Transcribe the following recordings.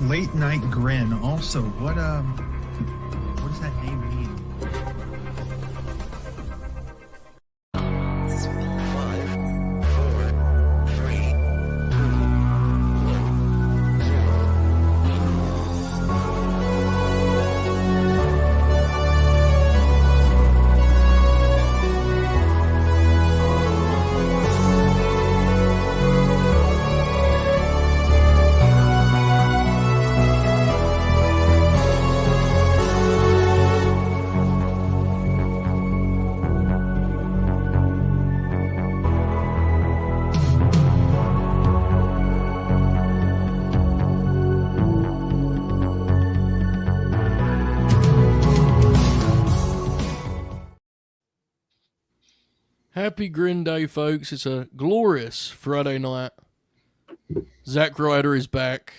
Late Night Grin. Also, what does that name mean? Happy Grin Day, folks. It's a glorious Friday night. Zack Ryder is back.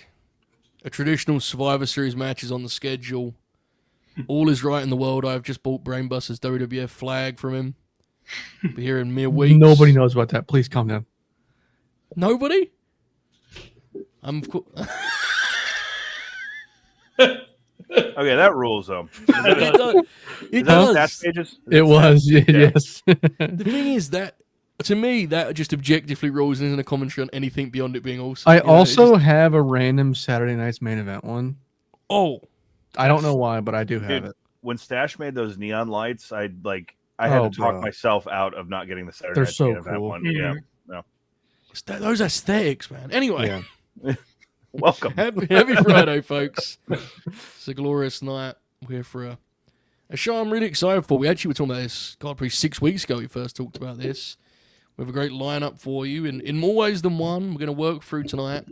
A traditional Survivor Series match is on the schedule. All is right in the world. I've just bought Brainbuster's WWF flag from him. Be here in mere weeks. Nobody knows about that. Please calm down. Nobody? Okay, that rules though. It does. It was, yes. The thing is that, to me, that just objectively rules and isn't a commentary on anything beyond it being awesome. I also have a random Saturday night's main event one. Oh. I don't know why, but I do have it. When Stash made those neon lights, I had to talk myself out of not getting the Saturday night's main event one. Yeah. No. Those aesthetics, man. Anyway. Yeah. Welcome. Happy Friday, folks. It's a glorious night. We're here for a show I'm really excited for. We actually were talking about this, probably 6 weeks ago we first talked about this. We have a great lineup for you. In more ways than one, we're going to work through tonight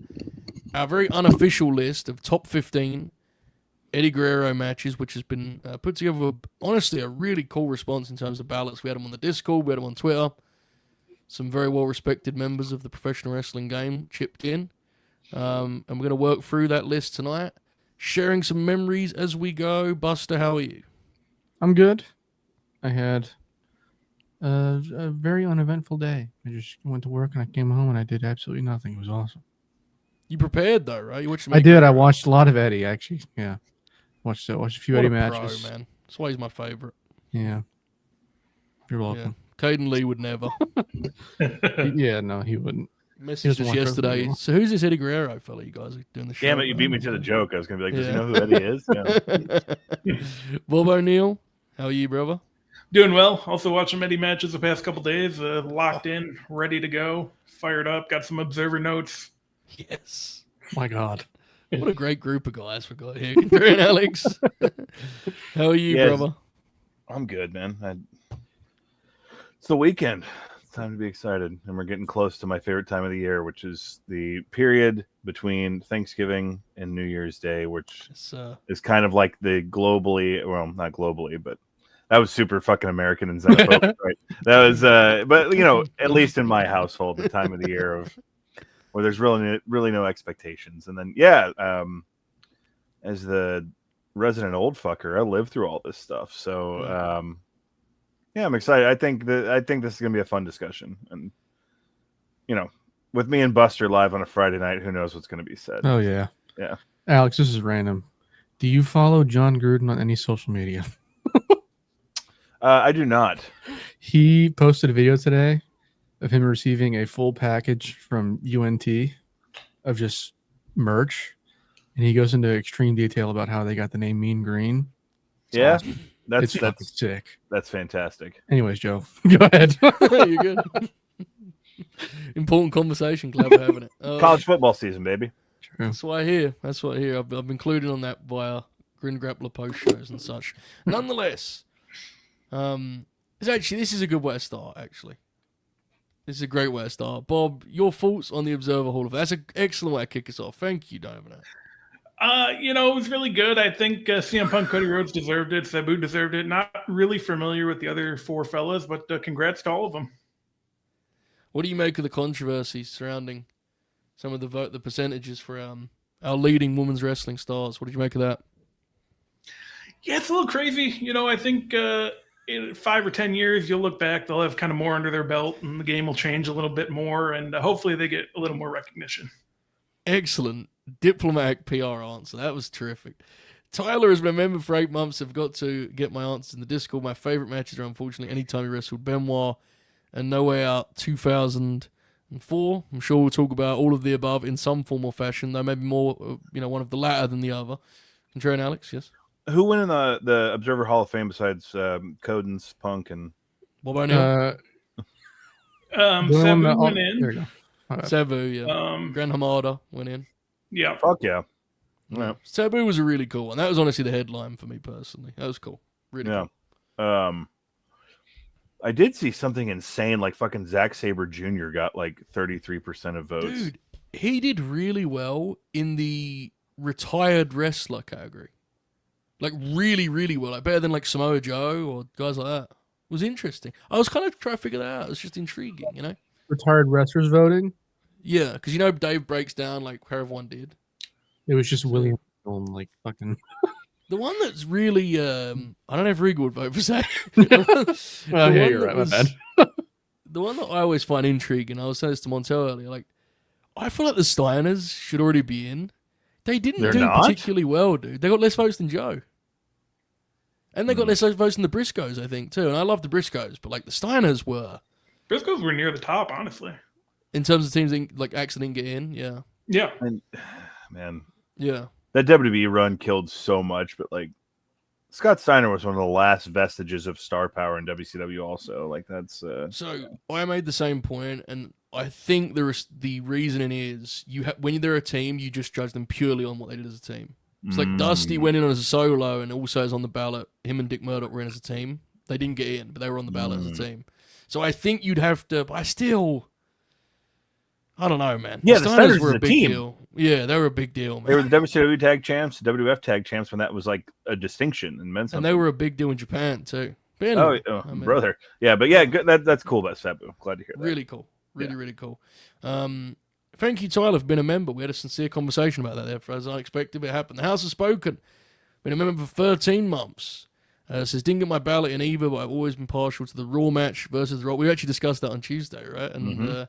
our very unofficial list of top 15 Eddie Guerrero matches, which has been put together with, honestly, a really cool response in terms of ballots. We had them on the Discord, we had them on Twitter. Some very well-respected members of the professional wrestling game chipped in. And we're going to work through that list tonight, sharing some memories as we go. Buster, how are you? I'm good. I had a very uneventful day. I just went to work and I came home and I did absolutely nothing. It was awesome. You prepared though, right? You watched. I did. I watched a lot of Eddie actually. Yeah, watched a few what Eddie a matches. Pro, man. That's why he's my favorite. Yeah, you're welcome. Yeah. Caden Lee would never. Yeah, no, he wouldn't. Messaged us yesterday. So who's this Eddie Guerrero fella you guys are doing the show? Damn it, you beat me to the joke. I was going to be like, does he know who Eddie is? Yeah. Bob O'Neill, how are you, brother? Doing well. Also watching Eddie matches the past couple days. Locked in, ready to go, fired up. Got some observer notes. Yes. My God. What a great group of guys we got here. Gary and Alex. How are you, brother? I'm good, man. It's the weekend. Time to be excited, and we're getting close to my favorite time of the year, which is the period between Thanksgiving and New Year's Day, which is kind of like the not globally, but that was super fucking American and xenophobic, right? That was, but at least in my household, the time of the year where there's really no expectations, and then as the resident old fucker, I lived through all this stuff, so. Yeah, I'm excited. I think this is gonna be a fun discussion, and with me and Buster live on a Friday night, who knows what's gonna be said? Oh yeah, yeah. Alex, this is random. Do you follow John Gruden on any social media? I do not. He posted a video today of him receiving a full package from UNT of just merch, and he goes into extreme detail about how they got the name Mean Green. It's awesome. That's sick. That's fantastic. Anyways, Joe, go ahead. You're good. Important conversation. Glad we're having it. College football season, baby. True. That's what I hear. I've been included on that via Grin Grappler post shows and such. Nonetheless, this is a good way to start. Actually, this is a great way to start. Bob, your thoughts on the Observer Hall of Fame? That's an excellent way to kick us off. Thank you, Donovan. It was really good. I think CM Punk, Cody Rhodes deserved it. Sabu deserved it. Not really familiar with the other four fellas, but congrats to all of them. What do you make of the controversy surrounding some of the percentages for our leading women's wrestling stars? What did you make of that? Yeah, it's a little crazy. I think in 5 or 10 years, you'll look back, they'll have kind of more under their belt, and the game will change a little bit more, and hopefully they get a little more recognition. Excellent diplomatic PR answer. That was terrific. Tyler has been a member for 8 months. I've got to get my answers in the Discord. My favorite matches are unfortunately anytime he wrestled Benoit and No Way Out 2004. I'm sure we'll talk about all of the above in some form or fashion, though maybe more, one of the latter than the other. And Trey and Alex, yes? Who went in the Observer Hall of Fame besides Codens, Punk, and Bob O'Neill? Sabu went in. There you go. Sabu, yeah. Grand Hamada went in. Yeah. fuck yeah. Yeah. Sabu was a really cool one. That was honestly the headline for me personally. That was cool. Really cool. I did see something insane, like fucking Zack Sabre Jr. got like 33% of votes. Dude, he did really well in the retired wrestler category. Like really, really well. Like better than like Samoa Joe or guys like that. It was interesting. I was kind of trying to figure that out. It was just intriguing, Retired wrestlers voting. Yeah, because Dave breaks down like how everyone did. It was just William and like fucking. The one that's really, I don't know if Rig would vote for Zach. Oh, yeah, you're right. My bad. The one that I always find intriguing, I was saying this to Montel earlier, like, I feel like the Steiners should already be in. They didn't They're do not? particularly well, dude. They got less votes than Joe. And they got less votes than the Briscoes, I think, too. And I love the Briscoes, but like the Steiners were. Briscoes were near the top, honestly. In terms of teams that like actually didn't get in, yeah. Yeah. And, man, Yeah. that WWE run killed so much, but like Scott Steiner was one of the last vestiges of star power in WCW. Also, like that's. So I made the same point, and I think the reasoning is when they're a team, you just judge them purely on what they did as a team. It's like Dusty went in as a solo, and also is on the ballot. Him and Dick Murdoch were in as a team. They didn't get in, but they were on the ballot as a team. So I think you'd have to. But I don't know, man. Yeah, the Steiners were were a a big team. deal. Yeah, they were a big deal, man. They were the WCW tag champs, the WWF tag champs when that was like a distinction and meant something. And they were a big deal in Japan too. But anyway, brother. Yeah, but yeah, good. That's cool about Sabu. Glad to hear that. Really cool. Really cool. Thank you, Tyler, for being a member. We had a sincere conversation about that there. For as unexpected, it happened. The House has spoken. Been a member for 13 months. Says, didn't get my ballot in either, but I've always been partial to the Raw match versus the Raw. We actually discussed that on Tuesday, right? And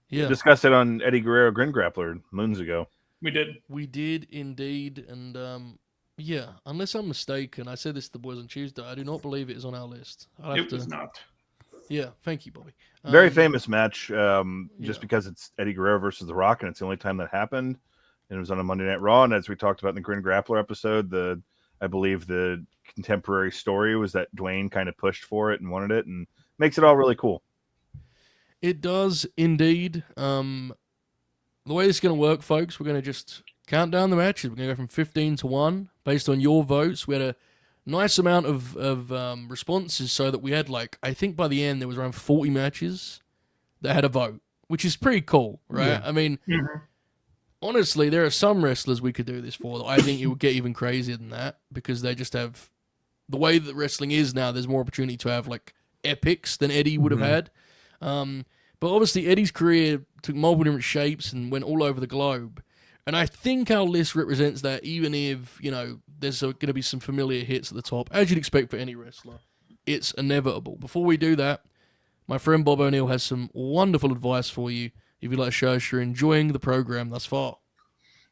yeah, discussed it on Eddie Guerrero Grin Grappler moons ago. We did. We did indeed. And yeah, unless I'm mistaken, I said this to the boys on Tuesday. I do not believe it is on our list. It was not. Yeah, thank you, Bobby. Very famous match, just because it's Eddie Guerrero versus The Rock, and it's the only time that happened. And it was on a Monday Night Raw, and as we talked about in the Grin Grappler episode, I believe the contemporary story was that Dwayne kind of pushed for it and wanted it, and makes it all really cool. It does indeed. The way this is going to work, folks, we're going to just count down the matches. We're going to go from 15 to 1 based on your votes. We had a nice amount of responses, so that we had I think by the end there was around 40 matches that had a vote, which is pretty cool, right? Yeah. I mean, honestly, there are some wrestlers we could do this for that I think it would get even crazier than that, because they just have the way that wrestling is now. There's more opportunity to have epics than Eddie would have had. But obviously Eddie's career took multiple different shapes and went all over the globe. And I think our list represents that, even if, there's going to be some familiar hits at the top, as you'd expect for any wrestler. It's inevitable. Before we do that, my friend Bob O'Neill has some wonderful advice for you if you'd like to show us you're enjoying the program thus far.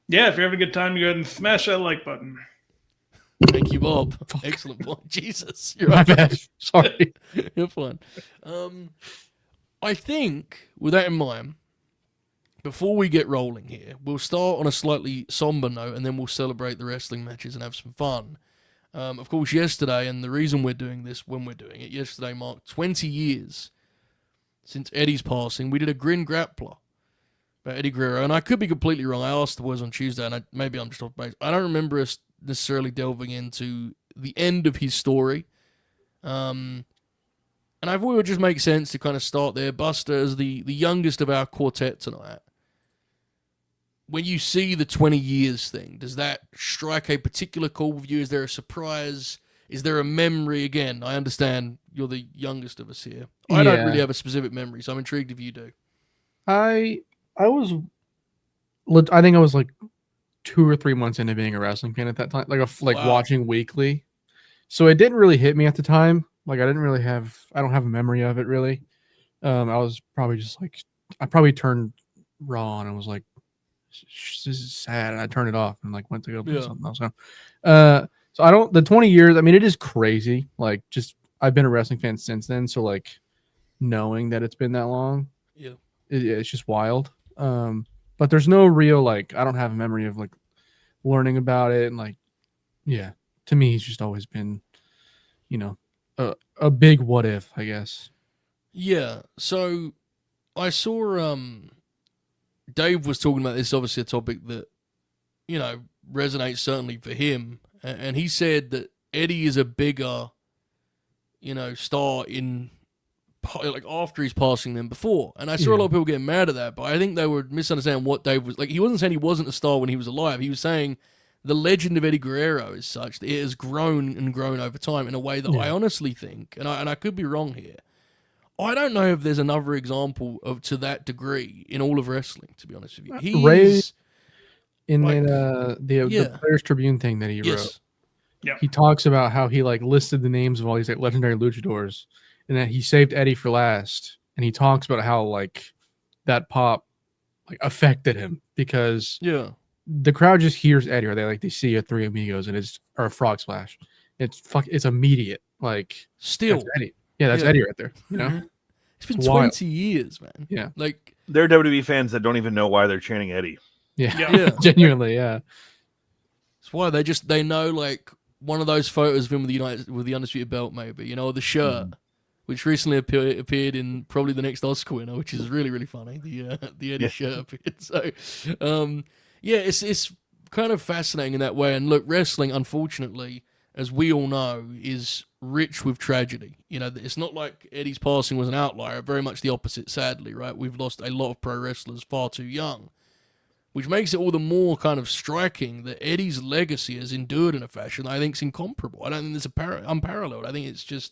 Yeah, if you're having a good time, you go ahead and smash that like button. Thank you, Bob. Excellent point. Jesus. You're My right. bad. Sorry. You're fine. I think, with that in mind, before we get rolling here, we'll start on a slightly somber note, and then we'll celebrate the wrestling matches and have some fun. Of course, yesterday, and the reason we're doing this when we're doing it, yesterday marked 20 years since Eddie's passing. We did a Grin Grappler about Eddie Guerrero, and I could be completely wrong. I asked the boys on Tuesday, and maybe I'm just off base. I don't remember us necessarily delving into the end of his story. And I thought it would just make sense to kind of start there. Buster, as the youngest of our quartet tonight, when you see the 20 years thing, does that strike a particular chord with you? Is there a surprise? Is there a memory? Again, I understand you're the youngest of us here. I don't really have a specific memory, so I'm intrigued if you do. I think I was 2 or 3 months into being a wrestling fan at that time, Wow. watching weekly. So it didn't really hit me at the time. I don't have a memory of it really. I was probably just I probably turned Raw on and was this is sad, and I turned it off and like went to go play Yeah. something else. So I don't. The 20 years. I mean, it is crazy. Like, just I've been a wrestling fan since then. So like, knowing that it's been that long, Yeah. it's just wild. But there's no real like. I don't have a memory of like learning about it and like, yeah. To me, he's just always been, you know, a big what if, I guess. Yeah. So I saw Dave was talking about this, obviously a topic that, you know, resonates certainly for him. And he said that Eddie is a bigger, you know, star in like after he's passing than before. And I saw a lot of people getting mad at that, but I think they were misunderstanding what Dave was like. He wasn't saying he wasn't a star when he was alive. He was saying the legend of Eddie Guerrero is such that it has grown and grown over time in a way that I honestly think, and I could be wrong here, I don't know if there's another example of to that degree in all of wrestling, to be honest with you. Ray, in like- the Players Tribune thing that he wrote, Yeah. he talks about how he like listed the names of all these like legendary luchadors, and that he saved Eddie for last. And he talks about how like that pop like affected him because the crowd just hears Eddie, or they see a Three Amigos and or a Frog Splash. It's immediate. Like still that's Eddie. Yeah, that's Eddie right there. You know, it's been It's wild. 20 years, man. Yeah. Like There are WWE fans that don't even know why they're chanting Eddie. Yeah. genuinely, yeah. It's why they know like one of those photos of him with the undisputed belt, maybe, you know, the shirt, which recently appeared in probably the next Oscar winner, which is really, really funny. The Eddie shirt appeared. So it's kind of fascinating in that way. And look, wrestling, unfortunately, as we all know, is rich with tragedy. You know, it's not like Eddie's passing was an outlier. Very much the opposite, sadly, right? We've lost a lot of pro wrestlers far too young, which makes it all the more kind of striking that Eddie's legacy has endured in a fashion that I think is incomparable. I don't think there's unparalleled. I think it's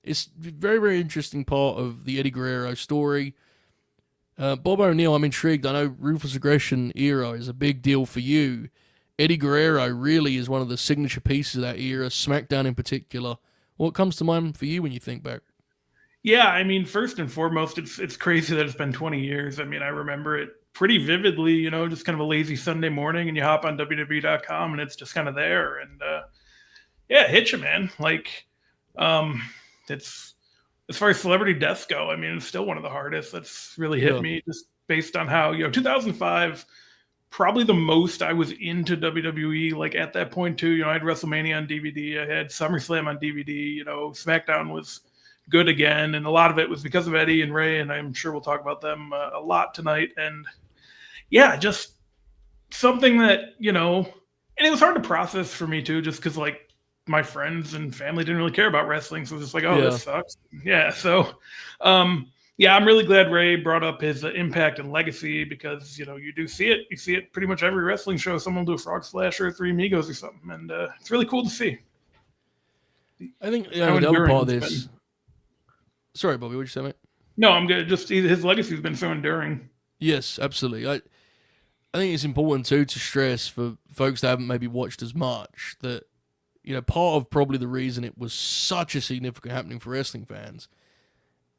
a very, very interesting part of the Eddie Guerrero story. Bob O'Neill, I'm intrigued. I know Ruthless Aggression era is a big deal for you. Eddie Guerrero really is one of the signature pieces of that era, SmackDown in particular. What comes to mind for you when you think back? Yeah, I mean, first and foremost, it's crazy that it's been 20 years. I mean, I remember it pretty vividly, you know, just kind of a lazy Sunday morning and you hop on WWE.com and it's just kind of there. And it hits you, man. Like, it's as far as celebrity deaths go, I mean, it's still one of the hardest. That's really hit me just based on how, 2005, probably the most I was into WWE, like at that point too. I had WrestleMania on DVD. I had SummerSlam on DVD. SmackDown was good again. And a lot of it was because of Eddie and Rey, and I'm sure we'll talk about them a lot tonight. And yeah, just something that, and it was hard to process for me too, just because like my friends and family didn't really care about wrestling. So it was just like, this sucks. Yeah. So, I'm really glad Ray brought up his impact and legacy because, you do see it. You see it pretty much every wrestling show. Someone will do a Frog Splash or Three Amigos or something. And it's really cool to see. I think the other part of this. Sorry, Bobby, what'd you say, mate? No, I'm good. Just his legacy has been so enduring. Yes, absolutely. I think it's important too to stress for folks that haven't maybe watched as much that, part of probably the reason it was such a significant happening for wrestling fans,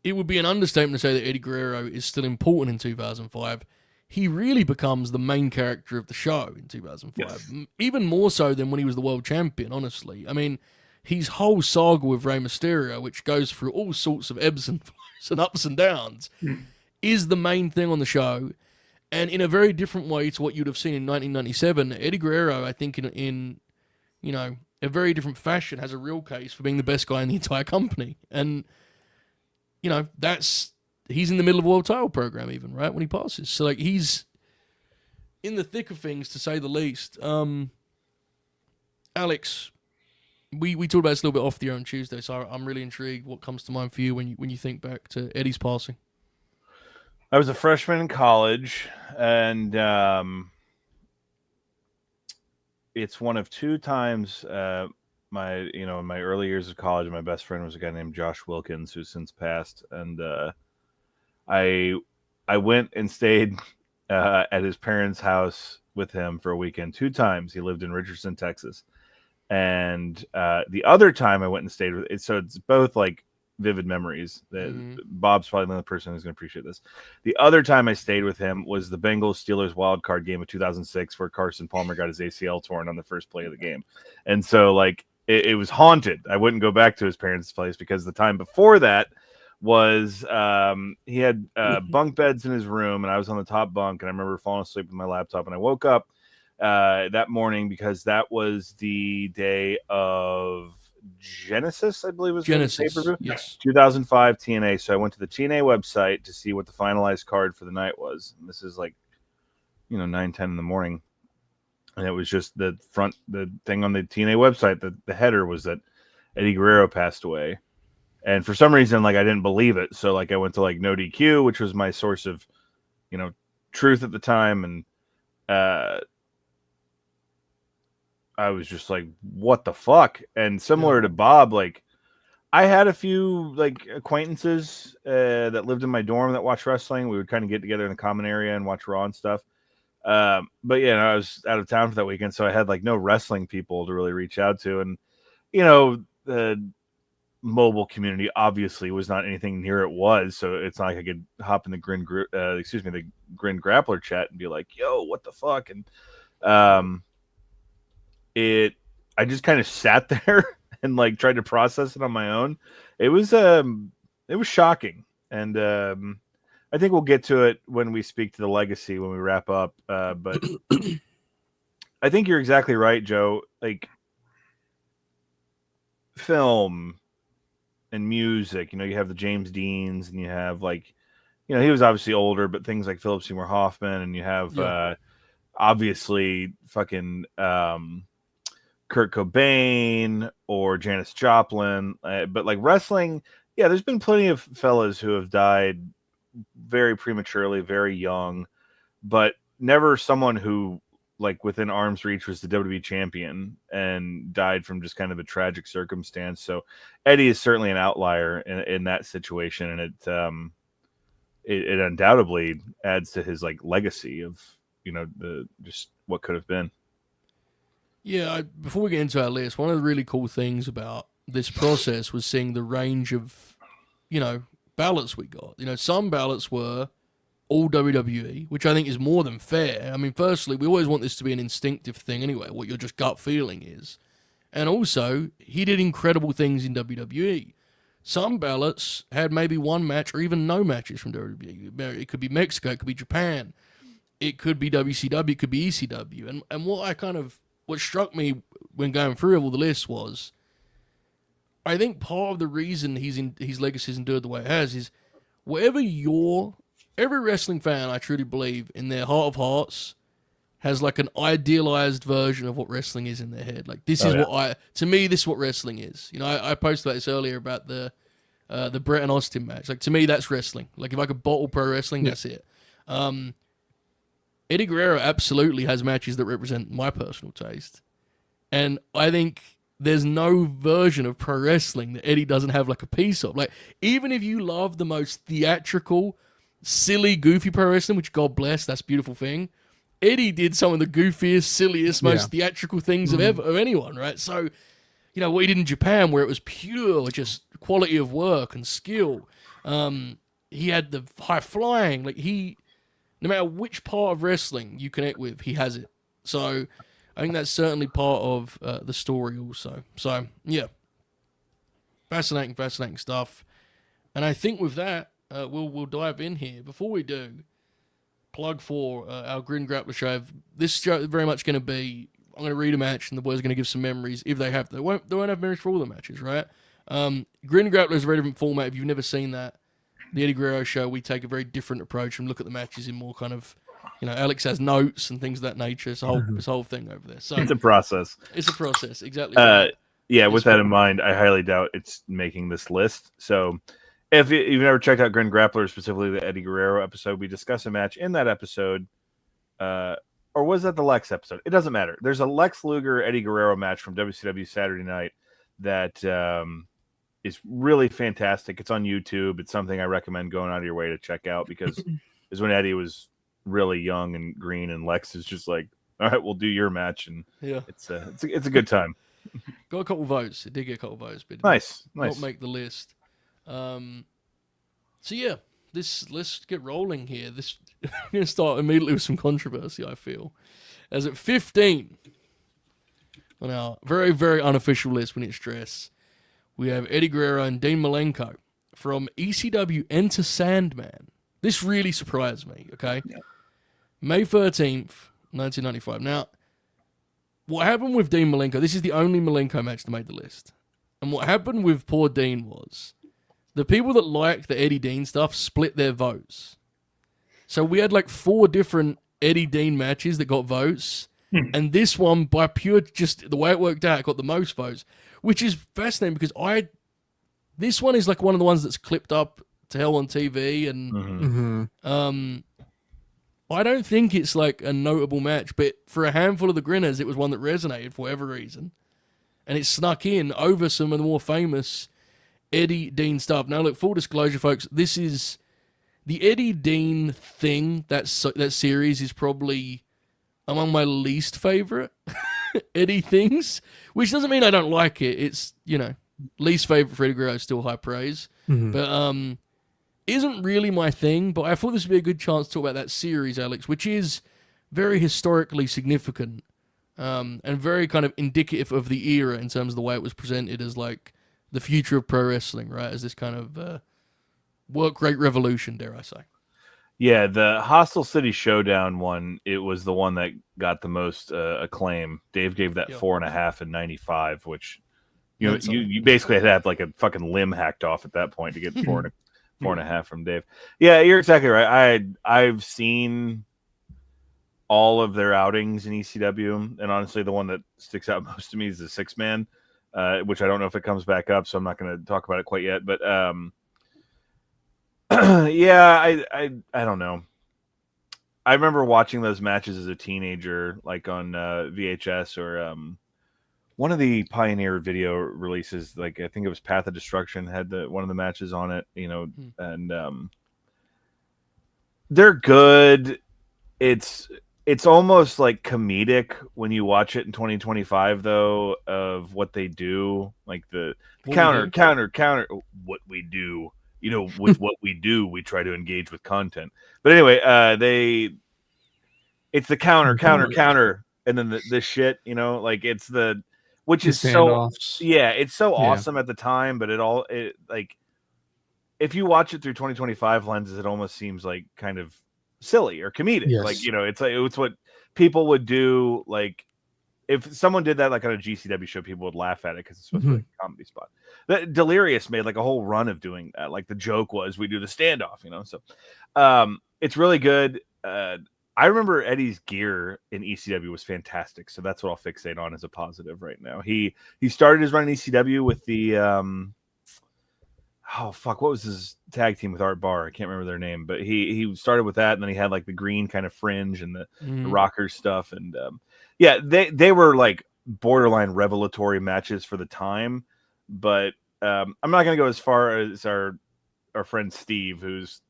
it would be an understatement to say that Eddie Guerrero is still important in 2005. He really becomes the main character of the show in 2005, even more so than when he was the world champion, honestly. I mean, his whole saga with Rey Mysterio, which goes through all sorts of ebbs and flows and ups and downs, is the main thing on the show. And in a very different way to what you'd have seen in 1997, Eddie Guerrero, I think in a very different fashion, has a real case for being the best guy in the entire company. And, he's in the middle of a world title program even, right, when he passes. So, like, he's in the thick of things, to say the least. Alex, we talked about this a little bit off the air on Tuesday, so I'm really intrigued what comes to mind for you when you think back to Eddie's passing. I was a freshman in college, and it's one of two times in my early years of college, my best friend was a guy named Josh Wilkins, who's since passed, and I went and stayed at his parents' house with him for a weekend 2 times. He lived in Richardson, Texas, and the other time I went and stayed with. So it's both like vivid memories. That Mhm. Bob's probably the only person who's going to appreciate this. The other time I stayed with him was the Bengals-Steelers wild card game of 2006, where Carson Palmer got his ACL torn on the first play of the game. And so, like, it was haunted. I wouldn't go back to his parents' place because the time before that was he had bunk beds in his room, and I was on the top bunk, and I remember falling asleep with my laptop, and I woke up that morning because that was the day of Genesis, I believe was Genesis, pay-per-view. yes. 2005 TNA. So I went to the TNA website to see what the finalized card for the night was. And this is like, 9, 10 in the morning. And it was just the thing on the TNA website, the header was that Eddie Guerrero passed away. And for some reason, like, I didn't believe it. So, like, I went to, like, No DQ, which was my source of, truth at the time. And I was just like, what the fuck? And similar to Bob, like, I had a few, like, acquaintances that lived in my dorm that watched wrestling. We would kind of get together in the common area and watch Raw and stuff. But I was out of town for that weekend, so I had, like, no wrestling people to really reach out to. And, the mobile community obviously was not anything near it was, so it's not like I could hop in the Grin Grappler chat and be like, yo, what the fuck? And I just kind of sat there and, like, tried to process it on my own. It was shocking. And I think we'll get to it when we speak to the legacy when we wrap up. But I think you're exactly right, Joe. Like, film and music, you have the James Deans, and you have, like, he was obviously older, but things like Philip Seymour Hoffman, and you have obviously fucking Kurt Cobain or Janis Joplin. But, like, wrestling, there's been plenty of fellas who have died very prematurely, very young, but never someone who, like, within arm's reach was the WWE champion and died from just kind of a tragic circumstance. So Eddie is certainly an outlier in that situation. And it undoubtedly adds to his, like, legacy of, the just what could have been. Yeah, before we get into our list, one of the really cool things about this process was seeing the range of, ballots we got. Some ballots were all WWE, which I think is more than fair. I mean, firstly, we always want this to be an instinctive thing anyway, what your just gut feeling is. And also, he did incredible things in WWE. Some ballots had maybe one match or even no matches from WWE. It could be Mexico, it could be Japan, it could be WCW, it could be ECW. And what struck me when going through all the lists was, I think part of the reason his legacy has endured the way it has is every wrestling fan, I truly believe, in their heart of hearts, has, like, an idealized version of what wrestling is in their head. Like, this is what wrestling is. I posted about this earlier about the Brett and Austin match. Like, to me, that's wrestling. Like, if I could bottle pro wrestling, that's it. Eddie Guerrero absolutely has matches that represent my personal taste. And I think there's no version of pro wrestling that Eddie doesn't have, like, a piece of. Like, even if you love the most theatrical, silly, goofy pro wrestling, which God bless, that's a beautiful thing, Eddie did some of the goofiest, silliest, most theatrical things of anyone, right? So, what he did in Japan, where it was pure just quality of work and skill. He had the high flying. Like, no matter which part of wrestling you connect with, he has it. So I think that's certainly part of the story also. So, yeah. Fascinating stuff. And I think with that, we'll dive in here. Before we do, plug for our Grin Grappler show. This show is very much going to be, I'm going to read a match and the boys are going to give some memories if they have. They won't have memories for all the matches, right? Grin Grappler is a very different format. If you've never seen that, the Eddie Guerrero show, we take a very different approach and look at the matches in more kind of, Alex has notes and things of that nature. It's a whole thing over there. So it's a process. It's a process, exactly. Right. Yeah, with that in mind, I highly doubt it's making this list. So if you've never checked out Grin Grappler, specifically the Eddie Guerrero episode, we discuss a match in that episode. Or was that the Lex episode? It doesn't matter. There's a Lex Luger Eddie Guerrero match from WCW Saturday Night that is really fantastic. It's on YouTube. It's something I recommend going out of your way to check out because it's when Eddie was really young and green, and Lex is just like, all right, we'll do your match, and it's a good time. Got a couple votes. It did get a couple votes, but nice. Not make the list. So yeah, let's get rolling here. I'm going to start immediately with some controversy, I feel. As at 15 on our very, very unofficial list, we need to stress, we have Eddie Guerrero and Dean Malenko from ECW Enter Sandman. This really surprised me, okay? Yeah. May 13th, 1995. Now, what happened with Dean Malenko, this is the only Malenko match that made the list. And what happened with poor Dean was, the people that liked the Eddie Dean stuff split their votes. So we had like 4 different Eddie Dean matches that got votes. And this one, by pure just the way it worked out, got the most votes. Which is fascinating because this one is like one of the ones that's clipped up to hell on TV. And I don't think it's like a notable match. But for a handful of the Grinners, it was one that resonated for whatever reason. And it snuck in over some of the more famous Eddie Dean stuff. Now, look, full disclosure, folks, this is the Eddie Dean thing. That series is probably among my least favorite Eddie things, which doesn't mean I don't like it. It's, least favorite for Eddie Guerrero is still high praise. But isn't really my thing. But I thought this would be a good chance to talk about that series, Alex, which is very historically significant and very kind of indicative of the era in terms of the way it was presented as like the future of pro wrestling, right? As this kind of work rate revolution, dare I say. Yeah, the Hostile City Showdown one, it was the one that got the most acclaim. Dave gave that 4.5 in 95, which you basically had to have like a fucking limb hacked off at that point to get 4.5 from Dave. Yeah, you're exactly right. I've seen all of their outings in ECW, and honestly, the one that sticks out most to me is the 6-man, which I don't know if it comes back up, so I'm not going to talk about it quite yet. But yeah, I don't know. I remember watching those matches as a teenager, like on VHS or one of the Pioneer video releases. Like I think it was Path of Destruction had one of the matches on it, and they're good. It's almost like comedic when you watch it in 2025, though, of what they do, like the counter, what we do. With what we do, we try to engage with content. But anyway, it's the counter, and then this shit, like it's which is standoffs. It's so awesome at the time, but it like, if you watch it through 2025 lenses, it almost seems like kind of silly or comedic. Yes. Like, it's what people would do. Like, if someone did that like on a GCW show, people would laugh at it because it's supposed to be like a comedy spot. Delirious made like a whole run of doing that. Like the joke was we do the standoff, So it's really good. I remember Eddie's gear in ECW was fantastic, so that's what I'll fixate on as a positive right now. He started his run in ECW with the what was his tag team with Art Barr? I can't remember their name, but he started with that, and then he had like the green kind of fringe and the rockers stuff, and they were like borderline revelatory matches for the time. But I'm not going to go as far as our friend Steve, who's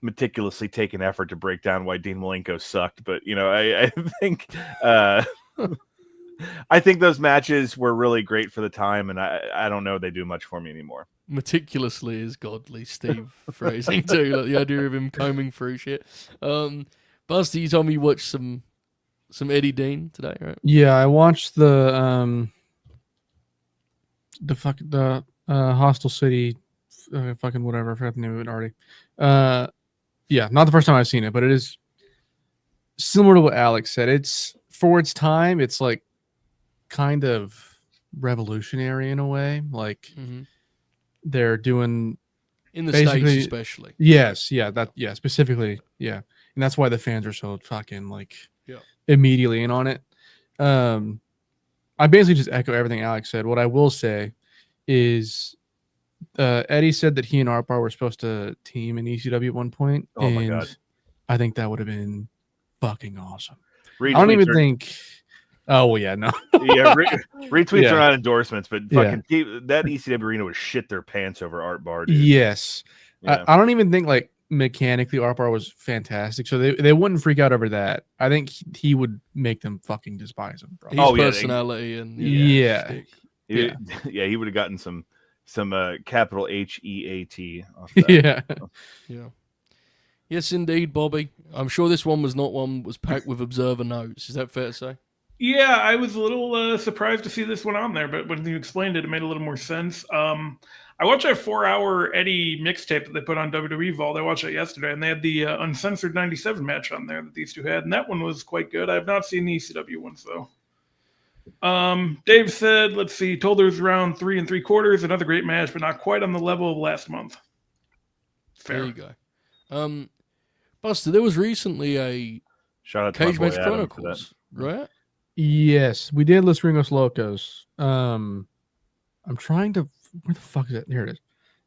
meticulously taken effort to break down why Dean Malenko sucked. But I think I think those matches were really great for the time, and I don't know they do much for me anymore. Meticulously is godly, Steve phrasing too. Like the idea of him combing through shit. Busty, you told me you watched some Eddie Dean today, right? Yeah, I watched the Hostile City, fucking whatever. I forgot the name of it already. Yeah, not the first time I've seen it, but it is similar to what Alex said. It's for its time. It's like kind of revolutionary in a way. Like they're doing in the States, especially. Yes, specifically, yeah, and that's why the fans are so fucking like immediately in on it. I basically just echo everything Alex said. What I will say is Eddie said that he and Arpar were supposed to team in ECW at one point. Oh my god. I think that would have been fucking awesome. Retweets I don't even think. Oh well, yeah, no. Yeah, retweets are not endorsements, but fucking that ECW arena would shit their pants over Art Bar. Dude. Yes, I don't even think like mechanically Art Bar was fantastic, so they wouldn't freak out over that. I think he would make them fucking despise him, bro. His personality and he would have gotten some some capital HEAT. Yeah. Yeah. Yes, indeed, Bobby. I'm sure this one was not one that was packed with observer notes. Is that fair to say? Yeah, I was a little surprised to see this one on there, but when you explained it, it made a little more sense. I watched a 4-hour Eddie mixtape that they put on WWE Vault. I watched it yesterday, and they had the uncensored 97 match on there that these two had, and that one was quite good. I have not seen the ECW ones, though. Dave said, let's see, told there was around 3 3/4, another great match, but not quite on the level of last month. Fair. There you go. Buster, there was recently a Shout out to Cage my boy Match Adam for Chronicles, right? Yes, we did Los Gringos Locos. I'm trying to. Where the fuck is it? Here it is.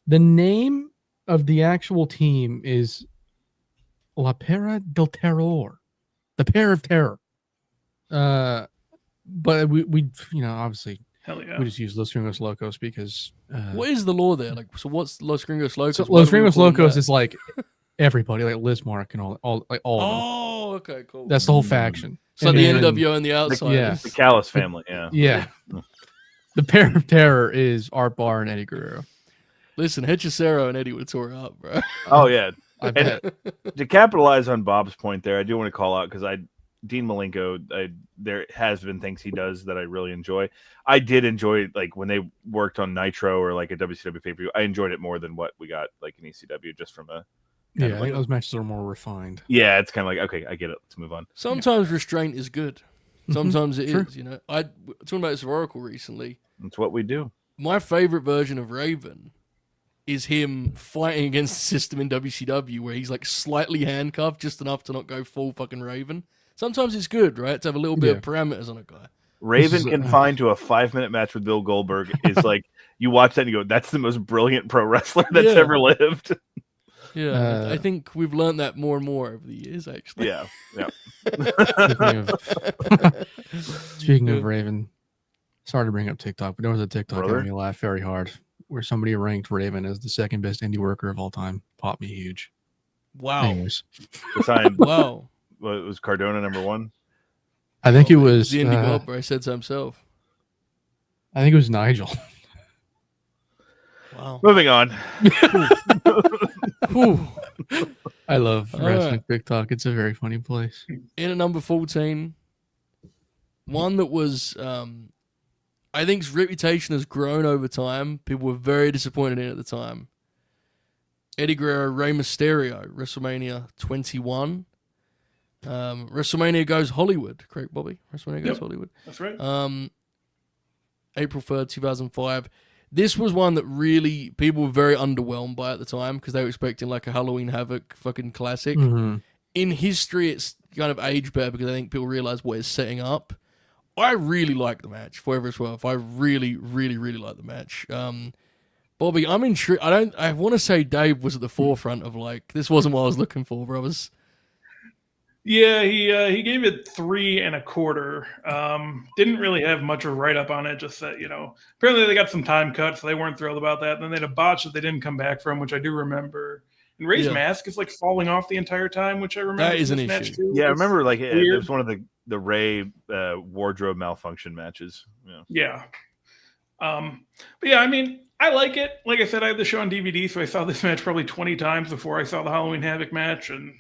The name of the actual team is La Pera del Terror, the Pair of Terror. But we obviously Hell yeah. we just use Los Gringos Locos because What is the law there? Like, so what's Los Gringos Locos? so Why Los do we Gringos call them Locos that? is like everybody, like Lismark and all of them. Oh, okay, cool. That's the whole faction. It's like And the then- NWO and the Outsiders. the Callis family. Yeah. Yeah. The Pair of Terror is Art Barr and Eddie Guerrero. Listen, Hechicero and Eddie would have tore it up, bro. Oh yeah. I bet. To capitalize on Bob's point there, I do want to call out because Dean Malenko, there has been things he does that I really enjoy. I did enjoy like when they worked on Nitro or like a WCW pay-per-view. I enjoyed it more than what we got like in ECW just from a Yeah, I think those matches are more refined. yeah, it's kind of like okay, I get it. Let's move on. Sometimes restraint is good. Sometimes it True. is. You know, I talking about this with Oracle recently. That's what we do. My favorite version of Raven is him fighting against the system in WCW, where he's like slightly handcuffed, just enough to not go full fucking Raven. Sometimes it's good, right, to have a little bit of parameters on a guy. Raven is, confined to a 5-minute match with Bill Goldberg is like you watch that and you go, "That's the most brilliant pro wrestler that's Yeah. ever lived." Yeah, I think we've learned that more and more over the years, actually. Yeah, yeah. Speaking of Raven, sorry to bring up TikTok, but there was a TikTok that Brother? made me laugh very hard where somebody ranked Raven as the second best indie worker of all time. Popped me huge. Wow. Anyways, Besides, Wow. was Cardona number one? I think it was. the indie gold, bro. He said so himself. I think it was Nigel. Wow. Moving on. Whew. I love All wrestling right. TikTok. It's a very funny place. In at number 14, one that was, I think his reputation has grown over time. People were very disappointed in it at the time. Eddie Guerrero, Rey Mysterio, WrestleMania 21. WrestleMania goes Hollywood. Correct, Bobby? WrestleMania goes Yep. Hollywood. That's right. April 3rd, 2005. This was one that really people were very underwhelmed by at the time because they were expecting like a Halloween Havoc fucking classic. Mhm. In history, it's kind of aged better because I think people realize what it's setting up. I really like the match, for whatever it's worth. I really, really, really like the match. Bobby, I'm intrigued. I want to say Dave was at the forefront of like, this wasn't what I was looking for, brothers. Yeah, he gave it 3 1/4. Didn't really have much of a write up on it. Just that apparently they got some time cuts, so they weren't thrilled about that. And then they had a botch that they didn't come back from, which I do remember. And Ray's Yeah. mask is like falling off the entire time, which I remember. That is from an this match, issue. too. Yeah, I It's remember like it weird. was one of the Ray wardrobe malfunction matches. Yeah. Yeah. But yeah, I mean, I like it. Like I said, I had the show on DVD, so I saw this match probably 20 times before I saw the Halloween Havoc match, and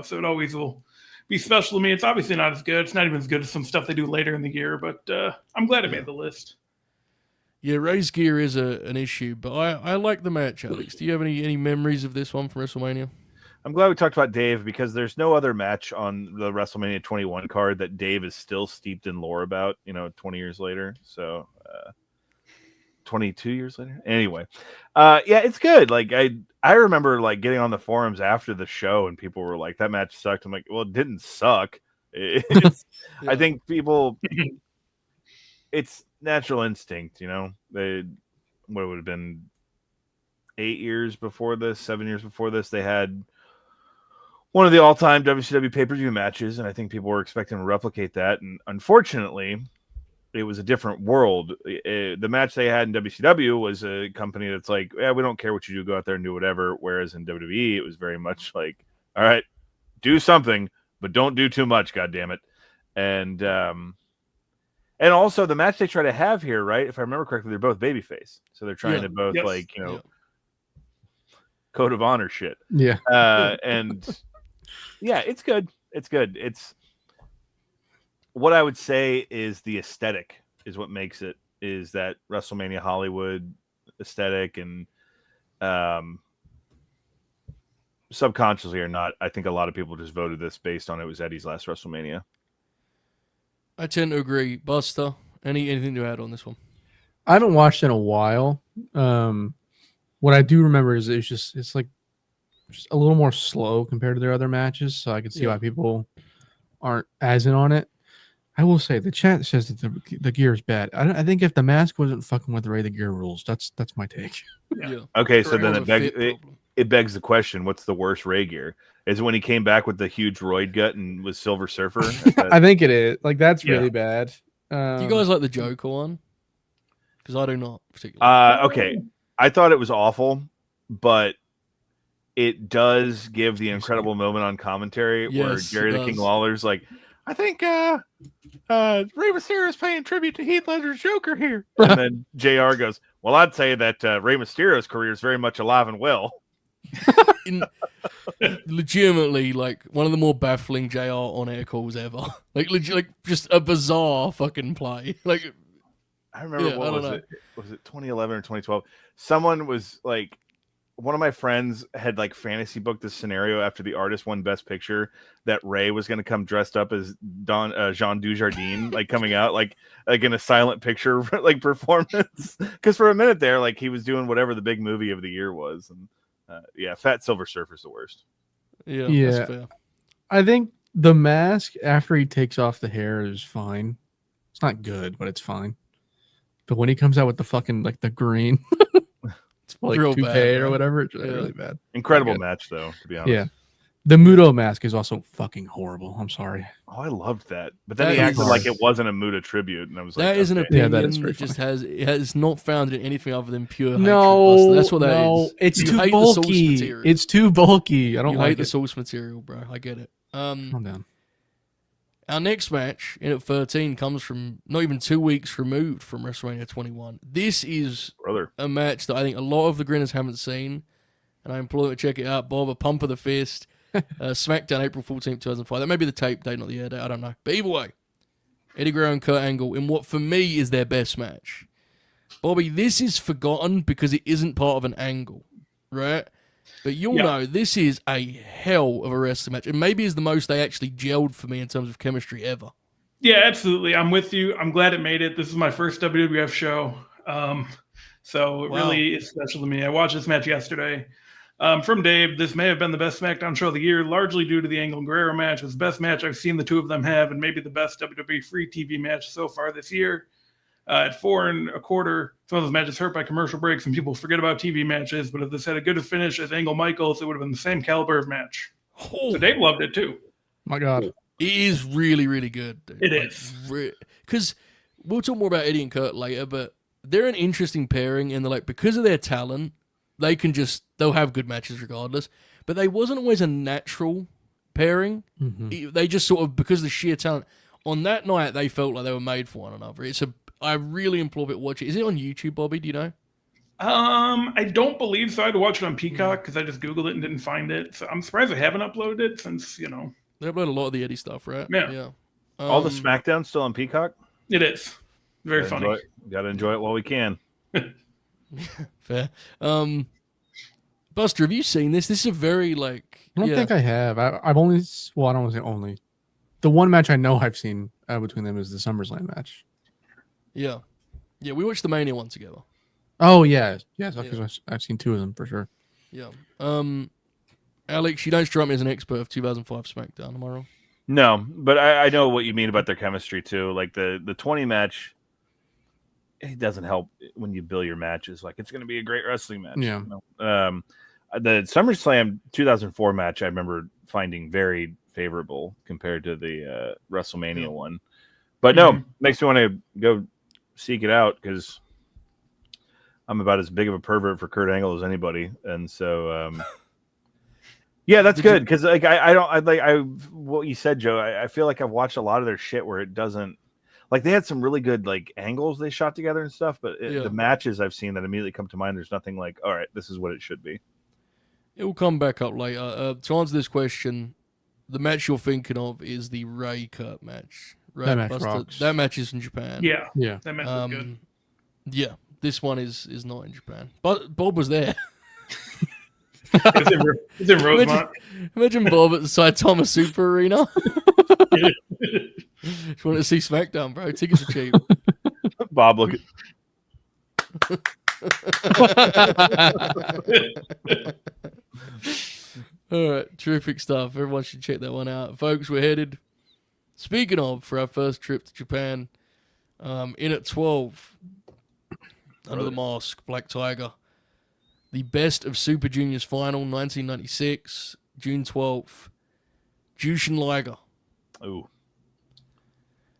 so it always will be special to me. It's obviously not as good. It's not even as good as some stuff they do later in the year, but I'm glad it made the list. Yeah, Ray's gear is an issue, but I like the match, Alex. Do you have any memories of this one from WrestleMania? I'm glad we talked about Dave because there's no other match on the WrestleMania 21 card that Dave is still steeped in lore about, 20 years later. So, 22 years later. Anyway, yeah, it's good. Like I remember like getting on the forums after the show and people were like, that match sucked. I'm like, well, it didn't suck. It's, Yeah. I think people, it's natural instinct, they, what would have been 8 years before this, 7 years before this, they had one of the all-time WCW pay-per-view matches, and I think people were expecting to replicate that. And unfortunately, it was a different world. The match they had in WCW was a company that's like, yeah, we don't care what you do, go out there and do whatever. Whereas in WWE, it was very much like, all right, do something, but don't do too much, goddammit. And And also the match they try to have here, right? If I remember correctly, they're both babyface, so they're trying to both code of honor shit. Yeah. And yeah, it's good. It's good. It's what I would say is the aesthetic is what makes it, is that WrestleMania Hollywood aesthetic, and subconsciously or not, I think a lot of people just voted this based on it was Eddie's last WrestleMania. I tend to agree. Buster, anything to add on this one? I haven't watched in a while. What I do remember is it's just a little more slow compared to their other matches, so I can see why people aren't as in on it. I will say the chat says that the gear is bad. I think if the mask wasn't fucking with the Rey, the gear rules. That's my take. Yeah. Okay, so then it begs the question: what's the worst Rey gear? Is it when he came back with the huge roid gut and was Silver Surfer? I think it is. Like that's really bad. Do you guys like the Joker one? Because I do not particularly. Okay, I thought it was awful, but it does give the incredible moment on commentary where Jerry the King Lawler's like, I think Rey Mysterio is paying tribute to Heath Ledger's Joker here. And then JR goes, well, I'd say that Rey Mysterio's career is very much alive and well. Legitimately, like one of the more baffling JR on-air calls ever. Like just a bizarre fucking play. Like I remember what was it? Was it 2011 or 2012? Someone was like, one of my friends had like fantasy booked this scenario after the artist won Best Picture that Rey was going to come dressed up as Jean Dujardin, like coming out like in a silent picture like performance. Because for a minute there, like he was doing whatever the big movie of the year was, and Fat Silver Surfer's the worst. Yeah, that's fair. I think the mask after he takes off the hair is fine. It's not good, but it's fine. But when he comes out with the fucking like the green. It's like real toupee bad, or whatever. It's really bad. Incredible match, though, to be honest. Yeah. The Muto mask is also fucking horrible. I'm sorry. Oh, I loved that. But then he acted like it wasn't a Muta tribute, and I was like, that is an opinion that is that just has not founded in anything other than pure hatred. No, that's what that is. It's You too hate the source bulky. material. It's too bulky. I don't you like hate the it. source material, bro. I get it. Calm down. Our next match in at 13 comes from not even 2 weeks removed from WrestleMania 21. This is a match that I think a lot of the Grinners haven't seen, and I implore you to check it out. Bob, a pump of the fist. SmackDown, April 14th, 2005. That may be the tape date, not the air date. I don't know. But either way, Eddie Guerrero and Kurt Angle in what for me is their best match. Bobby, this is forgotten because it isn't part of an angle, right? But you'll know this is a hell of a wrestling match. And maybe is the most they actually gelled for me in terms of chemistry ever. Yeah, absolutely. I'm with you. I'm glad it made it. This is my first WWF show. So it really is special to me. I watched this match yesterday. From Dave, this may have been the best SmackDown show of the year, largely due to the Angle and Guerrero match. It was the best match I've seen the two of them have, and maybe the best WWE free TV match so far this year. At 4 1/4, some of those matches hurt by commercial breaks, and people forget about TV matches. But if this had a good finish as Angle Michaels, it would have been the same caliber of match. So Dave loved it too. My God, it is really, really good. Dude. It is because we'll talk more about Eddie and Kurt later, but they're an interesting pairing, and they're like because of their talent, they'll have good matches regardless. But they wasn't always a natural pairing. Mm-hmm. They just sort of because of the sheer talent on that night, they felt like they were made for one another. I really implore people to watch it. Is it on YouTube, Bobby? Do you know? I don't believe so. I had to watch it on Peacock because I just Googled it and didn't find it. So I'm surprised they haven't uploaded it since, They upload a lot of the Eddie stuff, right? Yeah. All the SmackDown still on Peacock? It is. Very funny. Gotta enjoy it while we can. Fair. Buster, have you seen this? This is a very, I don't think I have. I've only... Well, I don't want to say only. The one match I know I've seen between them is the SummerSlam match. Yeah. Yeah, we watched the Mania one together. Oh, yeah. Yes, because I've seen two of them for sure. Yeah. Alex, you don't strike me as an expert of 2005 SmackDown, am I wrong? No, but I know what you mean about their chemistry, too. Like, the 20 match, it doesn't help when you bill your matches. Like, it's going to be a great wrestling match. Yeah. The SummerSlam 2004 match, I remember finding very favorable compared to the WrestleMania one. But no, makes me want to go seek it out because I'm about as big of a pervert for Kurt Angle as anybody, and so yeah, that's good because like what you said, Joe. I feel like I've watched a lot of their shit where it doesn't like they had some really good like angles they shot together and stuff. But Yeah. the matches I've seen that immediately come to mind, there's nothing like, all right, this is what it should be. It will come back up later. To answer this question, the match you're thinking of is the Rey Kurt match. Right? That match rocks. That match is in Japan. Yeah, Yeah. that match was good. Yeah, this one is not in Japan. But Bob was there. It's in Rosemont. Imagine Bob at the Saitama Super Arena. Just wanted to see SmackDown, bro. Tickets are cheap. Bob, look All right, terrific stuff. Everyone should check that one out. Folks, we're headed, speaking of, for our first trip to Japan, in at 12, under the mask, Black Tiger. The Best of Super Juniors Final, 1996, June 12th. Jushin Liger. Ooh.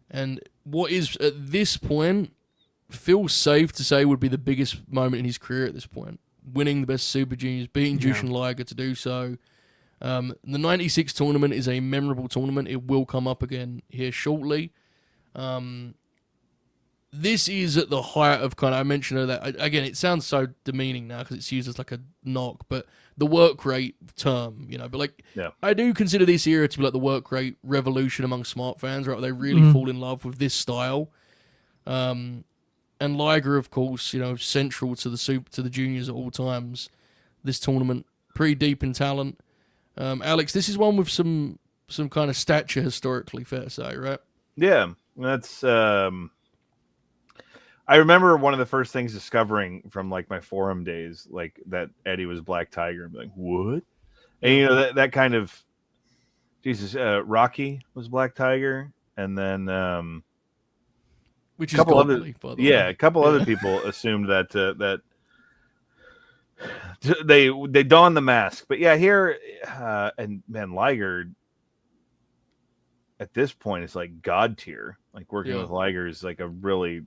And what is, at this point, feels safe to say would be the biggest moment in his career at this point. Winning the Best Super Juniors, beating Jushin Liger to do so. The 96 tournament is a memorable tournament. It will come up again here shortly. This is at the height of kind of, I mentioned that, again, it sounds so demeaning now because it's used as like a knock, but the work rate term, you know, but like, I do consider this era to be like the work rate revolution among smart fans, right? They really fall in love with this style. And Liger, of course, you know, central to the juniors at all times. This tournament, pretty deep in talent. Alex, this is one with some kind of stature historically, fair to say, right? Yeah, that's. I remember one of the first things discovering from like my forum days, like that Eddie was Black Tiger. I'm like, what? And you know that kind of, Jesus, Rocky was Black Tiger, and then which is godly, by the way. a couple other people assumed that that they donned the mask, but yeah, here and man, Liger at this point is like god tier. Like working with Liger is like a really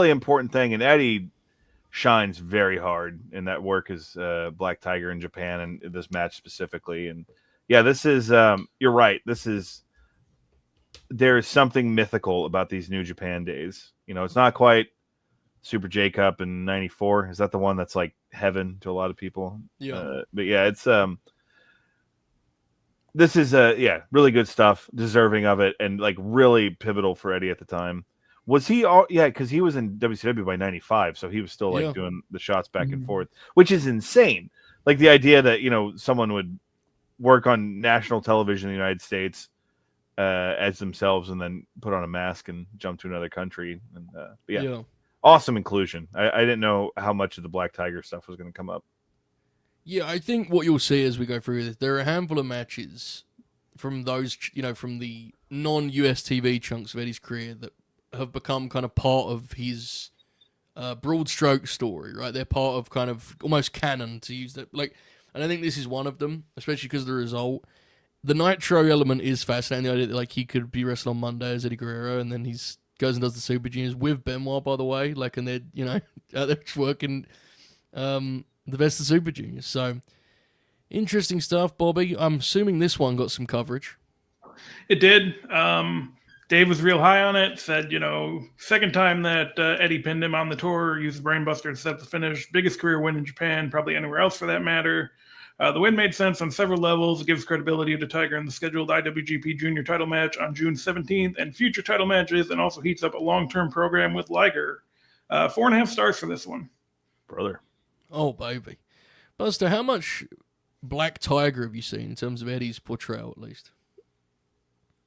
important thing, and Eddie shines very hard in that work as Black Tiger in Japan and this match specifically. And yeah, this is you're right. There's something mythical about these New Japan days. You know, it's not quite Super J Cup in '94. Is that the one that's like heaven to a lot of people? Yeah. But yeah, it's this is really good stuff, deserving of it, and like really pivotal for Eddie at the time. Was he all? Yeah, because he was in WCW by '95, so he was still like doing the shots back and forth, which is insane. Like the idea that, you know, someone would work on national television in the United States as themselves and then put on a mask and jump to another country. And awesome inclusion. I didn't know how much of the Black Tiger stuff was going to come up. Yeah, I think what you'll see as we go through this, there are a handful of matches from those, you know, from the non-US TV chunks of Eddie's career that have become kind of part of his broad stroke story, right? They're part of kind of almost canon, to use that. Like, and I think this is one of them, especially because of the result. The Nitro element is fascinating. The idea that like he could be wrestling on Monday as Eddie Guerrero, and then he's goes and does the Super Juniors with Benoit, by the way. Like, and they're, you know, out there working the Best of Super Juniors. So interesting stuff, Bobby. I'm assuming this one got some coverage. It did. Dave was real high on it, said, you know, second time that Eddie pinned him on the tour, used the Brainbuster to set the finish. Biggest career win in Japan, probably anywhere else for that matter. The win made sense on several levels. It gives credibility to Tiger in the scheduled IWGP Junior title match on June 17th and future title matches, and also heats up a long-term program with Liger. 4.5 stars for this one. Brother. Oh, baby. Buster, how much Black Tiger have you seen in terms of Eddie's portrayal, at least?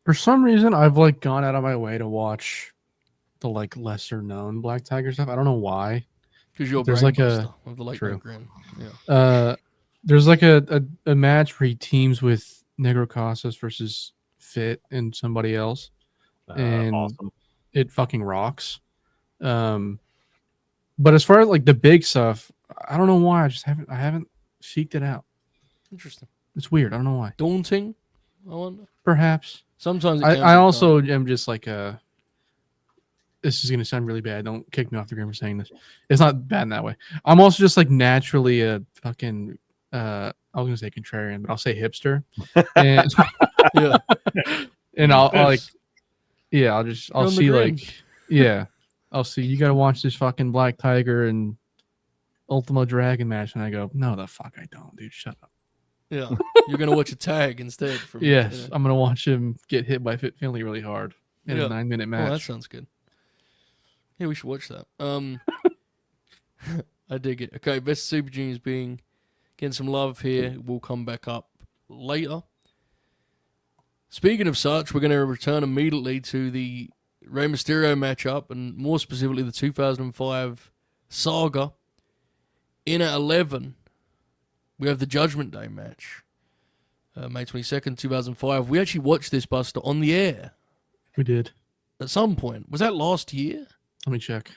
For some reason, I've like gone out of my way to watch the like lesser known Black Tiger stuff. I don't know why. Because you're there's like of the late Grin. Yeah. There's like a match where he teams with Negro Casas versus Fit and somebody else, and awesome. It fucking rocks. But as far as like the big stuff, I don't know why. I haven't seeked it out. Interesting. It's weird. I don't know why. Daunting, I wonder. Perhaps. Sometimes I also am just like this is gonna sound really bad. Don't kick me off the ground for saying this. It's not bad in that way. I'm also just like naturally a fucking I was gonna say contrarian, but I'll say hipster. And yeah. And I'll like Yeah, I'll On the see Grin. like yeah, I'll see. You gotta watch this fucking Black Tiger and Ultimo Dragon match, and I go, no, the fuck I don't, dude. Shut up. Yeah, you're gonna watch a tag instead. From Yes, yeah. I'm gonna watch him get hit by Fit Finley really hard in Yeah. a 9-minute Oh, that match. sounds good. Yeah, we should watch that. I dig it. Okay, Best Super Juniors getting some love here. We'll come back up later. Speaking of such, we're going to return immediately to the Rey Mysterio matchup, and more specifically the 2005 Saga. In at 11, we have the Judgment Day match. May 22nd, 2005. We actually watched this, Buster, on the air We did. at some point. Was that last year? Let me check.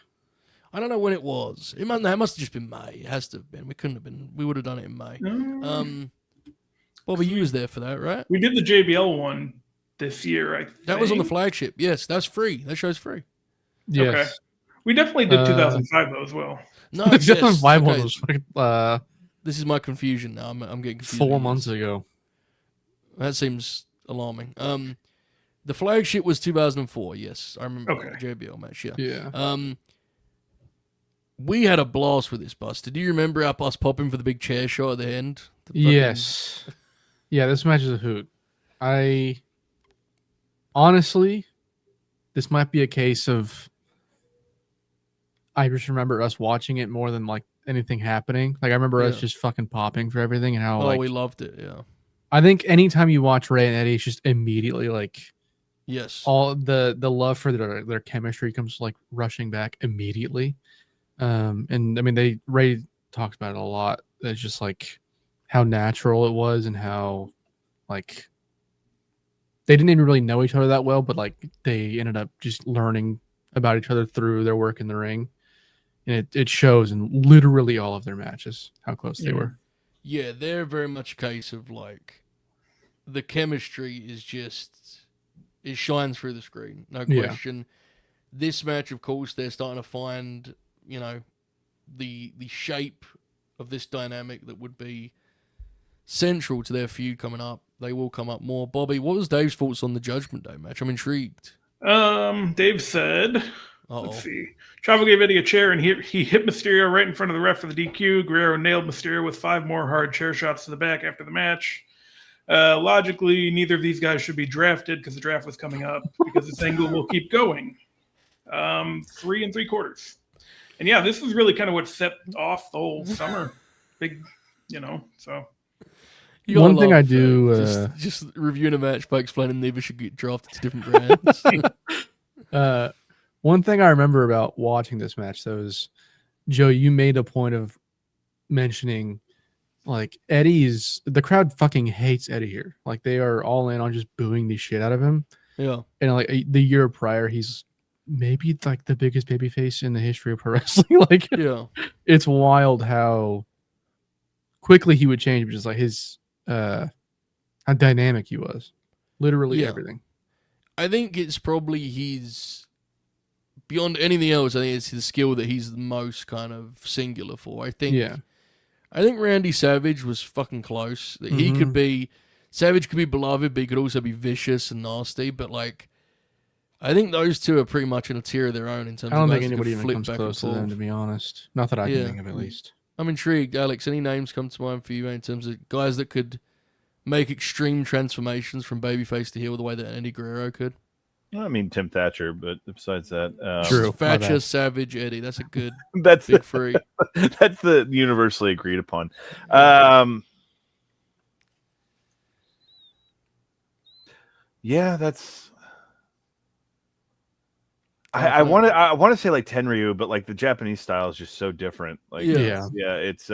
I don't know when it was. It must have just been May. It has to have been. We couldn't have been. We would have done it in May. Bobby, you was there for that, right? We did the JBL one this year, I think. That was on the flagship. Yes, that's free. That show's free. Yes. Okay. We definitely did 2005 though as well. No, The yes. 2005 one Okay, was fucking, this is my confusion now. I'm getting confused. 4 months ago. That seems alarming. The flagship was 2004. Yes, I remember Okay. the JBL match. Yeah. Yeah. We had a blast with this, Buster. Do you remember us popping for the big chair shot at the end? The fucking- Yes. Yeah, this match is a hoot. Honestly, this might be a case of I just remember us watching it more than like anything happening. Like I remember us Yeah. just fucking popping for everything and how Oh, like we loved it. Yeah. I think anytime you watch Ray and Eddie, it's just immediately like Yes. all the love for their chemistry comes like rushing back immediately. And I mean Ray talks about it a lot. It's just like how natural it was and how like they didn't even really know each other that well, but like they ended up just learning about each other through their work in the ring. And it shows in literally all of their matches how close they were. Yeah, they're very much a case of like the chemistry is just it shines through the screen, no Yeah. question. This match, of course, they're starting to find, the shape of this dynamic that would be central to their feud coming up. They will come up more. Bobby, what was Dave's thoughts on the Judgment Day match? I'm intrigued. Dave said, Uh-oh. let's see. Chavo gave Eddie a chair and he hit Mysterio right in front of the ref for the DQ. Guerrero nailed Mysterio with 5 more hard chair shots to the back after the match. Logically, neither of these guys should be drafted because the draft was coming up because this angle will keep going. 3 3/4. And yeah, this is really kind of what set off the whole summer. Big, so. You gotta One thing laugh, I do, just reviewing a match by explaining neither should get drafted to different brands. One thing I remember about watching this match though is Joe, you made a point of mentioning like the crowd fucking hates Eddie here. Like they are all in on just booing the shit out of him. Yeah. And like the year prior, he's maybe like the biggest babyface in the history of pro wrestling. Like Yeah. it's wild how quickly he would change, just like his how dynamic he was. Literally Yeah. everything. I think it's probably beyond anything else, I think it's his skill that he's the most kind of singular for. I think Randy Savage was fucking close. That he could be Savage could be beloved, but he could also be vicious and nasty. But like I think those two are pretty much in a tier of their own in terms I don't of think guys that anybody could even flip comes back close to and them, forth. to be honest. Not that I Yeah. can think of, at least. I'm intrigued, Alex. Any names come to mind for you in terms of guys that could make extreme transformations from babyface to heel the way that Eddie Guerrero could? I mean Tim Thatcher, but besides that, True. My Thatcher, bad. Savage, Eddie. That's a good That's big three. that's the universally agreed upon. Yeah, that's. I want to say like Tenryu, but like the Japanese style is just so different. Like Yeah. it's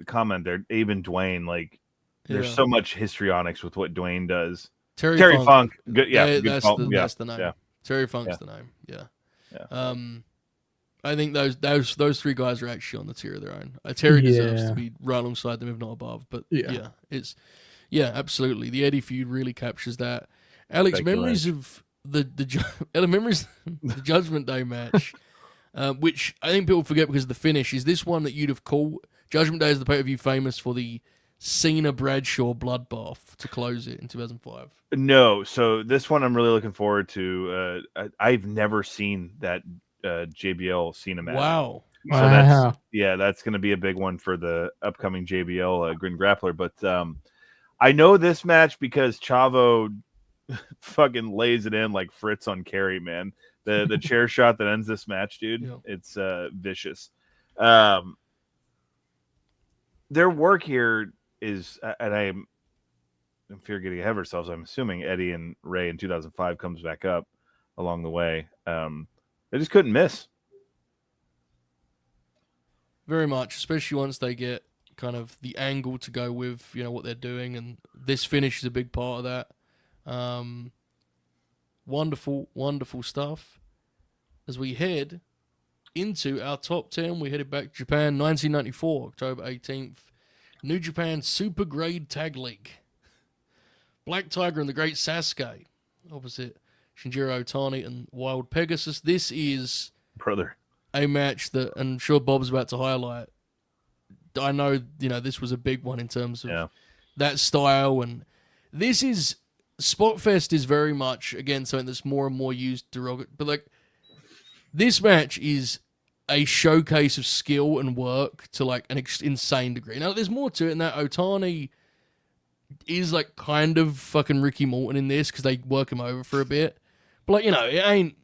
comment there, Abe and Dwayne. Like there's Yeah. so much histrionics with what Dwayne does. Terry Funk, good, yeah, good that's call. that's the name. yeah. Terry Funk's Yeah. the name. Yeah. Yeah. I think those three guys are actually on the tier of their own. Terry deserves Yeah. to be right alongside them, if not above. But Yeah. absolutely. The Eddie feud really captures that. Alex, Speculate. memories of the Judgment Day match, which I think people forget because of the finish. Is this one that you'd have called? Judgment Day is the pay-per-view famous for the Cena Bradshaw bloodbath to close it in 2005? No, so this one I'm really looking forward to. I've never seen that JBL Cena match. Wow. So that's going to be a big one for the upcoming JBL Grin Grappler. But I know this match because Chavo fucking lays it in like Fritz on Carrie, man. The chair shot that ends this match, dude. Yeah. It's vicious. Their work here is, and I'm fear getting ahead of ourselves. I'm assuming Eddie and Rey in 2005 comes back up along the way. They just couldn't miss. Very much, especially once they get kind of the angle to go with, what they're doing, and this finish is a big part of that. Wonderful, wonderful stuff. As we head into our top 10, we headed back to Japan, 1994, October 18th. New Japan Super Grade Tag League. Black Tiger and the Great Sasuke opposite Shinjiro Otani and Wild Pegasus. This is a match that I'm sure Bob's about to highlight. I know, this was a big one in terms of that style. And this is, Spotfest is very much, again, something that's more and more used derogatory. But, this match is a showcase of skill and work to, an insane degree. Now, there's more to it in that Otani is, kind of fucking Ricky Morton in this because they work him over for a bit. But, it ain't...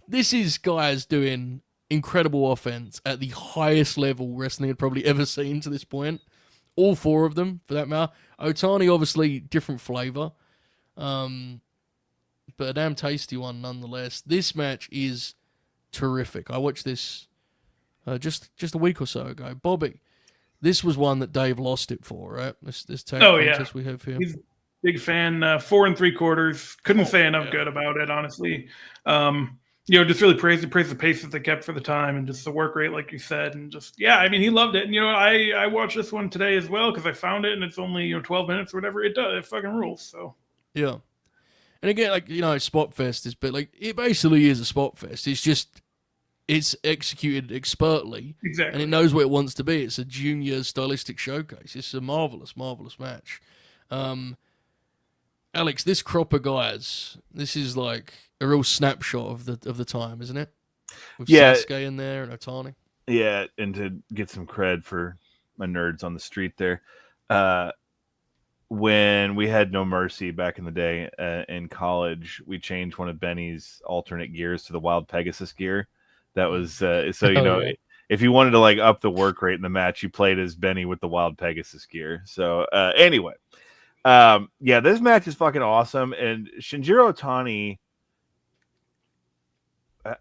This is guys doing incredible offense at the highest level wrestling had probably ever seen to this point. All four of them, for that matter. Otani, obviously, different flavor. But a damn tasty one nonetheless. This match is terrific. I watched this just a week or so ago. Bobby, this was one that Dave lost it for, right? This tag contest we have here. He's a big fan. 4 3/4. Couldn't say enough good about it, honestly. Just really praise the pace that they kept for the time and just the work rate, like you said, and just he loved it. And I watched this one today as well because I found it and it's only 12 minutes or whatever. It fucking rules. So yeah. And again, Spot Fest is, but it basically is a Spot Fest. It's just, it's executed expertly. Exactly. And it knows what it wants to be. It's a junior stylistic showcase. It's a marvelous, marvelous match. Alex, this crop of guys, this is a real snapshot of the time, isn't it? With Sasuke in there and Otani. Yeah, and to get some cred for my nerds on the street there. When we had No Mercy back in the day in college, we changed one of Benny's alternate gears to the Wild Pegasus gear. That was if you wanted to up the work rate in the match, you played as Benny with the Wild Pegasus gear. So anyway, this match is fucking awesome. And Shinjiro Otani,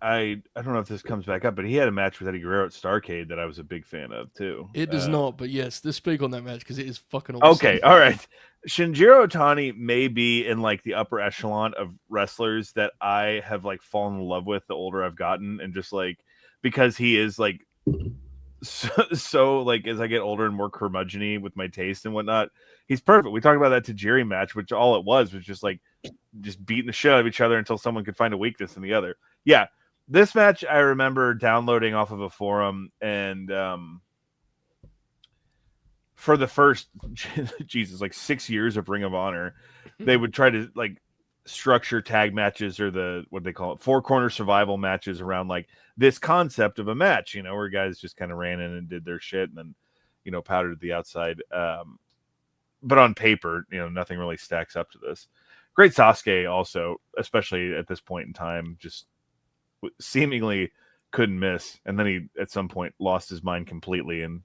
I don't know if this comes back up, but he had a match with Eddie Guerrero at Starrcade that I was a big fan of too. It does not, but yes, let's speak on that match because it is fucking awesome. Okay, all right. Shinjiro Otani may be in the upper echelon of wrestlers that I have fallen in love with the older I've gotten, and just because he is so as I get older and more curmudgeon-y with my taste and whatnot, he's perfect. We talked about that Tajiri match, which all it was just just beating the shit out of each other until someone could find a weakness in the other. Yeah, this match I remember downloading off of a forum, and for the first 6 years of Ring of Honor, they would try to structure tag matches or what they call it, 4-corner survival matches around this concept of a match, where guys just kind of ran in and did their shit and then powdered the outside. But on paper, nothing really stacks up to this. Great Sasuke also, especially at this point in time, just seemingly couldn't miss, and then he at some point lost his mind completely and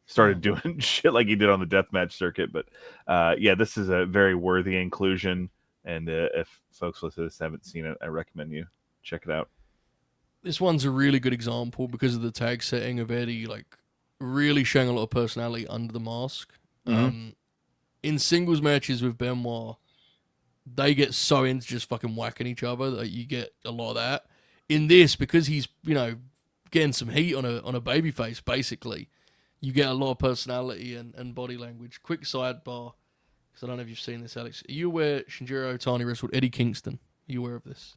started doing shit like he did on the deathmatch circuit. But this is a very worthy inclusion, and if folks listening to this haven't seen it, I recommend you check it out. This one's a really good example because of the tag setting of Eddie really showing a lot of personality under the mask. Mm-hmm. In singles matches with Benoit, they get so into just fucking whacking each other that you get a lot of that. In this, because he's, getting some heat on a babyface, basically, you get a lot of personality and body language. Quick sidebar, because I don't know if you've seen this, Alex. Are you aware Shinjiro Otani wrestled Eddie Kingston? Are you aware of this?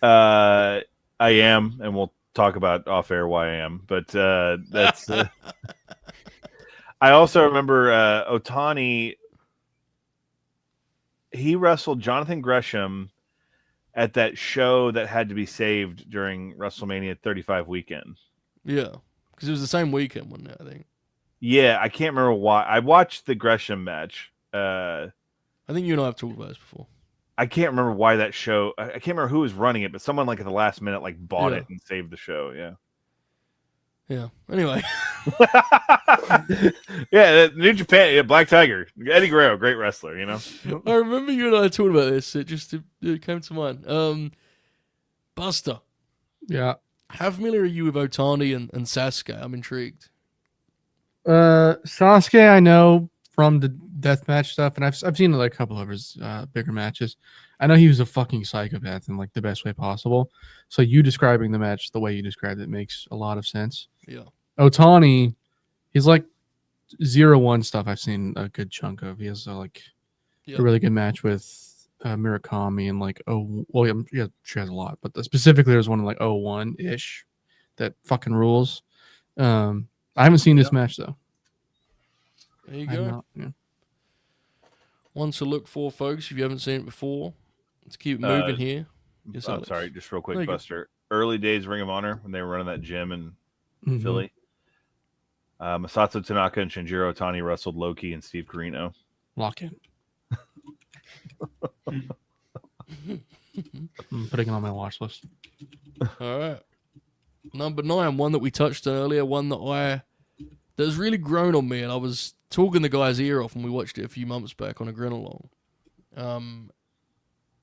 I am, and we'll talk about off air why I am, but that's I also remember Otani. He wrestled Jonathan Gresham at that show that had to be saved during WrestleMania 35 weekend. Yeah, because it was the same weekend, wasn't it? I think. Yeah, I can't remember why. I watched the Gresham match. I think you and I have talked about this before. I can't remember why that show. I can't remember who was running it, but someone like at the last minute like bought Yeah. it and saved the show. Yeah. Yeah. Anyway. Yeah, New Japan, yeah, Black Tiger, Eddie Guerrero, great wrestler. You know. I remember you and I talked about this. It came to mind. Buster, Yeah. how familiar are you with Otani and Sasuke? I'm intrigued. Sasuke, I know from the deathmatch stuff, and I've seen like a couple of his bigger matches. I know he was a fucking psychopath in like the best way possible. So you describing the match the way you described it makes a lot of sense. Yeah. Otani, he's like 0-1 stuff I've seen a good chunk of. He has a really good match with Murakami and like yeah, she has a lot, but specifically there's one like 01 ish that fucking rules. I haven't seen this match though. There you go. One to look for, folks. If you haven't seen it before, let's keep it moving here. Yes, I'm Alex. sorry, just real There quick, you go. Buster. Early days Ring of Honor when they were running that gym in Mhm. Philly. Masato Tanaka and Shinjiro Otani wrestled Loki and Steve Corino. Lock in. I'm putting it on my watch list. All right. Number 9, one that we touched on earlier, one that has really grown on me, and I was talking the guy's ear off when we watched it a few months back on a Grin along.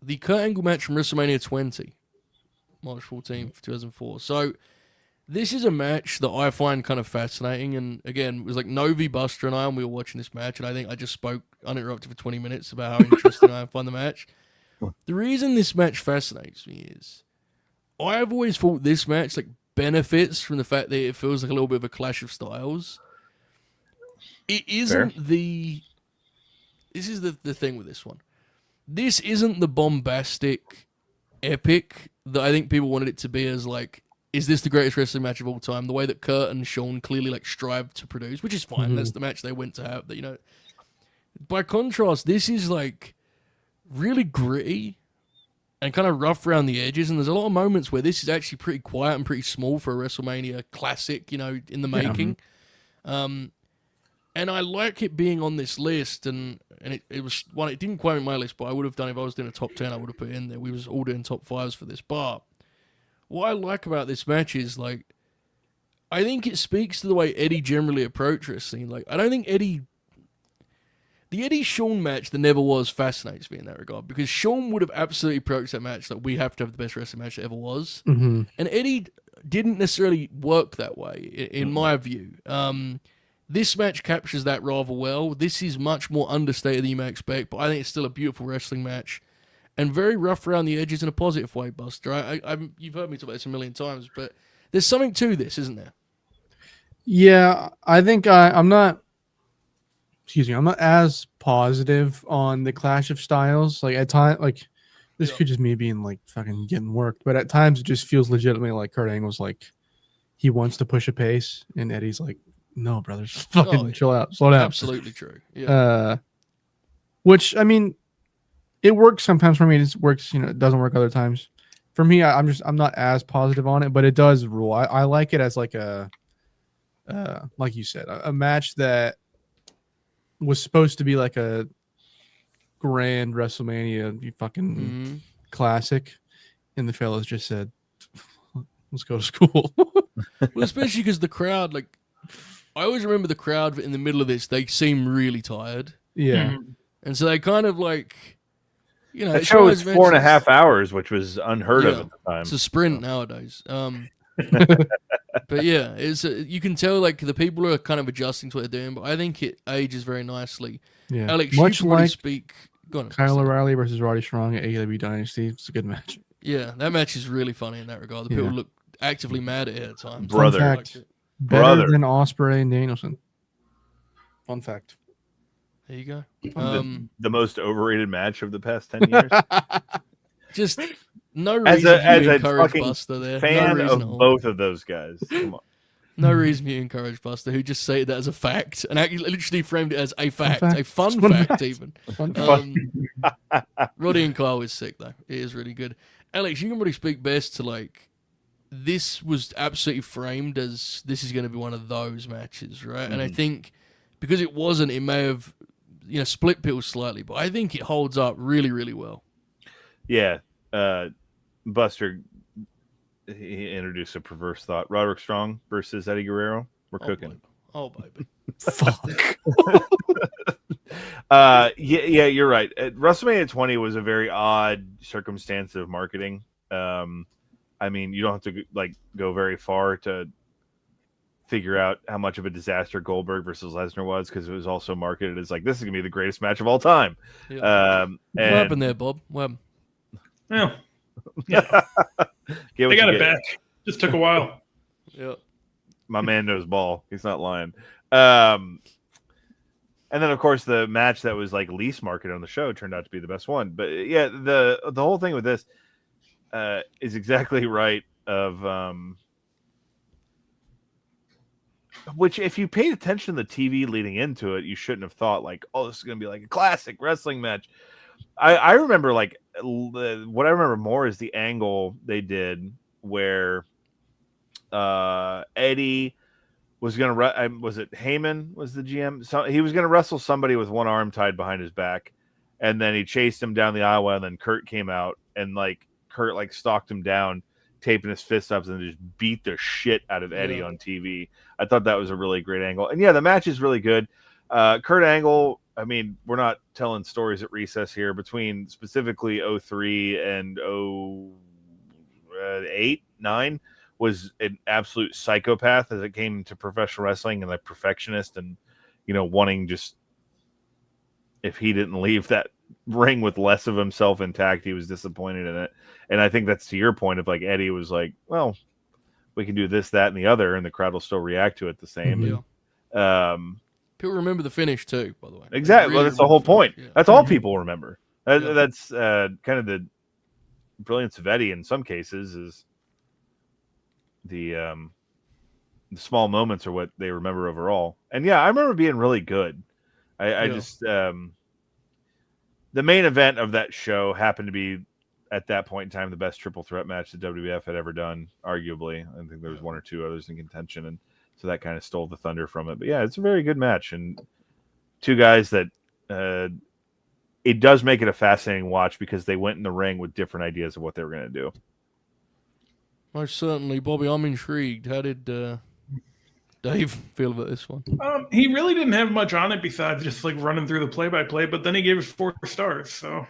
The Kurt Angle match from WrestleMania 20, March 14th, 2004. So this is a match that I find kind of fascinating, and again, it was like Novi, Buster, and we were watching this match, and I think I just spoke uninterrupted for 20 minutes about how interesting I find the match. The reason this match fascinates me is I've always thought this match like benefits from the fact that it feels like a little bit of a clash of styles. It isn't this is the thing with this one. This isn't the bombastic epic that I think people wanted it to be as like, is this the greatest wrestling match of all time? The way that Kurt and Shawn clearly like strive to produce, which is fine. Mhm. That's the match they went to have. That, you know, by contrast, this is like really gritty and kind of rough around the edges. And there's a lot of moments where this is actually pretty quiet and pretty small for a WrestleMania classic, you know, in the making. And I like it being on this list. And it was one, it didn't quite make my list, but I would have done if I was doing a top 10, I would have put it in there. We was all doing top 5s for this. But what I like about this match is like, I think it speaks to the way Eddie generally approached wrestling. Like, I don't think the Eddie Shawn match that never was fascinates me in that regard, because Shawn would have absolutely approached that match like, we have to have the best wrestling match that ever was. Mm-hmm. And Eddie didn't necessarily work that way, in my view. This match captures that rather well. This is much more understated than you may expect, but I think it's still a beautiful wrestling match. And very rough around the edges in a positive way, Buster. You've heard me talk about this a million times, but there's something to this, isn't there? Yeah, I think I'm not as positive on the clash of styles. Like at times, like this could just me being like fucking getting worked, but at times it just feels legitimately like Kurt Angle's like he wants to push a pace, and Eddie's like, no, brothers, fucking chill out, slow down. Absolutely true. Yeah. Which I mean, it works sometimes for me. It works, it doesn't work other times. For me, I'm not as positive on it, but it does rule. I like it as like a, like you said, a match that was supposed to be like a grand WrestleMania fucking classic, and the fellas just said, let's go to school. Well, especially because the crowd, like, I always remember the crowd in the middle of this, they seem really tired. Yeah. And so they kind of like, that show was 4.5 hours, which was unheard of at the time. It's a sprint nowadays. But yeah, you can tell like the people are kind of adjusting to what they're doing, but I think it ages very nicely. Yeah. Alex, much you probably like speak. Go on, Kyle O'Reilly versus Roddy Strong at AEW Dynasty. It's a good match. Yeah, that match is really funny in that regard. The people look actively mad at it at times. Brother. Fun fact, better than Ospreay and Danielson. Fun fact. There you go. The most overrated match of the past 10 years. Just no reason as to a encourage fucking Buster there. Fan no of both of those guys. Come on. No reason you encourage Buster, who just stated that as a fact and actually literally framed it as a fact, fact. a fun Fun fact, fact. even. Fun. Roddy and Kyle is sick though. It is really good. Alex, you can really speak best to like. This was absolutely framed as this is going to be one of those matches, right? And I think because it wasn't, it may have split pills slightly, but I think it holds up really, really well. Yeah, Buster. He introduced a perverse thought. Roderick Strong versus Eddie Guerrero. We're cooking. Baby. Fuck. Yeah, you're right. WrestleMania 20 was a very odd circumstance of marketing. I mean, you don't have to go very far to figure out how much of a disaster Goldberg versus Lesnar was, because it was also marketed as like, this is gonna be the greatest match of all time. Yeah. What happened there, Bob? What happened? Yeah. They got it back. Just took a while. Yeah. My man knows ball. He's not lying. And then, of course, the match that was like least marketed on the show turned out to be the best one. But yeah, the whole thing with this is exactly right. Which, if you paid attention to the TV leading into it, you shouldn't have thought like, oh, this is going to be like a classic wrestling match. I remember what I remember more is the angle they did where Eddie was going to was it Heyman was the GM? So he was going to wrestle somebody with one arm tied behind his back, and then he chased him down the aisle, and then Kurt came out and Kurt stalked him down, taping his fists up, and just beat the shit out of Eddie on TV. I thought that was a really great angle, and yeah, the match is really good. Kurt Angle. I mean, we're not telling stories at recess here. Between specifically 03 and 08, 9 was an absolute psychopath as it came to professional wrestling, and a perfectionist, and wanting just, if he didn't leave that ring with less of himself intact, he was disappointed in it. And I think that's to your point of like Eddie was like, well, we can do this, that, and the other, and the crowd will still react to it the same. Yeah. People remember the finish too, by the way. Exactly. Really well, that's the whole point. Yeah. That's all people remember. That's kind of the brilliance of Eddie in some cases, is the small moments are what they remember overall. And yeah, I remember being really good. I just the main event of that show happened to be, at that point in time, the best triple threat match the WWF had ever done, arguably. I think there was one or two others in contention, and so that kind of stole the thunder from it. But yeah, it's a very good match, and two guys that it does make it a fascinating watch, because they went in the ring with different ideas of what they were going to do. Most certainly, Bobby. I'm intrigued. How did Dave feel about this one? He really didn't have much on it besides just running through the play-by-play, but then he gave us 4 stars. So,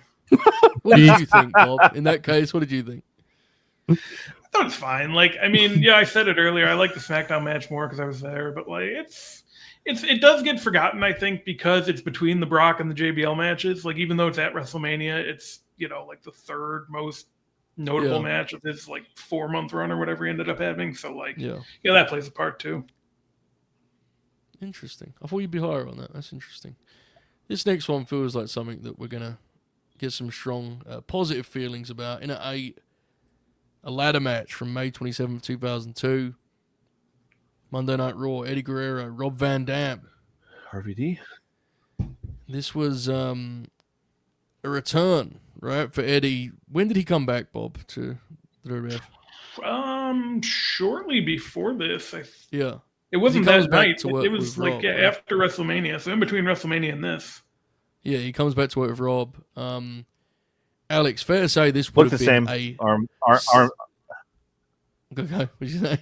what did you think, Bob? In that case, what did you think? I thought it's fine. I mean, I said it earlier. I like the SmackDown match more because I was there, but it does get forgotten, I think, because it's between the Brock and the JBL matches. Even though it's at WrestleMania, it's the third most notable match of his 4-month run or whatever he ended up having. So that plays a part too. Interesting. I thought you'd be higher on that. That's interesting. This next one feels like something that we're gonna get some strong positive feelings about. In a ladder match from May 27th, 2002. Monday Night Raw, Eddie Guerrero, Rob Van Dam. RVD? This was a return, right, for Eddie. When did he come back, Bob, to the WWF? Shortly before this. Yeah. It wasn't that night. It was Rob, after WrestleMania. So in between WrestleMania and this. Yeah, he comes back to work with Rob. Alex, fair to say this would have been a arm. Okay, what did you say?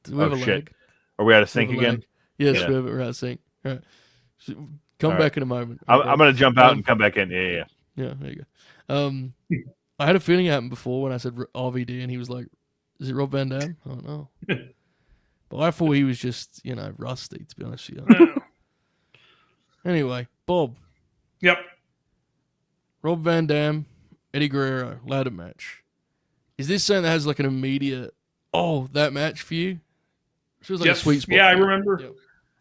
Do we have a leg? Are we out of sync again? Yes, we're out of sync. All right. So come back in a moment. I'm going to jump out and come back in. Yeah. Yeah, there you go. I had a feeling it happened before when I said RVD, and he was like, is it Rob Van Dam? I don't know. But I thought he was just, rusty, to be honest with you. Anyway, Bob. Yep. Rob Van Dam, Eddie Guerrero, ladder match. Is this something that has an immediate, that match for you? It was a sweet spot. Yeah, I remember. Yep.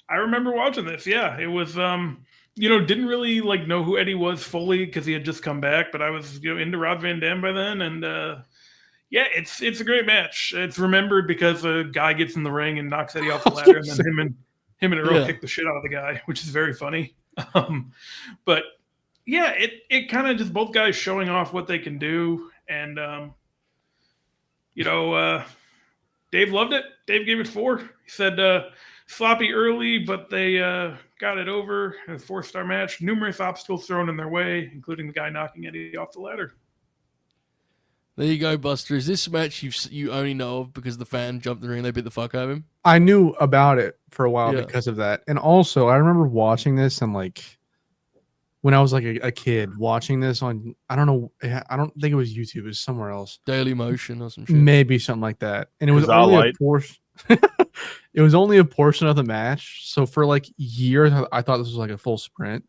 I remember watching this. Yeah, it was. Didn't really know who Eddie was fully because he had just come back, but I was into Rob Van Dam by then, and Yeah, it's a great match. It's remembered because a guy gets in the ring and knocks Eddie off the ladder, and then him and Earl kick the shit out of the guy, which is very funny. But yeah, it kind of just both guys showing off what they can do, and Dave loved it. Dave gave it 4. He said sloppy early, but they got it over. A 4-star match. Numerous obstacles thrown in their way, including the guy knocking Eddie off the ladder. There you go, Buster. Is this match you only know of because the fan jumped in the ring and they beat the fuck out of him? I knew about it for a while because of that. And also, I remember watching this and when I was a kid watching this on, I don't think it was YouTube. It was somewhere else. Daily Motion or some shit. Maybe something like that. And it was only a portion. It was only a portion of the match. So for years, I thought this was a full sprint.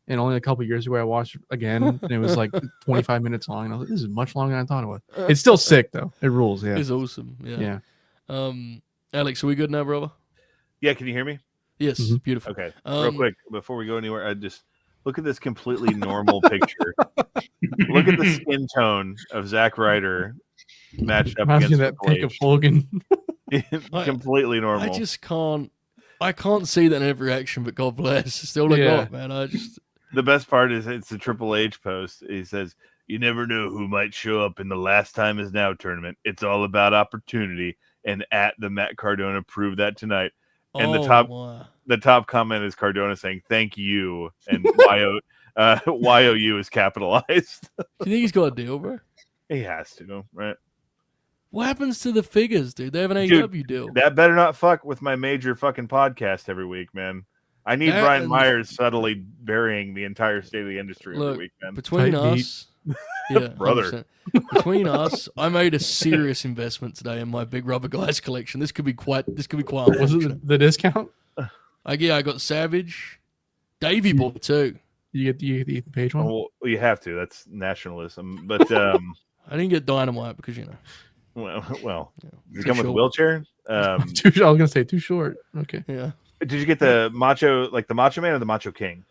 And only a couple years ago, I watched it again, and it was 25 minutes long. And I was like, this is much longer than I thought it was. It's still sick, though. It rules, yeah. It's awesome, yeah. Alex, are we good now, brother? Yeah, can you hear me? Yes, beautiful. Okay, real quick, before we go anywhere, I just look at this completely normal picture. Look at the skin tone of Zack Ryder matched up against that pic of Hogan. Completely normal. I can't see that in every action, but God bless. Still look up, man. The best part is it's a Triple H post. He says, "You never know who might show up in the Last Time Is Now tournament. It's all about opportunity." And at the Matt Cardona proved that tonight. And the top comment is Cardona saying, "Thank you," and YOU is capitalized. Do you think he's got a deal, bro? He has to, right? What happens to the figures, dude? They have an AEW deal. That better not fuck with my major fucking podcast every week, man. I need Brian Myers subtly burying the entire state of the industry every week, man. Between us, brother. Between us, I made a serious investment today in my Big Rubber Guys collection. This could be quite. Was it the discount? I got Savage, Davey bought too. You get the Ethan Page one. Well, you have to. That's nationalism. But I didn't get Dynamite because Well, you come with a wheelchair. I was gonna say too short. Okay. Yeah. Did you get the Macho, the Macho Man or the Macho King?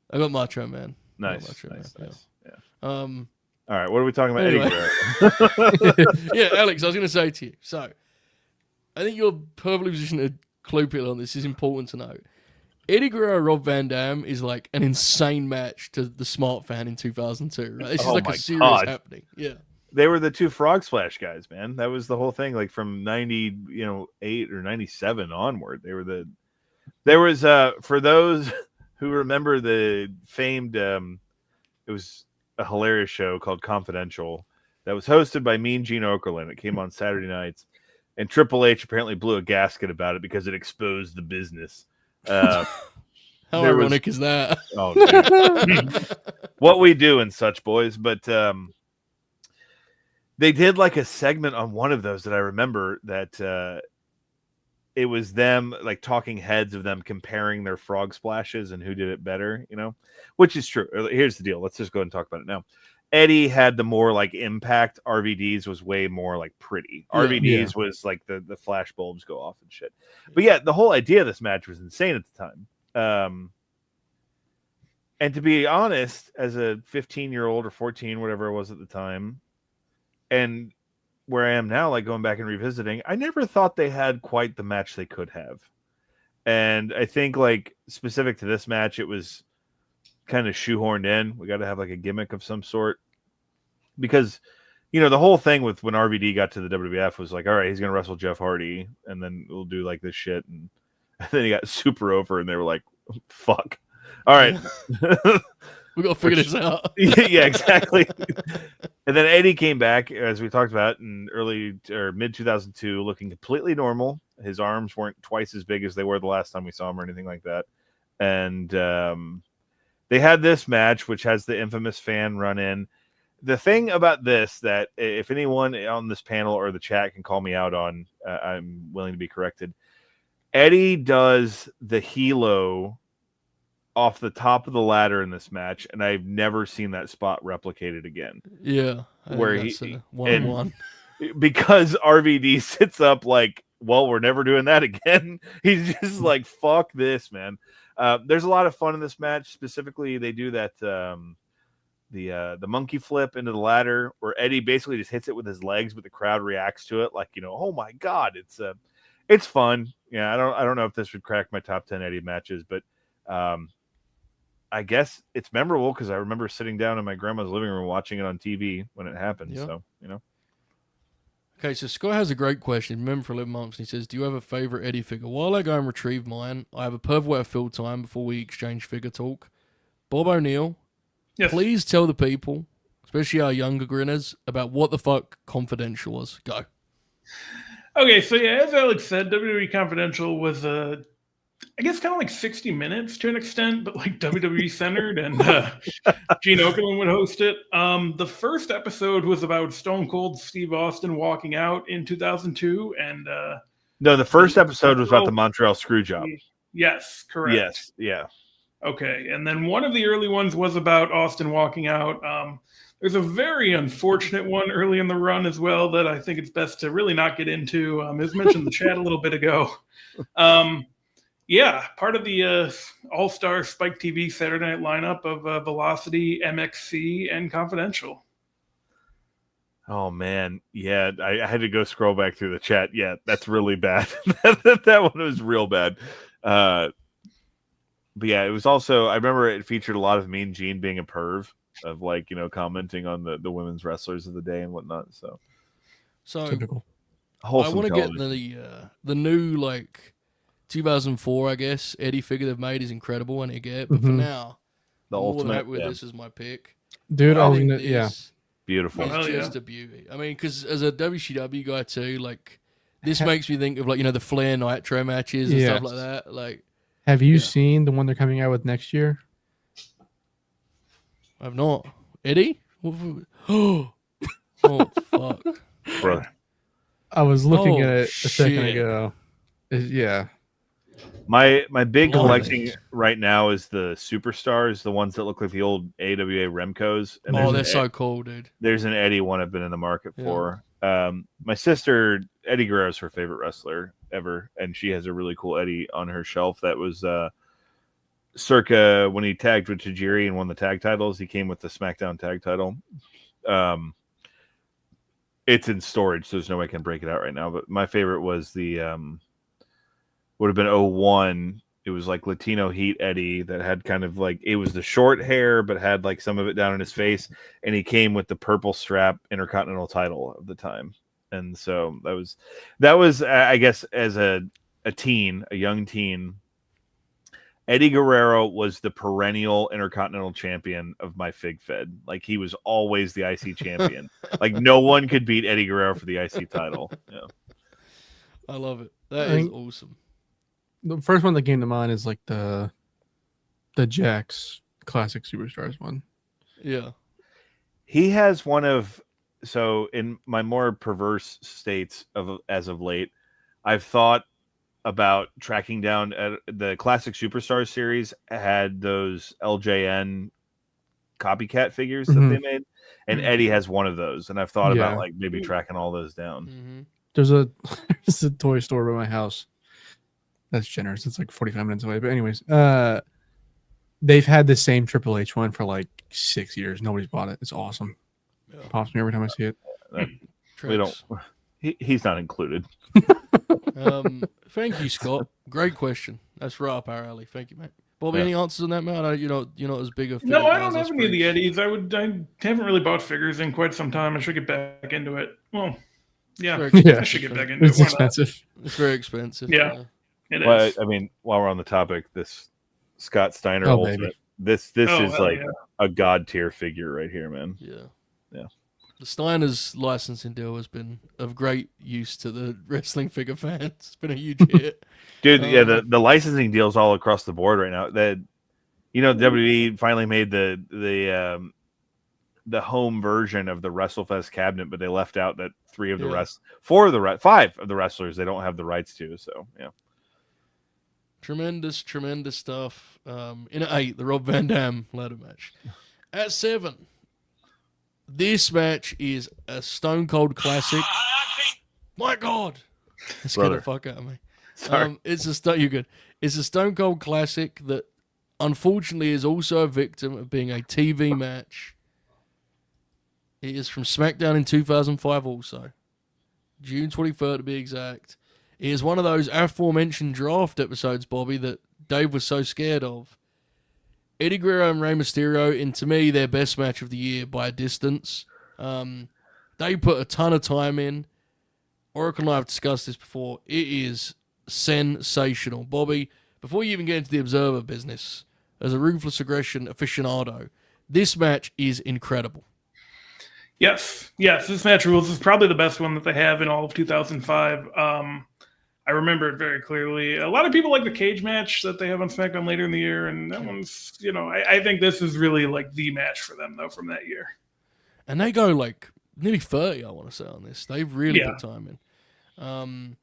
I got Macho Man. Nice. Yeah. All right, what are we talking about? Anyway. Eddie Guerrero. Yeah, Alex, I was going to say to you. So, I think you're perfectly positioned to clue people on this. Is important to know. Eddie Guerrero, Rob Van Dam is an insane match to the smart fan in 2002. Right? This is a serious happening. Yeah. They were the 2 Frog Splash guys, man. That was the whole thing. From 98 or 97 onward, there was for those who remember the famed it was a hilarious show called Confidential that was hosted by Mean Gene Okerlund. It came on Saturday nights, and Triple H apparently blew a gasket about it because it exposed the business. How ironic is that? Oh, dude. What we do and such, boys. But they did a segment on one of those that I remember that it was them talking heads of them comparing their frog splashes and who did it better, which is true. Here's the deal. Let's just go ahead and talk about it now. Eddie had the more impact. RVD's was way more pretty. RVD's was the flash bulbs go off and shit. But yeah, the whole idea of this match was insane at the time. And to be honest, as a 15-year-old or 14, whatever it was at the time, and where I am now, going back and revisiting, I never thought they had quite the match they could have. And I think specific to this match, it was kind of shoehorned in. We got to have a gimmick of some sort because, the whole thing with when RVD got to the WWF was all right, he's going to wrestle Jeff Hardy and then we'll do this shit. And then he got super over and they were like, fuck. All right. We got to figure this out. Yeah, exactly. And then Eddie came back, as we talked about, in early or mid 2002, looking completely normal. His arms weren't twice as big as they were the last time we saw him or anything like that. And they had this match, which has the infamous fan run in. The thing about this, that if anyone on this panel or the chat can call me out on, I'm willing to be corrected. Eddie does the helo off the top of the ladder in this match, and I've never seen that spot replicated again. Yeah, where he 1-on-1 because RVD sits up well, we're never doing that again. He's just fuck this, man. There's a lot of fun in this match. Specifically, they do that the monkey flip into the ladder, where Eddie basically just hits it with his legs, but the crowd reacts to it like, oh my god, it's fun. Yeah, I don't know if this would crack my top 10 Eddie matches, but I guess it's memorable because I remember sitting down in my grandma's living room watching it on TV when it happened. Yep. So, Okay, so Scott has a great question. Remember for 11 months, and he says, do you have a favorite Eddie figure? While I go and retrieve mine, I have a perfect way of fill time before we exchange figure talk. Bob O'Neill, Yes. please tell the people, especially our younger grinners, about what the fuck Confidential was. Go. Okay, so yeah, as Alex said, WWE Confidential was I guess kind of like 60 Minutes to an extent, but like WWE centered, and Gene Okerlund would host it. The first episode was about Stone Cold Steve Austin walking out in 2002, and no, the first episode was about the Montreal Screwjob. Yes, correct. Yes, yeah. Okay, and then one of the early ones was about Austin walking out. There's a very unfortunate one early in the run as well that I think it's best to really not get into. It was mentioned in the chat a little bit ago. Yeah, part of the All-Star Spike TV Saturday Night lineup of Velocity, MXC, and Confidential. Oh man, yeah, I had to go scroll back through the chat. Yeah, that's really bad. that one was real bad. But yeah, it was also, I remember it featured a lot of Mean Gene being a perv, of like, commenting on the women's wrestlers of the day and whatnot. So Typical. I want to get the new like 2004, I guess, Eddie figure they've made is incredible, and I get it. But for now, the I'm more than ultimate, happy with this as my pick. Dude, I I was think gonna, yeah. this beautiful. is just a beauty. I mean, because as a WCW guy too, like this makes me think of like the Flair Nitro matches and stuff like that. Like, have you seen the one they're coming out with next year? I've not. Eddie? Oh, fuck. Brother. I was looking at it a second shit. ago. Yeah. My big Love collecting it. right now is the superstars, the ones that look like the old AWA Remcos. And Oh, they're so cool, dude. There's an Eddie one I've been in the market for. My sister, Eddie Guerrero, is her favorite wrestler ever, and she has a really cool Eddie on her shelf that was circa when he tagged with Tajiri and won the tag titles. He came with the SmackDown tag title. It's in storage, so there's no way I can break it out right now. But my favorite was the would have been 01. It was like Latino Heat Eddie that had kind of like, it was the short hair, but had like some of it down in his face. And he came with the purple strap Intercontinental title of the time. And so that was I guess, as a young teen, Eddie Guerrero was the perennial Intercontinental champion of my Fig Fed. Like, he was always the IC champion. Like, no one could beat Eddie Guerrero for the IC title. Yeah. I love it. That is awesome. The first one that came to mind is like the Jax Classic Superstars one. Yeah. He has one of, so in my more perverse states as of late, I've thought about tracking down the Classic Superstars series had those LJN copycat figures that they made, and Eddie has one of those, and I've thought about like maybe tracking all those down. There's a toy store by my house. That's generous. It's like 45 minutes away. But anyways, they've had the same Triple H one for like 6 years. Nobody's bought it. It's awesome. Yeah. Pops me every time I see it. We don't. He's not included. Thank you, Scott. Great question. That's right up our alley. Thank you, mate. Bob, any answers on that, man? I know you're not as big a fan. No, I don't have any of the Eddies. I haven't really bought figures in quite some time. I should get back into it. Well, yeah, I should get back into it. It's expensive. It's very expensive. Yeah. It is. I mean, while we're on the topic, this Scott Steiner Ultimate, baby. this is like a god tier figure right here, man. Yeah. Yeah. The Steiner's licensing deal has been of great use to the wrestling figure fans. It's been a huge hit. Dude, the licensing deals all across the board right now. That WWE finally made the home version of the WrestleFest cabinet, but they left out that 5 of the wrestlers they don't have the rights to. So yeah. Tremendous stuff. In at 8, the Rob Van Dam ladder match. At 7, this match is a Stone Cold classic. My God, that scared the fuck out of me. Sorry. You're good. It's a Stone Cold classic that unfortunately is also a victim of being a TV match It is from SmackDown in 2005 also. June 23rd to be exact. It is one of those aforementioned draft episodes, Bobby, that Dave was so scared of. Eddie Guerrero and Rey Mysterio, in to me, their best match of the year by a distance. They put a ton of time in. Oracle and I have discussed this before. It is sensational. Bobby, before you even get into the Observer business, as a Ruthless Aggression aficionado, this match is incredible. Yes, this match rules. This is probably the best one that they have in all of 2005. I remember it very clearly. A lot of people like the cage match that they have on SmackDown later in the year, and that one's, I think this is really like the match for them, though, from that year. And they go like nearly 30, I want to say, on this. They've really put time in.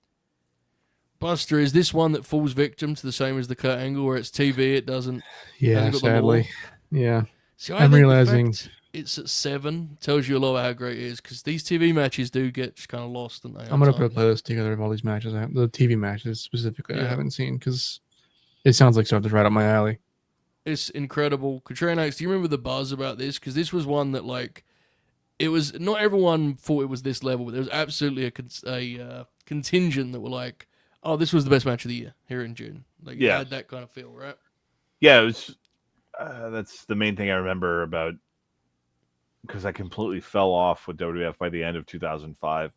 Buster, is this one that falls victim to the same as the Kurt Angle, where it's TV, it doesn't... Yeah, sadly. Yeah. See, I'm realizing... It's at 7. Tells you a lot about how great it is, because these TV matches do get just kind of lost, don't they? I'm going to put a playlist together of all these matches. The TV matches specifically I haven't seen, because it sounds like something's right up my alley. It's incredible. Katrina, do you remember the buzz about this? Because this was one that, like, it was... Not everyone thought it was this level, but there was absolutely a contingent that were like, oh, this was the best match of the year here in June. Like, it had that kind of feel, right? Yeah, it was... that's the main thing I remember about... because I completely fell off with WWF by the end of 2005.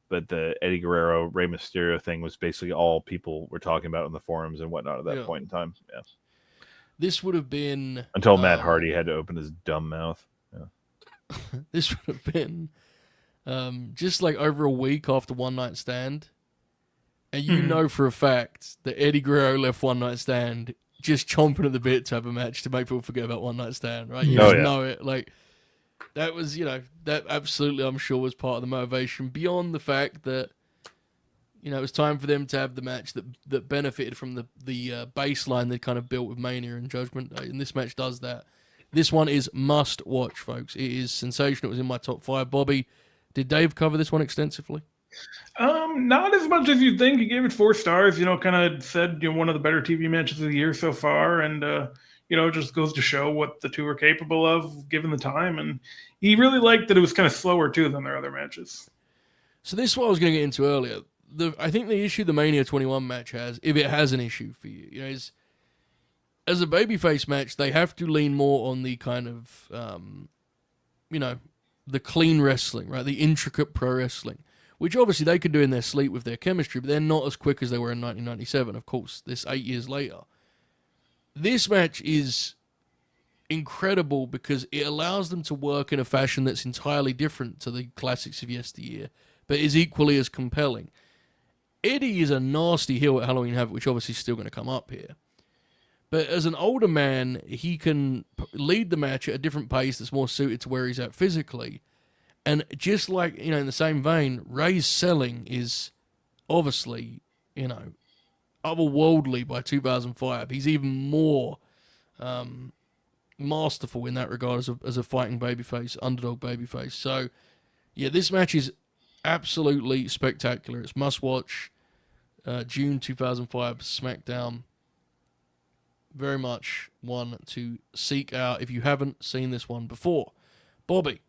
But the Eddie Guerrero, Rey Mysterio thing was basically all people were talking about in the forums and whatnot at that point in time. Yeah. This would have been... Until Matt Hardy had to open his dumb mouth. Yeah. This would have been just like over a week after One Night Stand. And you know for a fact that Eddie Guerrero left One Night Stand just chomping at the bit to have a match to make people forget about One Night Stand, right? You know it. Like... That was, that absolutely, I'm sure, was part of the motivation, beyond the fact that, it was time for them to have the match that benefited from the baseline they kind of built with Mania and Judgment, and this match does that. This one is must watch, folks. It is sensational. It was in my top 5. Bobby, did Dave cover this one extensively? Not as much as you'd think. He gave it 4 stars, kind of said, one of the better TV matches of the year so far, and, it just goes to show what the two are capable of given the time. And he really liked that it was kind of slower, too, than their other matches. So this is what I was going to get into earlier. I think the issue the Mania 21 match has, if it has an issue for you, is as a babyface match, they have to lean more on the kind of, the clean wrestling, right? The intricate pro wrestling, which obviously they could do in their sleep with their chemistry, but they're not as quick as they were in 1997, of course, this 8 years later. This match is incredible because it allows them to work in a fashion that's entirely different to the classics of yesteryear, but is equally as compelling. Eddie is a nasty heel at Halloween Havoc, which obviously is still going to come up here. But as an older man, he can lead the match at a different pace that's more suited to where he's at physically. And just like, in the same vein, Rey's selling is obviously, otherworldly by 2005. He's even more masterful in that regard as a fighting babyface, underdog babyface. So, yeah, this match is absolutely spectacular. It's must watch. June 2005 SmackDown. Very much one to seek out if you haven't seen this one before. Bobby,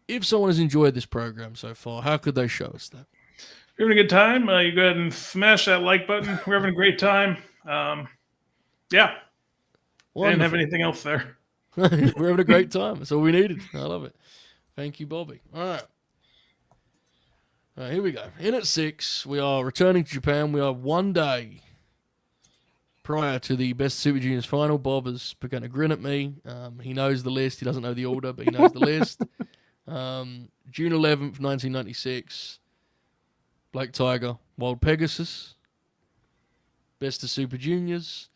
if someone has enjoyed this program so far, how could they show us that? If you're having a good time, you go ahead and smash that like button. We're having a great time. Yeah. Wonderful. I didn't have anything else there. We're having a great time. That's all we needed. I love it. Thank you, Bobby. All right. All right, here we go. In at 6, we are returning to Japan. We are 1 day prior to the Best Super Juniors final. Bob has begun to grin at me. He knows the list. He doesn't know the order, but he knows the list. June 11th, 1996. Black Tiger, Wild Pegasus, Best of Super Juniors.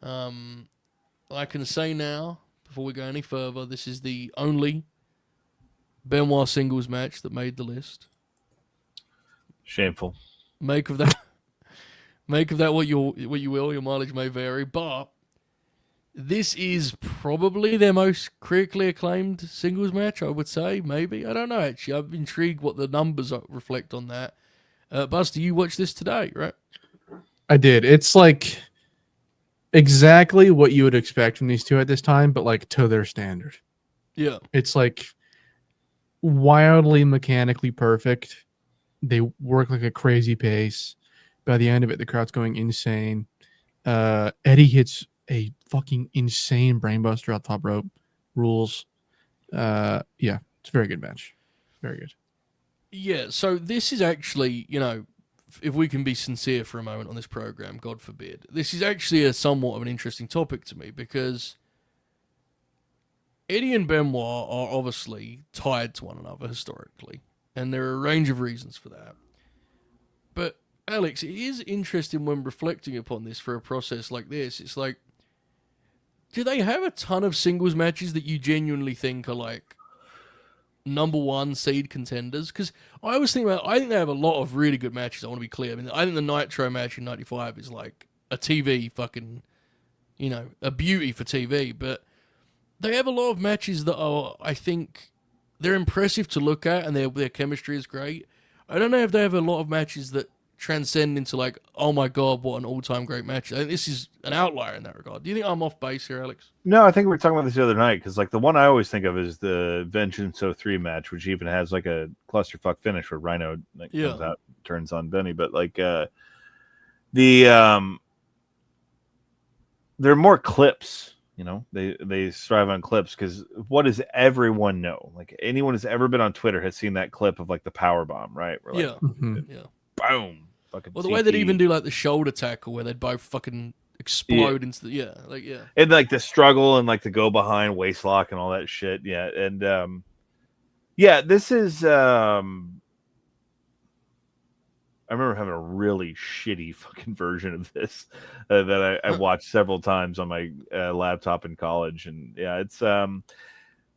I can say now, before we go any further, this is the only Benoit singles match that made the list. Shameful. Make of that what you will. Your mileage may vary, but this is probably their most critically acclaimed singles match, I would say. Maybe. I don't know, actually. I'm intrigued what the numbers reflect on that. Buster, you watched this today, right? I did. It's like exactly what you would expect from these two at this time, but like to their standard. Yeah. It's like wildly mechanically perfect. They work like a crazy pace. By the end of it, the crowd's going insane. Eddie hits a fucking insane brainbuster out top rope. Rules. Yeah, it's a very good match. Very good. Yeah, so this is actually, if we can be sincere for a moment on this program, God forbid, this is actually a somewhat of an interesting topic to me because Eddie and Benoit are obviously tied to one another historically, and there are a range of reasons for that. But, Alex, it is interesting when reflecting upon this for a process like this. It's like, do they have a ton of singles matches that you genuinely think are like number one seed contenders? Because I think they have a lot of really good matches. I want to be clear. I mean, I think the Nitro match in '95 is like a TV fucking, a beauty for TV. But they have a lot of matches that are, I think, they're impressive to look at, and their chemistry is great. I don't know if they have a lot of matches that transcend into like, oh my god, what an all-time great match. I think this is an outlier in that regard. Do you think I'm off base here, Alex? No, I think we were talking about this the other night because like the one I always think of is the Vengeance 03 match, which even has like a clusterfuck finish where Rhino comes out, turns on Benny. But like there are more clips. They strive on clips because what does everyone know? Like anyone who's ever been on Twitter has seen that clip of like the power bomb, right? Where, like, boom. Fucking Well, the way they'd even do like the shoulder tackle where they'd both fucking explode into the and like the struggle and like the go behind waist lock and all that shit. Yeah, and this is I remember having a really shitty fucking version of this that I watched several times on my laptop in college, and it's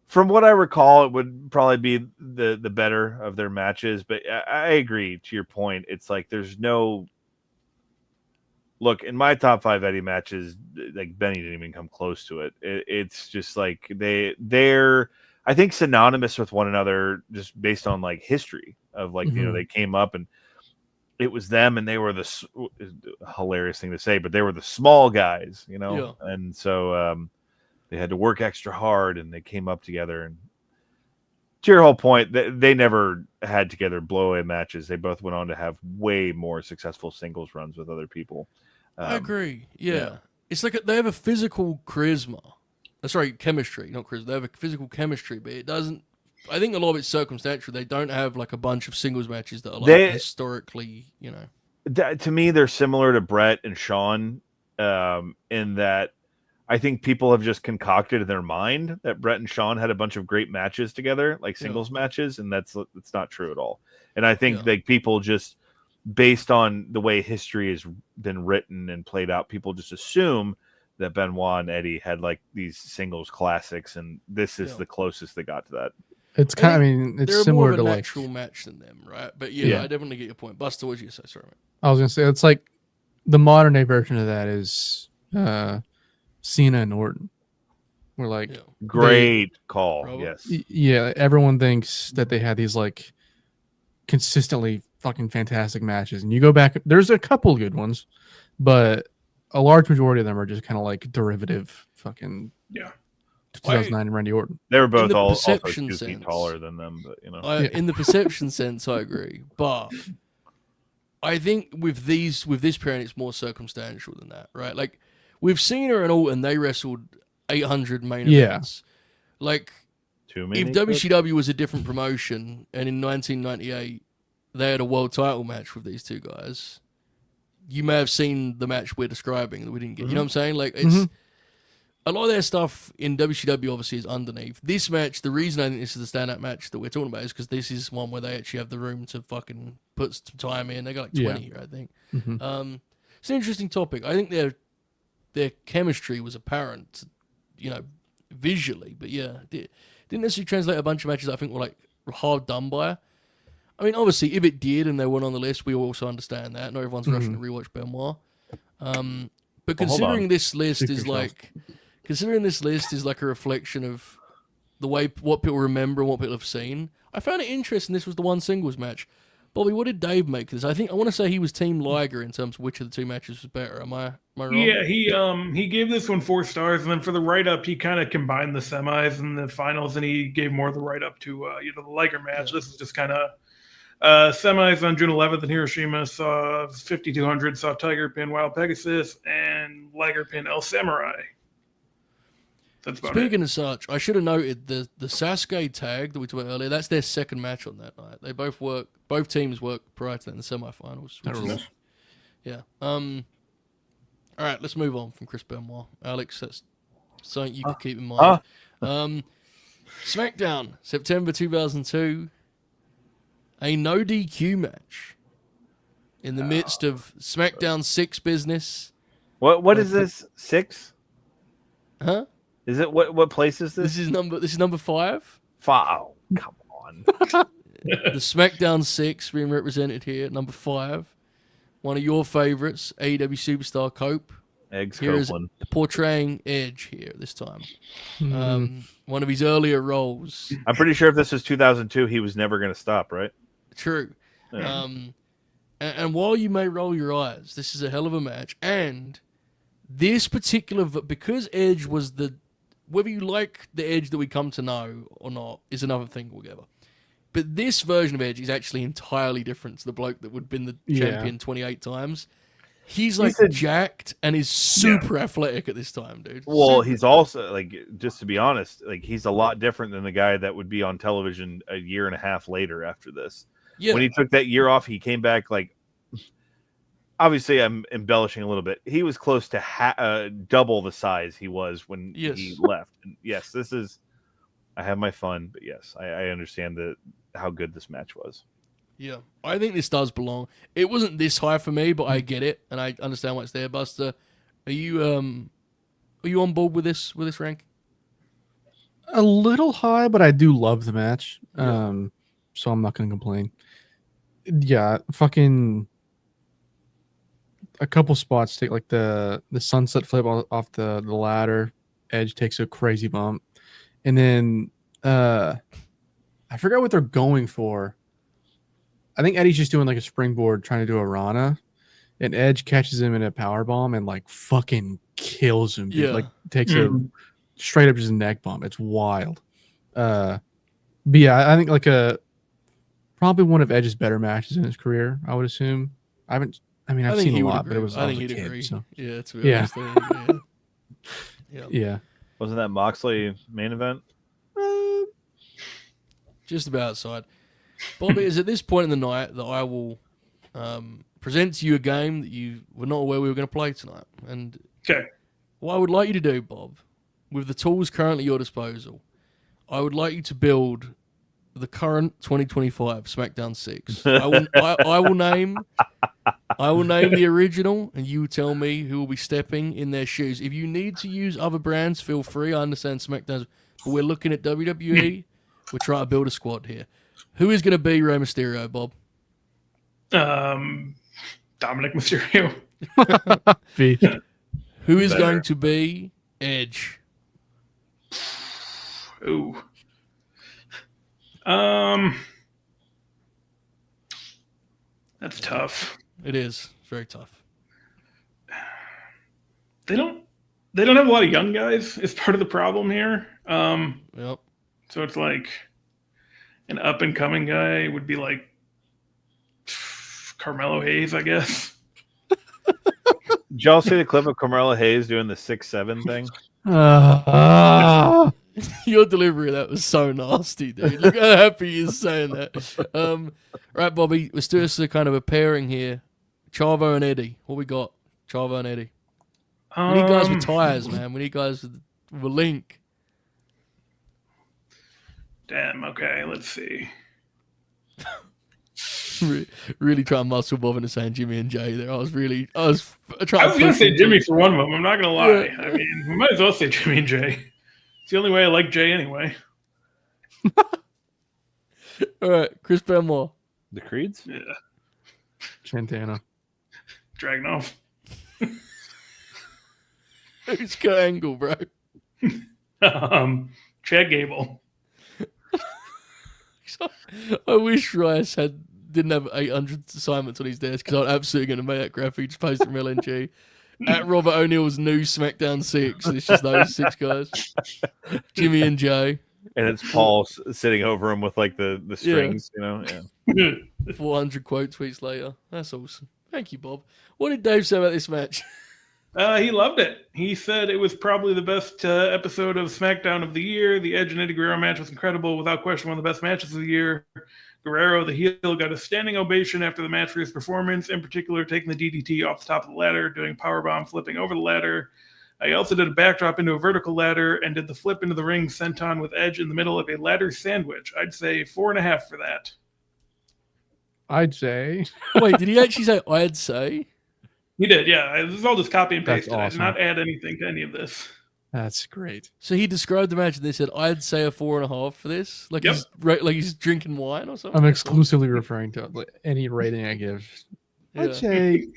from what I recall, it would probably be the better of their matches. But I agree to your point. It's like there's no look in my top 5 Eddie matches. Like Benny didn't even come close to it. It's just like they're I think synonymous with one another just based on like history of like they came up and it was them and they were the hilarious thing to say, but they were the small guys, and so. They had to work extra hard, and they came up together. And to your whole point, they never had together blowaway matches. They both went on to have way more successful singles runs with other people. I agree. Yeah. It's like they have a physical charisma. Sorry, chemistry, not charisma. They have a physical chemistry, but it doesn't. I think a lot of it's circumstantial. They don't have like a bunch of singles matches that are like historically, To me, they're similar to Brett and Sean in that. I think people have just concocted in their mind that Brett and Sean had a bunch of great matches together, like singles matches, and that's not true at all. And I think like people just, based on the way history has been written and played out, people just assume that Benoit and Eddie had like these singles classics, and this is the closest they got to that. It's kind of, it's they're similar more of a to natural match than them, right? But I definitely get your point. Buster, what did you say? Sorry, mate. I was gonna say it's like the modern day version of that is Cena and Orton. We're like great call. Bro. Yes. Yeah, everyone thinks that they had these like consistently fucking fantastic matches, and you go back, there's a couple good ones, but a large majority of them are just kind of like derivative fucking 2009 and Randy Orton. They were both the also 2 perception feet taller than them, but in the perception sense, I agree, but I think with this pairing, it's more circumstantial than that, right? Like with Cena and Orton, they wrestled 800 main events. Like if WCW was a different promotion, and in 1998 they had a world title match with these two guys, you may have seen the match we're describing that we didn't get. You know what I'm saying? Like it's a lot of their stuff in WCW obviously is underneath. This match, the reason I think this is the standout match that we're talking about is because this is one where they actually have the room to fucking put some time in. They got like 20 here, I think. It's an interesting topic. I think their chemistry was apparent, visually, but didn't necessarily translate a bunch of matches that I think were like hard done by. I mean, obviously, if it did and they weren't on the list, we also understand that. Not everyone's rushing to rewatch Benoit. But considering this list is like a reflection of the way what people remember and what people have seen, I found it interesting. This was the one singles match. Bobby, what did Dave make of this? I want to say he was Team Liger in terms of which of the two matches was better. Am I wrong? Yeah, he gave this one 4 stars, and then for the write up, he kind of combined the semis and the finals, and he gave more of the write up to the Liger match. Yeah. This is just kind of semis on June 11th in Hiroshima. Saw 5200, saw Tiger pin Wild Pegasus, and Liger pin El Samurai. That's about Speaking it. of such, I should have noted the Sasuke tag that we talked about earlier. That's their second match on that night. They both teams worked prior to that in the semifinals. Yeah. All right, let's move on from Chris Benoit. Alex, that's something you can keep in mind. SmackDown, September 2002. A no DQ match in the midst of SmackDown 6 business. What is this? 6? Huh? Is it what place is this? This is number 5. Oh, come on. The SmackDown 6 being represented here, number 5. One of your favorites, AEW superstar Cope. Eggs here Copeland. Is portraying Edge here this time. One of his earlier roles. I'm pretty sure if this was 2002, he was never going to stop, right? True. Yeah. And while you may roll your eyes, this is a hell of a match. And this particular, because Edge was whether you like the Edge that we come to know or not is another thing altogether. But this version of Edge is actually entirely different to the bloke that would have been the champion 28 times. He's jacked and is super athletic at this time, dude. Well, he's also, just to be honest, he's a lot different than the guy that would be on television a year and a half later after this. Yeah. When he took that year off, he came back obviously I'm embellishing a little bit. He was close to double the size he was when he left. And yes, this is, I have my fun, but yes, I understand how good this match was. Yeah, I think this does belong. It wasn't this high for me, but I get it, and I understand why it's there. Buster, are you on board with this rank? A little high, but I do love the match. So I'm not going to complain. Yeah, fucking a couple spots take the sunset flip off the ladder. Edge takes a crazy bump, and then I forgot what they're going for. I think Eddie's just doing a springboard trying to do a Rana, and Edge catches him in a powerbomb and fucking kills him. Dude. Yeah. Takes a straight up just a neck bomb. It's wild. But yeah, I think probably one of Edge's better matches in his career, I would assume. I've seen a lot, but it was I I was think a he'd kid, agree. so. Yeah, to be honest. Yeah. Wasn't that Moxley main event? Just about outside. Bobby, is at this point in the night that I will present to you a game that you were not aware we were going to play tonight. And what I would like you to do, Bob, with the tools currently at your disposal, I would like you to build the current 2025 SmackDown 6. I will name the original, and you tell me who will be stepping in their shoes. If you need to use other brands, feel free. I understand SmackDown, but we're looking at WWE. We're trying to build a squad here. Who is going to be Rey Mysterio, Bob? Dominic Mysterio. Who is going to be Edge? Ooh. That's tough. It is. It's very tough. They don't have a lot of young guys. Is part of the problem here. Yep. So it's an up and coming guy would be Carmelo Hayes, I guess. Did y'all see the clip of Carmelo Hayes doing the 6'7" thing? Your delivery of that was so nasty, dude. Look how happy he is saying that. Right, Bobby, let's do this as a kind of a pairing here. Chavo and Eddie. What we got? Chavo and Eddie. We need guys with tires, man. We need guys with a link. Damn, okay, let's see. Really trying to muscle Bob into saying Jimmy and Jay there. I was trying I was going to say Jimmy for one moment. I'm not going to lie. Yeah. I mean, we might as well say Jimmy and Jay. It's the only way I like Jay anyway. All right, Chris Benoit. The Creeds? Yeah. Santana. Dragunov. Who's Kurt Angle, bro? Chad Gable. I wish Rice had didn't have 800 assignments on his desk because I'm absolutely going to make that graphic. Just post it from LNG. At Robert O'Neill's new SmackDown 6. It's just those 6 guys. Jimmy and Jay. And it's Paul sitting over him with like the strings, you know? Yeah. 400 quote tweets later. That's awesome. Thank you, Bob. What did Dave say about this match? He loved it. He said it was probably the best episode of SmackDown of the year. The Edge and Eddie Guerrero match was incredible. Without question, one of the best matches of the year. Guerrero, the heel, got a standing ovation after the match for his performance, in particular taking the DDT off the top of the ladder, doing powerbomb, flipping over the ladder. He also did a backdrop into a vertical ladder and did the flip into the ring senton with Edge in the middle of a ladder sandwich. I'd say 4.5 for that. I'd say. Wait, did he actually say I'd say? He did, yeah. This is all just copy and That's paste. I did awesome. not add anything to any of this. That's great. So he described the match and they said, I'd say a 4.5 for this. Like, Yep. he's drinking wine or something. I'm exclusively referring to like, any rating I give. Yeah. I'd say.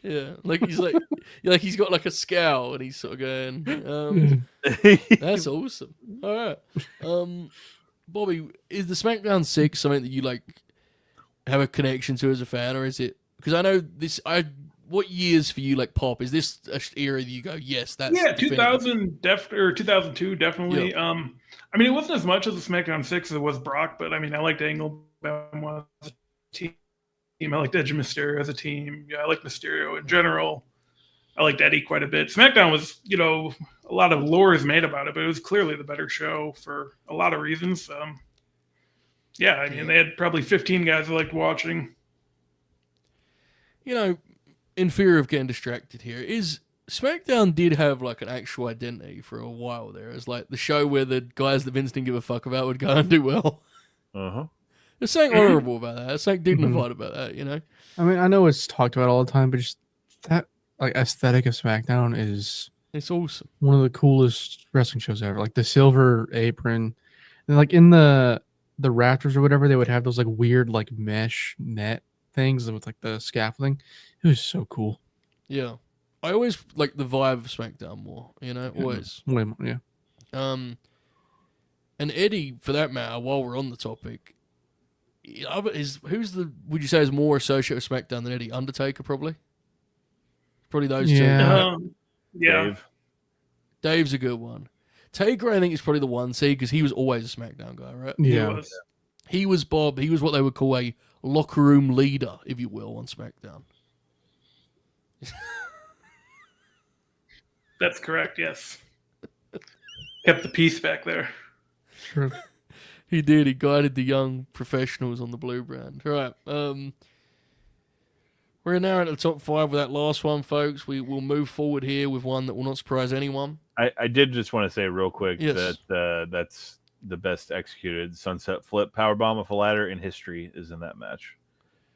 Yeah. Like he's got like a scowl and he's sort of going, that's awesome. All right. Bobby, is the SmackDown 6 something that you like have a connection to as a fan, or is it? Because I know this. What years for you like pop? Is this an era that you go, yes, that's 2000 or 2002 definitely. Yeah. I mean, it wasn't as much as the SmackDown 6 as it was Brock, but I mean, I liked Angle as a team. I liked Edge and Mysterio as a team. Yeah, I liked Mysterio in general. I liked Eddie quite a bit. SmackDown was, a lot of lore is made about it, but it was clearly the better show for a lot of reasons. Yeah, I mean, they had probably 15 guys I liked watching. In fear of getting distracted here, SmackDown did have like an actual identity for a while there. It's like the show where the guys that Vince didn't give a fuck about would go and do well. Uh-huh. There's something honorable about that. There's something dignified about that, I mean, I know it's talked about all the time, but just that like aesthetic of SmackDown is It's awesome. one of the coolest wrestling shows ever. Like the silver apron, and like in the rafters or whatever, they would have those like weird like mesh net things with like the scaffolding. It was so cool. Yeah. I always like the vibe of SmackDown more, always. Way more, yeah. And Eddie, for that matter, while we're on the topic, would you say is more associated with SmackDown than Eddie? Undertaker, probably? Probably those Yeah. two. Yeah. Dave's a good one. Taker, I think, is probably the one, because he was always a SmackDown guy, right? Yeah. He was Bob. He was what they would call a locker room leader, if you will, on SmackDown. That's correct, yes. Kept the peace back there. Sure. He did. He guided the young professionals on the blue brand. All right. We're now at the top 5 with that last one, folks. We will move forward here with one that will not surprise anyone. I did just want to say real quick Yes. that that's the best executed sunset flip powerbomb of a ladder in history is in that match,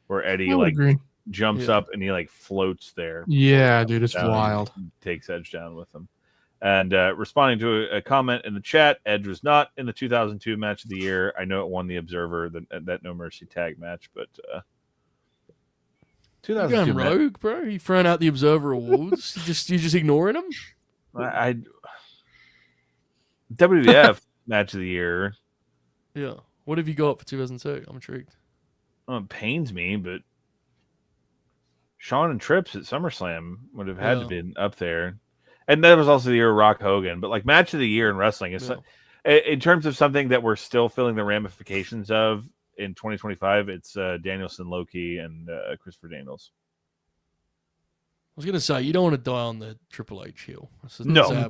where Eddie I would agree. jumps up and he floats there. Yeah, dude, it's Down, wild. takes Edge down with him. And responding to a comment in the chat, Edge was not in the 2002 match of the year. I know it won the Observer, that No Mercy tag match, but You're 2002 going rogue, bro. You throwing out the Observer Awards? you just ignoring them? I WWF match of the year. Yeah. What have you got for 2002? I'm intrigued. It pains me, but Shawn and Trips at SummerSlam would have had to be up there. And that was also the year of Rock Hogan. But match of the year in wrestling is in terms of something that we're still feeling the ramifications of in 2025. It's Danielson, Loki, and Christopher Daniels. I was gonna say you don't want to die on the Triple H heel. No.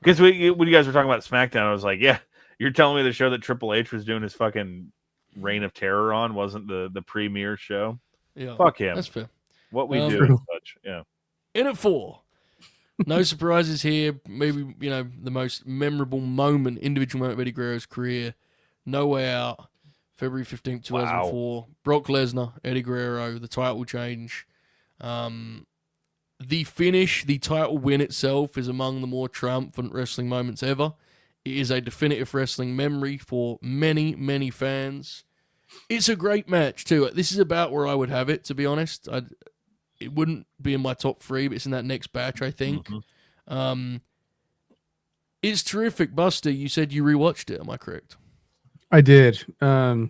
Because when you guys were talking about SmackDown, I was like, yeah, you're telling me the show that Triple H was doing his fucking Reign of Terror on wasn't the premier show? Yeah, fuck him. That's fair. What we do and such. Yeah. In at 4. No surprises here. Maybe, the most memorable individual moment of Eddie Guerrero's career. No Way Out, February 15th, 2004. Wow. Brock Lesnar, Eddie Guerrero, the title change. The finish, the title win itself is among the more triumphant wrestling moments ever. It is a definitive wrestling memory for many, many fans. It's a great match, too. This is about where I would have it, to be honest. It wouldn't be in my top 3, but it's in that next batch, I think. Mm-hmm. It's terrific. Buster, you said you rewatched it. Am I correct? I did. Yeah,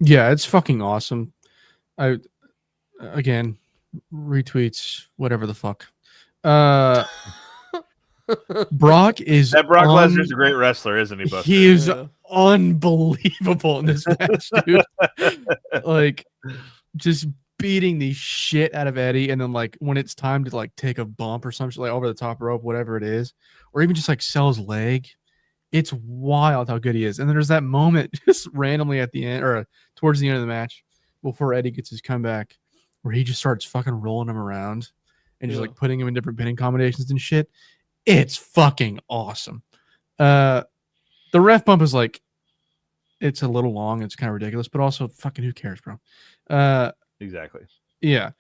it's fucking awesome. I again retweets whatever the fuck. Brock is That Brock Lesnar's a great wrestler, isn't he, Buster? he is Yeah. unbelievable in this match, dude. Like just beating the shit out of Eddie, and then like when it's time to like take a bump or something like over the top rope, whatever it is, or even just like sell his leg. It's wild how good he is. And then there's that moment just randomly at the end or towards the end of the match before Eddie gets his comeback where he just starts fucking rolling him around and just Yeah. like putting him in different pinning combinations and shit. It's fucking awesome. The ref bump is like, it's a little long. It's kind of ridiculous, but also fucking who cares, bro? Exactly. Yeah.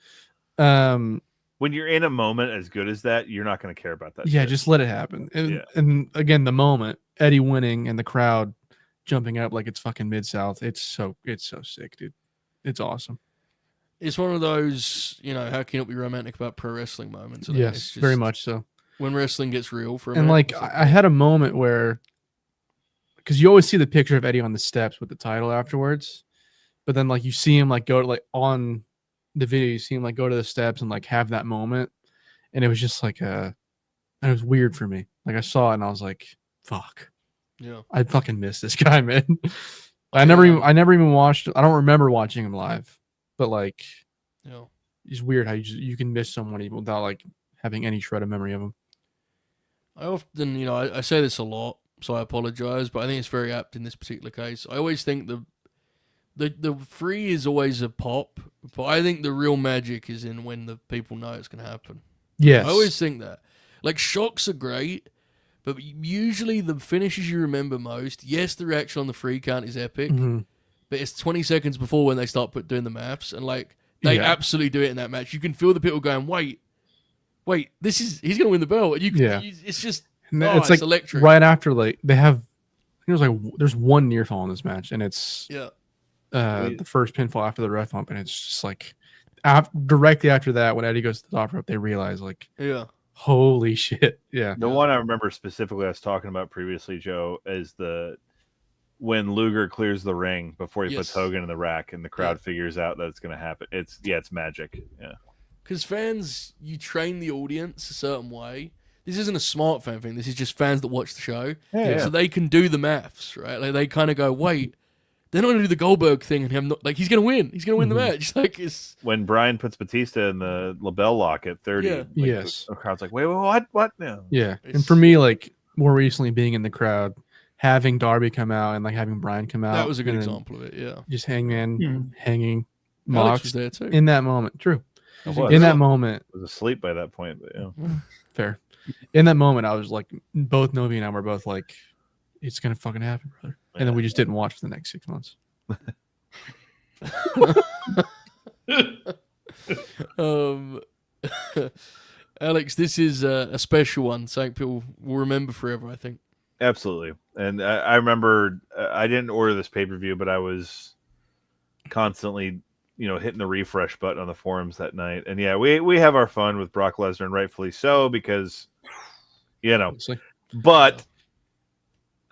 When you're in a moment as good as that, you're not going to care about that. Yeah, shit. just let it happen. And again, the moment Eddie winning and the crowd jumping up like it's fucking Mid-South. It's so sick, dude. It's awesome. It's one of those, how can you not be romantic about pro wrestling moments? Yes, It's just very much so. when wrestling gets real for a And minute. like I had a moment where, because you always see the picture of Eddie on the steps with the title afterwards, but then like you see him like go to like on the video, you see him like go to the steps and like have that moment, and it was just like it was weird for me. Like I saw it and I was like, fuck, Yeah. I fucking miss this guy, man. I never even watched. I don't remember watching him live, but like, Yeah. it's weird how you can miss someone even without like having any shred of memory of him. I often, I say this a lot, so I apologize, but I think it's very apt in this particular case. I always think the free is always a pop, but I think the real magic is in when the people know it's going to happen. Yes, I always think that. Like, shocks are great, but usually the finishes you remember most, yes, the reaction on the free count is epic, Mhm. but it's 20 seconds before when they start doing the maths, and like, they absolutely do it in that match. You can feel the people going, wait, he's going to win the belt. And it's just, And it's like electric. right after like they have, there's there's one near fall in this match, and it's Yeah. the first pinfall after the ref bump, and it's just like directly after that when Eddie goes to the top rope, they realize like, Yeah. holy shit, yeah. The one I remember specifically I was talking about previously, Joe, is when Luger clears the ring before he puts Hogan in the rack and the crowd figures out that it's going to happen. It's magic. Yeah. Because fans, you train the audience a certain way. This isn't a smart fan thing. This is just fans that watch the show. Yeah. So they can do the maths, right? Like they kind of go, wait, they're not going to do the Goldberg thing and have not, like he's going to win. He's going to win the match. Like it's When Brian puts Batista in the LaBelle lock at 30, Yeah. Yes. the crowd's like, wait, what? No. Yeah. And It's- for me, like more recently being in the crowd, having Darby come out and like having Brian come out. that was a good and then example of it. Yeah. Just Hangman Hmm. hanging Alex Mox was there too. in that moment. True. I was. In that moment, I was asleep by that point, but yeah. fair. In that moment, I was like, both Novi and I were both like, it's gonna fucking happen, brother. And then we just didn't watch for the next 6 months. Alex, this is a special one. Something people will remember forever, I think. Absolutely. And I remember I didn't order this pay-per-view, but I was constantly, hitting the refresh button on the forums that night. And yeah, we have our fun with Brock Lesnar, and rightfully so, because, Honestly. but,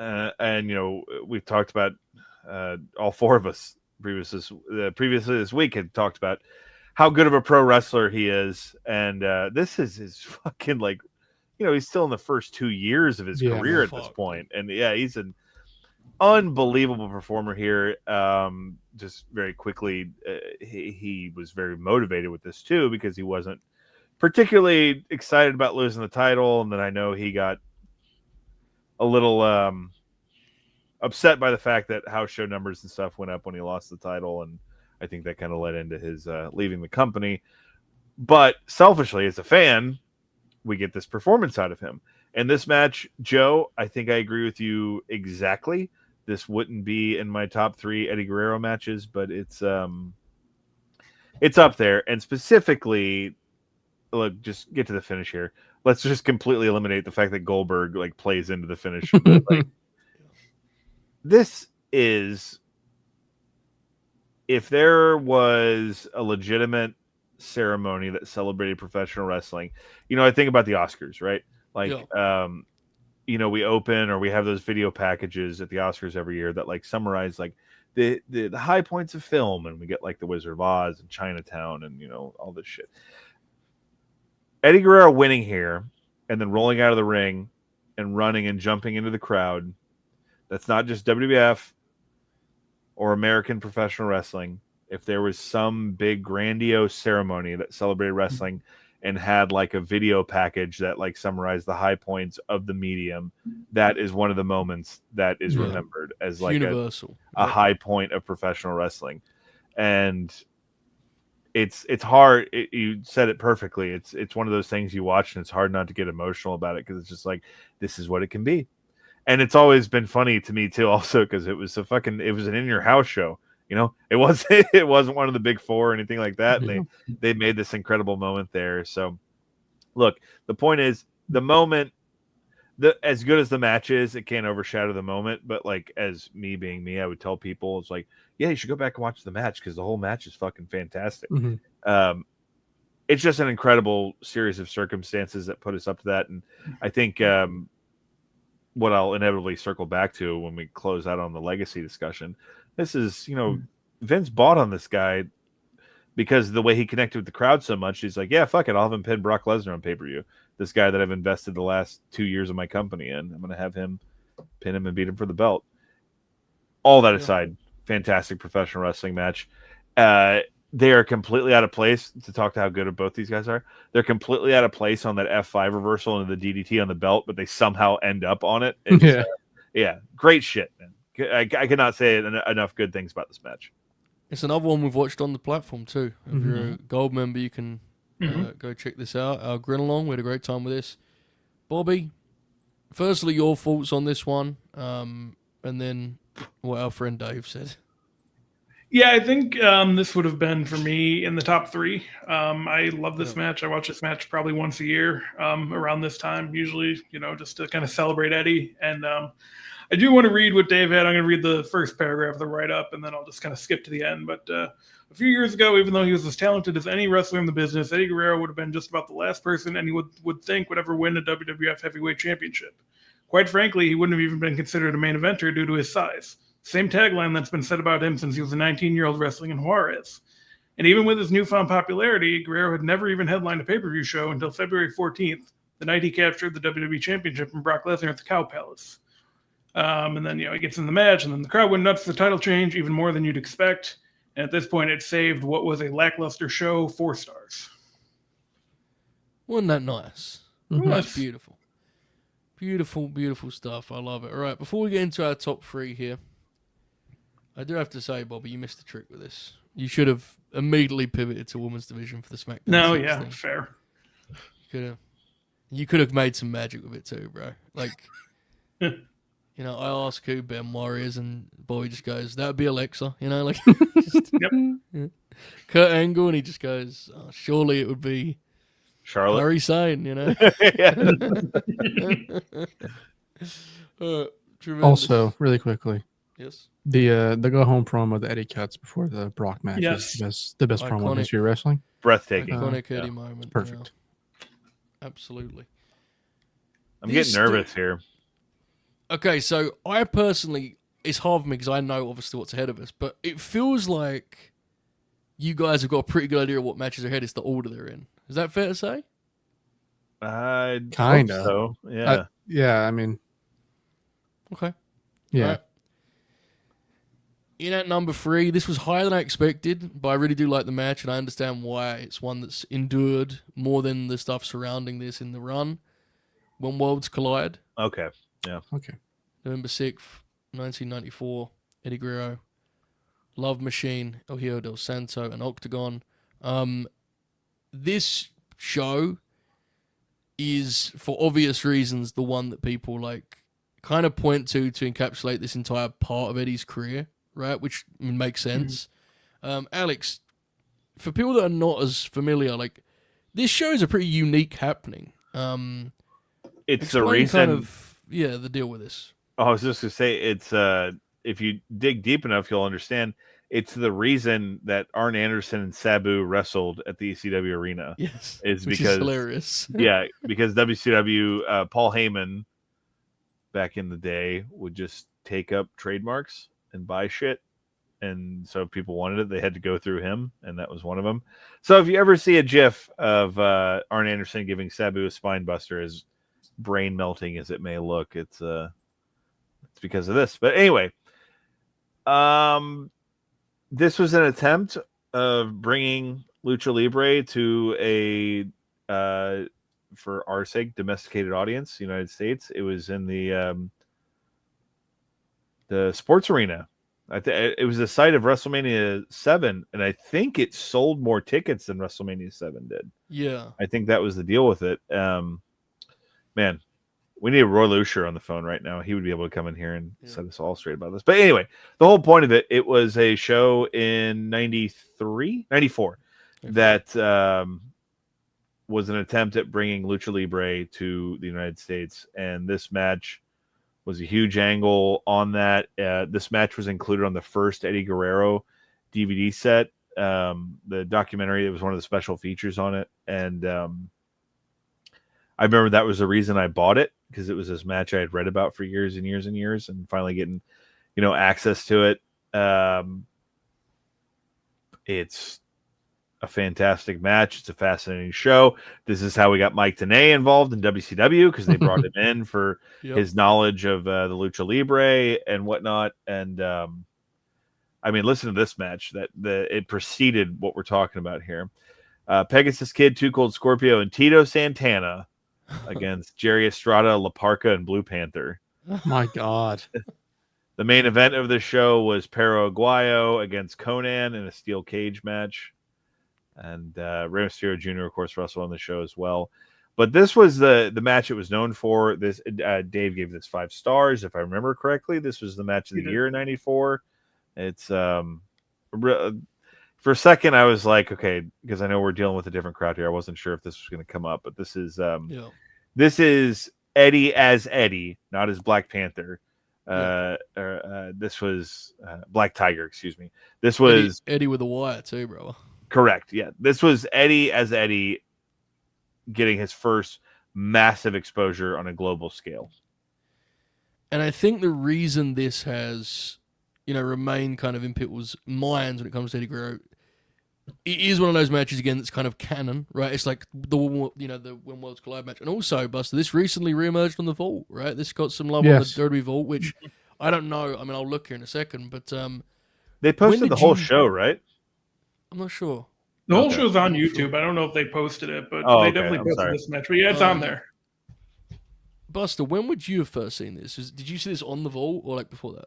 we've talked about all four of us previously this week had talked about how good of a pro wrestler he is. And this is his fucking he's still in the first 2 years of his career at this point. And yeah, he's an unbelievable performer here. Just very quickly, he was very motivated with this too, because he wasn't particularly excited about losing the title. And then I know he got a little upset by the fact that house show numbers and stuff went up when he lost the title. And I think that kind of led into his leaving the company. But selfishly, as a fan, we get this performance out of him. And this match, Joe, I think I agree with you exactly. This wouldn't be in my top 3 Eddie Guerrero matches, but it's up there. And specifically, look, just get to the finish here. Let's just completely eliminate the fact that Goldberg plays into the finish. This is, if there was a legitimate ceremony that celebrated professional wrestling, I think about the Oscars, right? We open or we have those video packages at the Oscars every year that summarize the high points of film, and we get like the Wizard of Oz and Chinatown and all this shit. Eddie Guerrero winning here and then rolling out of the ring and running and jumping into the crowd. That's not just WWF or American professional wrestling. If there was some big grandiose ceremony that celebrated wrestling and had like a video package that like summarized the high points of the medium, that is one of the moments that is remembered as like universal, a high point of professional wrestling. And it's hard. You said it perfectly. It's one of those things you watch and it's hard not to get emotional about it, because it's just like, this is what it can be. And it's always been funny to me too, also, because it was an in your house show. It wasn't one of the big four or anything like that. And they made this incredible moment there. So look, the point is, the moment, as good as the match is, it can't overshadow the moment. But like, as me being me, I would tell people, it's like, yeah, you should go back and watch the match, because the whole match is fucking fantastic. It's just an incredible series of circumstances that put us up to that. And I think what I'll inevitably circle back to when we close out on the legacy discussion, this is, Vince bought on this guy because the way he connected with the crowd so much. He's like, yeah, fuck it, I'll have him pin Brock Lesnar on pay-per-view. This guy that I've invested the last 2 years of my company in, I'm going to have him pin him and beat him for the belt. All that aside, fantastic professional wrestling match. They are completely out of place, to talk to how good both these guys are. They're completely out of place on that F5 reversal and the DDT on the belt, but they somehow end up on it. Yeah, great shit, man. I cannot say enough good things about this match. It's another one we've watched on the platform too. If you're a gold member, you can go check this out. Our Grin along, we had a great time with this. Bobby, firstly, your thoughts on this one, and then what our friend Dave said. Yeah, I think this would have been, for me, in the top three. I love this match. I watch this match probably once a year around this time, usually, just to kind of celebrate Eddie. And I do want to read what Dave had. I'm going to read the first paragraph of the write-up, and then I'll just kind of skip to the end. But a few years ago, even though he was as talented as any wrestler in the business, Eddie Guerrero would have been just about the last person anyone would think would ever win a WWF Heavyweight Championship. Quite frankly, he wouldn't have even been considered a main eventer due to his size. Same tagline that's been said about him since he was a 19-year-old wrestling in Juarez. And even with his newfound popularity, Guerrero had never even headlined a pay-per-view show until February 14th, the night he captured the WWE Championship from Brock Lesnar at the Cow Palace. And then, he gets in the match, and then the crowd went nuts for the title change, even more than you'd expect. And at this point, it saved what was a lackluster show 4 stars. Wasn't that nice? That's beautiful. Beautiful, beautiful stuff. I love it. All right, before we get into our top 3 here, I do have to say, Bobby, you missed a trick with this. You should have immediately pivoted to women's division for the SmackDown. No, yeah, thing. Fair. You could have made some magic with it too, bro. Like, I ask who Benoit is, and Bobby just goes, "That would be Alexa," like. Yep. Kurt Angle, and he just goes, oh, "Surely it would be Charlotte." Larry Sane, Also, really quickly. Yes. The go home promo that Eddie cuts before the Brock match is the best promo in history of wrestling. Breathtaking. Iconic Eddie moment. Perfect. Yeah. Absolutely. I'm getting nervous here. Okay, so I personally, it's hard for me because I know obviously what's ahead of us, but it feels like you guys have got a pretty good idea of what matches are ahead. It's the order they're in. Is that fair to say? Kind of. So, yeah. Yeah, I mean. Okay. Yeah. Right. In at number 3, this was higher than I expected, but I really do like the match, and I understand why. It's one that's endured more than the stuff surrounding this in the run. When Worlds Collide. Okay. Yeah. Okay. November 6th, 1994. Eddie Guerrero. Love Machine, El Hijo del Santo, and Octagon. This show is, for obvious reasons, the one that people kind of point to encapsulate this entire part of Eddie's career, right? Which makes sense. Alex, for people that are not as familiar, this show is a pretty unique happening. It's the reason. The deal with this. I was just gonna say, it's if you dig deep enough, you'll understand. It's the reason that Arn Anderson and Sabu wrestled at the ECW arena. Yes, is which because is hilarious. Yeah, because WCW, Paul Heyman, back in the day, would just take up trademarks and buy shit and so if people wanted it, they had to go through him, and that was one of them. So if you ever see a GIF of Arn Anderson giving Sabu a spine buster, as brain melting as it may look, it's because of this. But anyway, this was an attempt of bringing Lucha Libre to a for our sake domesticated audience, United States. It was in the sports arena. It was the site of WrestleMania 7, and I think it sold more tickets than WrestleMania 7 did. Yeah. I think that was the deal with it. Man, we need Roy Lucier on the phone right now. He would be able to come in here and set us all straight about this. But anyway, the whole point of it was a show in 94 that was an attempt at bringing Lucha Libre to the United States. And this match was a huge angle on that. This match was included on the first Eddie Guerrero DVD set, the documentary. It was one of the special features on it. And I remember that was the reason I bought it, because it was this match I had read about for years and years and years, and finally getting, access to it. It's a fantastic match. It's a fascinating show. This is how we got Mike Tenay involved in WCW, because they brought him in for his knowledge of the Lucha Libre and whatnot. And I mean, listen to this match. It preceded what we're talking about here. Pegasus Kid, Too Cold Scorpio, and Tito Santana against Jerry Estrada, La Parca, and Blue Panther. My God. The main event of the show was Perro Aguayo against Conan in a steel cage match. And Rey Mysterio Jr., of course, wrestled on the show as well. But this was the match it was known for. This Dave gave this 5 stars, if I remember correctly. This was the match of the year in 94. It's for a second I was like, okay, because I know we're dealing with a different crowd here. I wasn't sure if this was going to come up, but this is Eddie as Eddie, not as Black Panther. This was Black Tiger, excuse me. This was Eddie with a wire too, bro. Correct. Yeah. This was Eddie as Eddie getting his first massive exposure on a global scale. And I think the reason this has, remained kind of in people's minds when it comes to Eddie Guerrero, it is one of those matches, again, that's kind of canon, right? It's like the When Worlds Collide match. And also, Buster, this recently reemerged on the Vault, right? This got some love on the WWE Vault, which I don't know. I mean, I'll look here in a second, but they posted the whole show, right? I'm not sure. The whole show's on YouTube. I don't know if they posted it, but they definitely posted this match. But yeah, it's on there. Buster, when would you have first seen this? Did you see this on the Vault or like before that?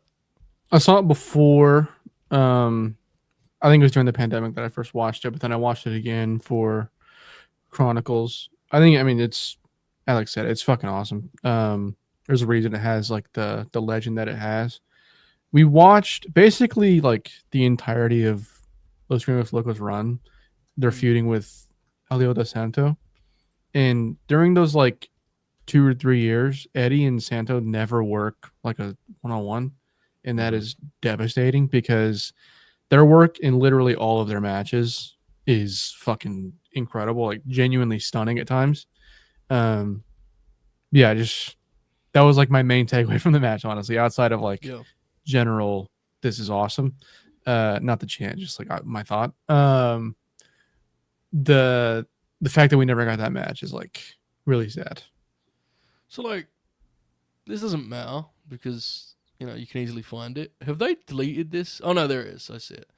I saw it before. I think it was during the pandemic that I first watched it, but then I watched it again for Chronicles. It's, Alex said, it's fucking awesome. There's a reason it has like the legend that it has. We watched basically like the entirety of Los Gringos Locos run. They're feuding with Elio de Santo. And during those like 2 or 3 years, Eddie and Santo never work like a one-on-one. And that is devastating, because their work in literally all of their matches is fucking incredible, like genuinely stunning at times. That was like my main takeaway from the match, honestly, outside of like general, this is awesome. Not the chant, just like my thought. The fact that we never got that match is like really sad. So like, this doesn't matter because you can easily find it. Have they deleted this? Oh no, there it is. I see it.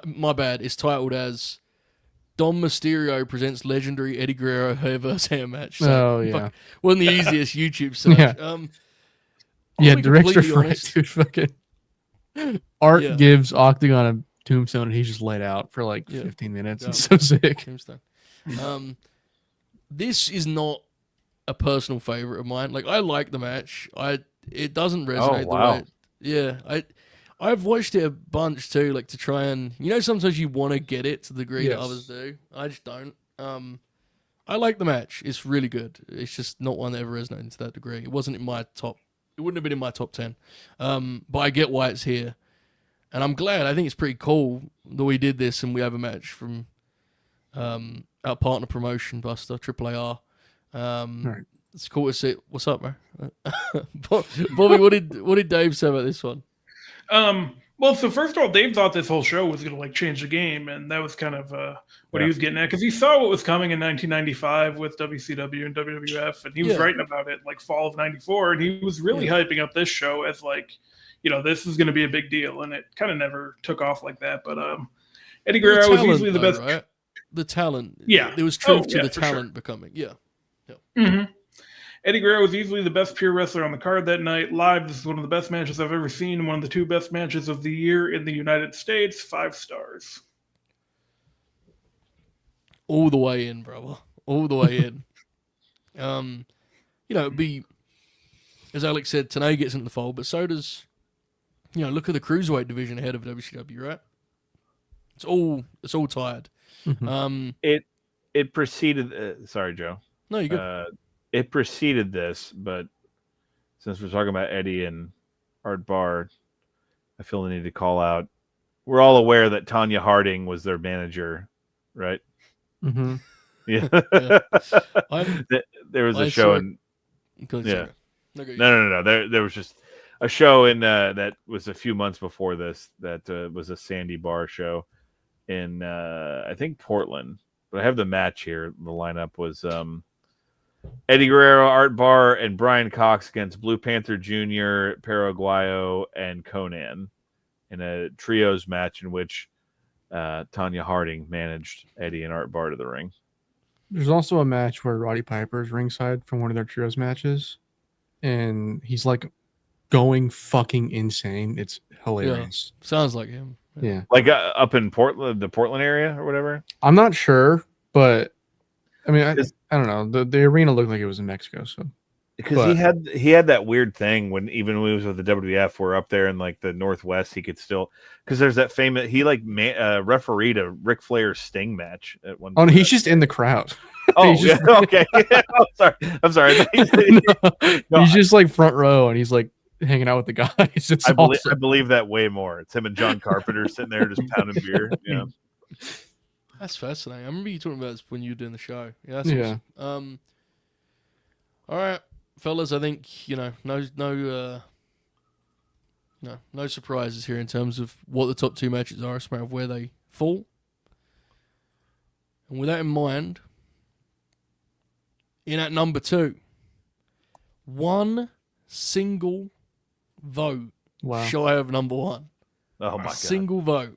My bad. It's titled as Dom Mysterio presents legendary Eddie Guerrero hair versus hair match. So, wasn't the easiest YouTube search. Director right, dude. Fucking Art gives Octagon a tombstone and he's just laid out for like 15 minutes. It's so sick. Tombstone. This is not a personal favorite of mine. Like, I like the match. It doesn't resonate the way. I've watched it a bunch too, like to try and sometimes you want to get it to the degree that others do. I just don't. I like the match. It's really good. It's just not one that ever resonated to that degree. It wasn't in my top. It wouldn't have been in my top 10. But I get why it's here, and I'm glad. I think it's pretty cool that we did this and we have a match from our partner promotion, Buster, AAAR. Right. It's cool to see. What's up, man? Bobby, what did Dave say about this one? Well, so first of all, Dave thought this whole show was going to like change the game, and that was kind of what he was getting at because he saw what was coming in 1995 with WCW and WWF, and he was writing about it like fall of '94, and he was really hyping up this show as like, this is going to be a big deal, and it kind of never took off like that. But Eddie Guerrero was easily the best. Right? The talent, yeah, there was truth to the talent becoming, Mm-hmm. Eddie Guerrero was easily the best pure wrestler on the card that night. Live, this is one of the best matches I've ever seen. One of the 2 best matches of the year in the United States. 5 stars. All the way in, brother. All the way in. It'd be, as Alex said, Tanay gets into the fold, but so does, look at the cruiserweight division ahead of WCW, right? It's all tied. Mm-hmm. It preceded. Sorry, Joe. No, you're good. It preceded this, but since we're talking about Eddie and Art Barr, I feel the need to call out. We're all aware that Tanya Harding was their manager, right? Mm-hmm. Yeah. Yeah. There was a show in. Yeah. No. There was just a show in that was a few months before this that was a Sandy Bar show in I think Portland. But I have the match here. The lineup was Eddie Guerrero, Art Barr, and Brian Cox against Blue Panther Jr., Paraguayo, and Conan in a trios match in which Tanya Harding managed Eddie and Art Barr to the ring. There's also a match where Roddy Piper's ringside from one of their trios matches, and he's like going fucking insane. It's hilarious. Yeah, sounds like him. Yeah. Like up in Portland, the Portland area or whatever? I'm not sure, but I mean, I don't know. The arena looked like it was in Mexico, so because he had that weird thing when he was with the WWF, we're up there in like the Northwest, he could still because there's that famous he like refereed a Ric Flair Sting match at one. Oh, no, he's just in the crowd. Oh, yeah, okay. I'm sorry. No, he's just like front row, and he's like hanging out with the guys. It's I believe that way more. It's him and John Carpenter sitting there just pounding beer. Yeah. That's fascinating. I remember you talking about this when you were doing the show. Yeah. Awesome. All right, fellas. I think no surprises here in terms of what the top 2 matches are. It's a matter of where they fall. And with that in mind, in at number 2, one single vote shy of number 1. Oh my god! Single vote.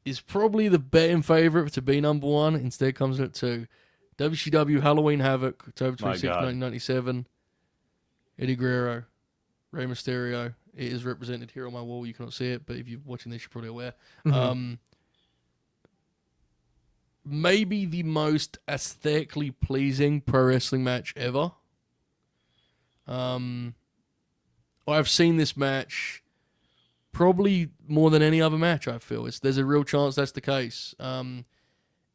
Is probably the betting favorite to be number 1. Instead comes in at 2. WCW Halloween Havoc, October 26, 1997. Eddie Guerrero, Rey Mysterio. It is represented here on my wall. You cannot see it, but if you're watching this, you're probably aware. Mm-hmm. Maybe the most aesthetically pleasing pro wrestling match ever. I've seen this match probably more than any other match, I feel. There's a real chance that's the case.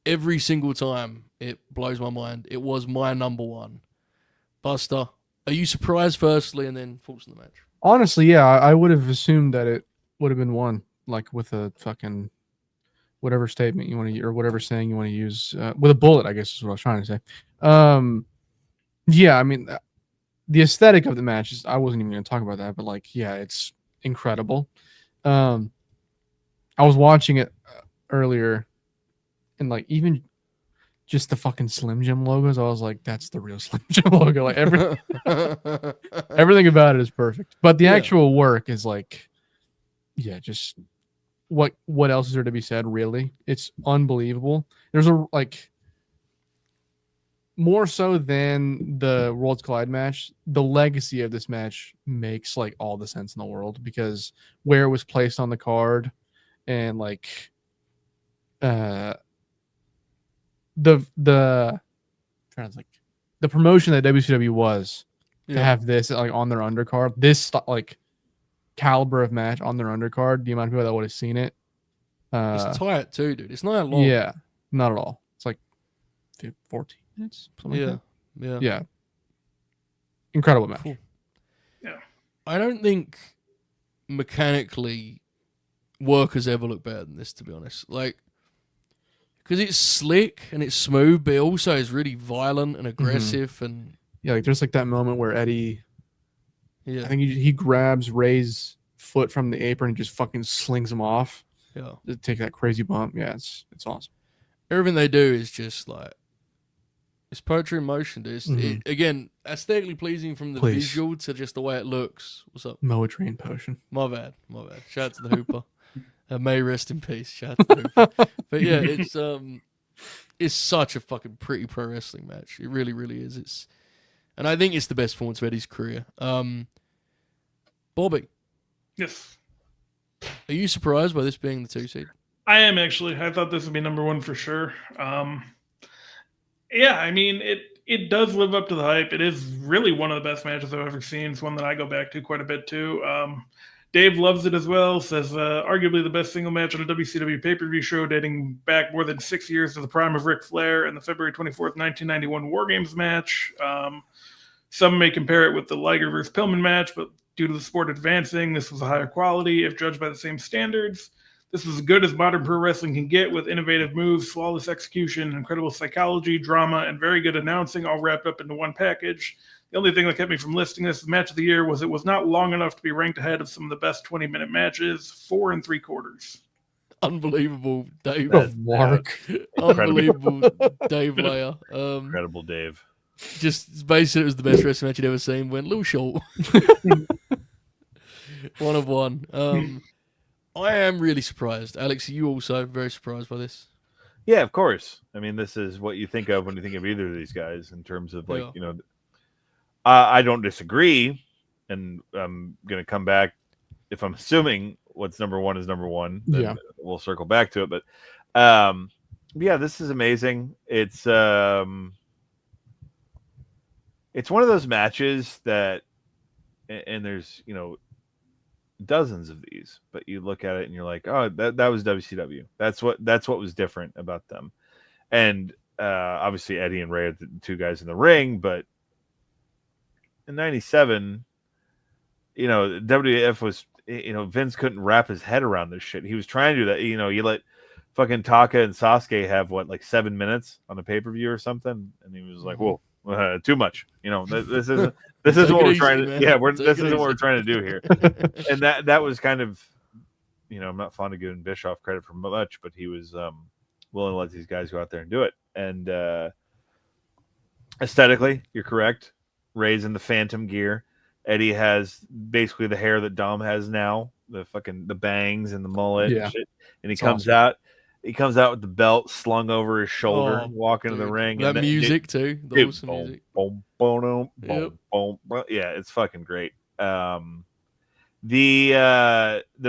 Every single time, it blows my mind. It was my number 1. Buster, are you surprised firstly and then thoughts on the match? Honestly, yeah, I would have assumed that it would have been 1, like with a fucking whatever statement you want to, or whatever saying you want to use, with a bullet, I guess is what I was trying to say. Yeah, I mean, the aesthetic of the match is, I wasn't even going to talk about that, but like, yeah, it's incredible. I was watching it earlier, and like even just the fucking Slim Jim logos, I was like, that's the real Slim Jim logo. Like everything about it is perfect, but the actual work is like, yeah, just what else is there to be said? Really, it's unbelievable. There's a like. More so than the Worlds Collide match, the legacy of this match makes like all the sense in the world because where it was placed on the card and like the promotion that WCW was to have this like on their undercard, this like caliber of match on their undercard, the amount of people that would have seen it. It's tight too, dude. It's not that long. Yeah, not at all. It's like 14 minutes. Yeah. Yeah. Incredible match. Cool. Yeah. I don't think mechanically work has ever looked better than this, to be honest. Like, because it's slick and it's smooth, but it also is really violent and aggressive. And yeah, like there's like that moment where Eddie Yeah. I think he grabs Ray's foot from the apron and just fucking slings him off Yeah. to take that crazy bump. Yeah, it's awesome. Everything they do is just like it's poetry in motion, dude. Mhm. Again, aesthetically pleasing from the Please. visual to just the way it looks. What's up? Moetry in potion. My bad. Shout out to the Hooper. May rest in peace. Shout out to the Hooper. But yeah, it's such a fucking pretty pro wrestling match. It really, really is. And I think it's the best performance of Eddie's career. Bobby, Yes. are you surprised by this being the 2 seed? I am actually. I thought this would be number one for sure. Yeah, I mean, it does live up to the hype. It is really one of the best matches I've ever seen. It's one that I go back to quite a bit too. Dave loves it as well. Says arguably the best single match on a WCW pay-per-view show, dating back more than 6 years to the prime of Ric Flair and the February 24th, 1991 War Games match. Some may compare it with the Liger versus Pillman match, but due to the sport advancing, this was a higher quality if judged by the same standards. This was as good as modern pro wrestling can get, with innovative moves, flawless execution, incredible psychology, drama, and very good announcing, all wrapped up into one package. The only thing that kept me from listing this as match of the year was it was not long enough to be ranked ahead of some of the best 20-minute matches, 4 3/4. Unbelievable, Dave. Oh, Mark. Unbelievable, Dave Layer. Incredible, Dave. Just basically, it was the best wrestling match you'd ever seen. Went a little short. One of one. I am really surprised. Alex, are you also very surprised by this? Yeah, of course. I mean, this is what you think of when you think of either of these guys in terms of like, Yeah. I don't disagree, and I'm gonna come back if I'm assuming what's number one is number one. Then Yeah. we'll circle back to it. But yeah, this is amazing. It's one of those matches that, and there's dozens of these, but you look at it and you're like, oh, that was WCW. That's what was different about them. And obviously Eddie and Ray are the two guys in the ring, but in '97, WWF was, Vince couldn't wrap his head around this shit. He was trying to do that. You let fucking Taka and Sasuke have 7 minutes on the pay-per-view or something, and he was like, whoa, too much. This isn't what we're trying to. Man. Yeah, This isn't what we're trying to do here. And that was kind of, I'm not fond of giving Bischoff credit for much, but he was willing to let these guys go out there and do it. And aesthetically, you're correct. Ray's in the Phantom gear. Eddie has basically the hair that Dom has now, the bangs and the mullet and shit. And he comes out. He comes out with the belt slung over his shoulder, walking to the ring. That music too. The awesome music. Boom, boom, boom, boom. Yeah, it's fucking great. The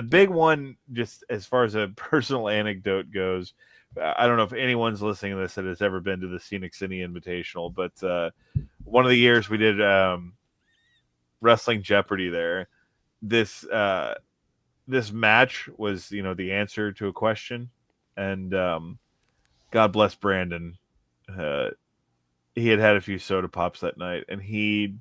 big one, just as far as a personal anecdote goes, I don't know if anyone's listening to this that has ever been to the Scenic City Invitational, but one of the years we did Wrestling Jeopardy there. This match was, the answer to a question. And God bless Brandon. He had a few soda pops that night, and he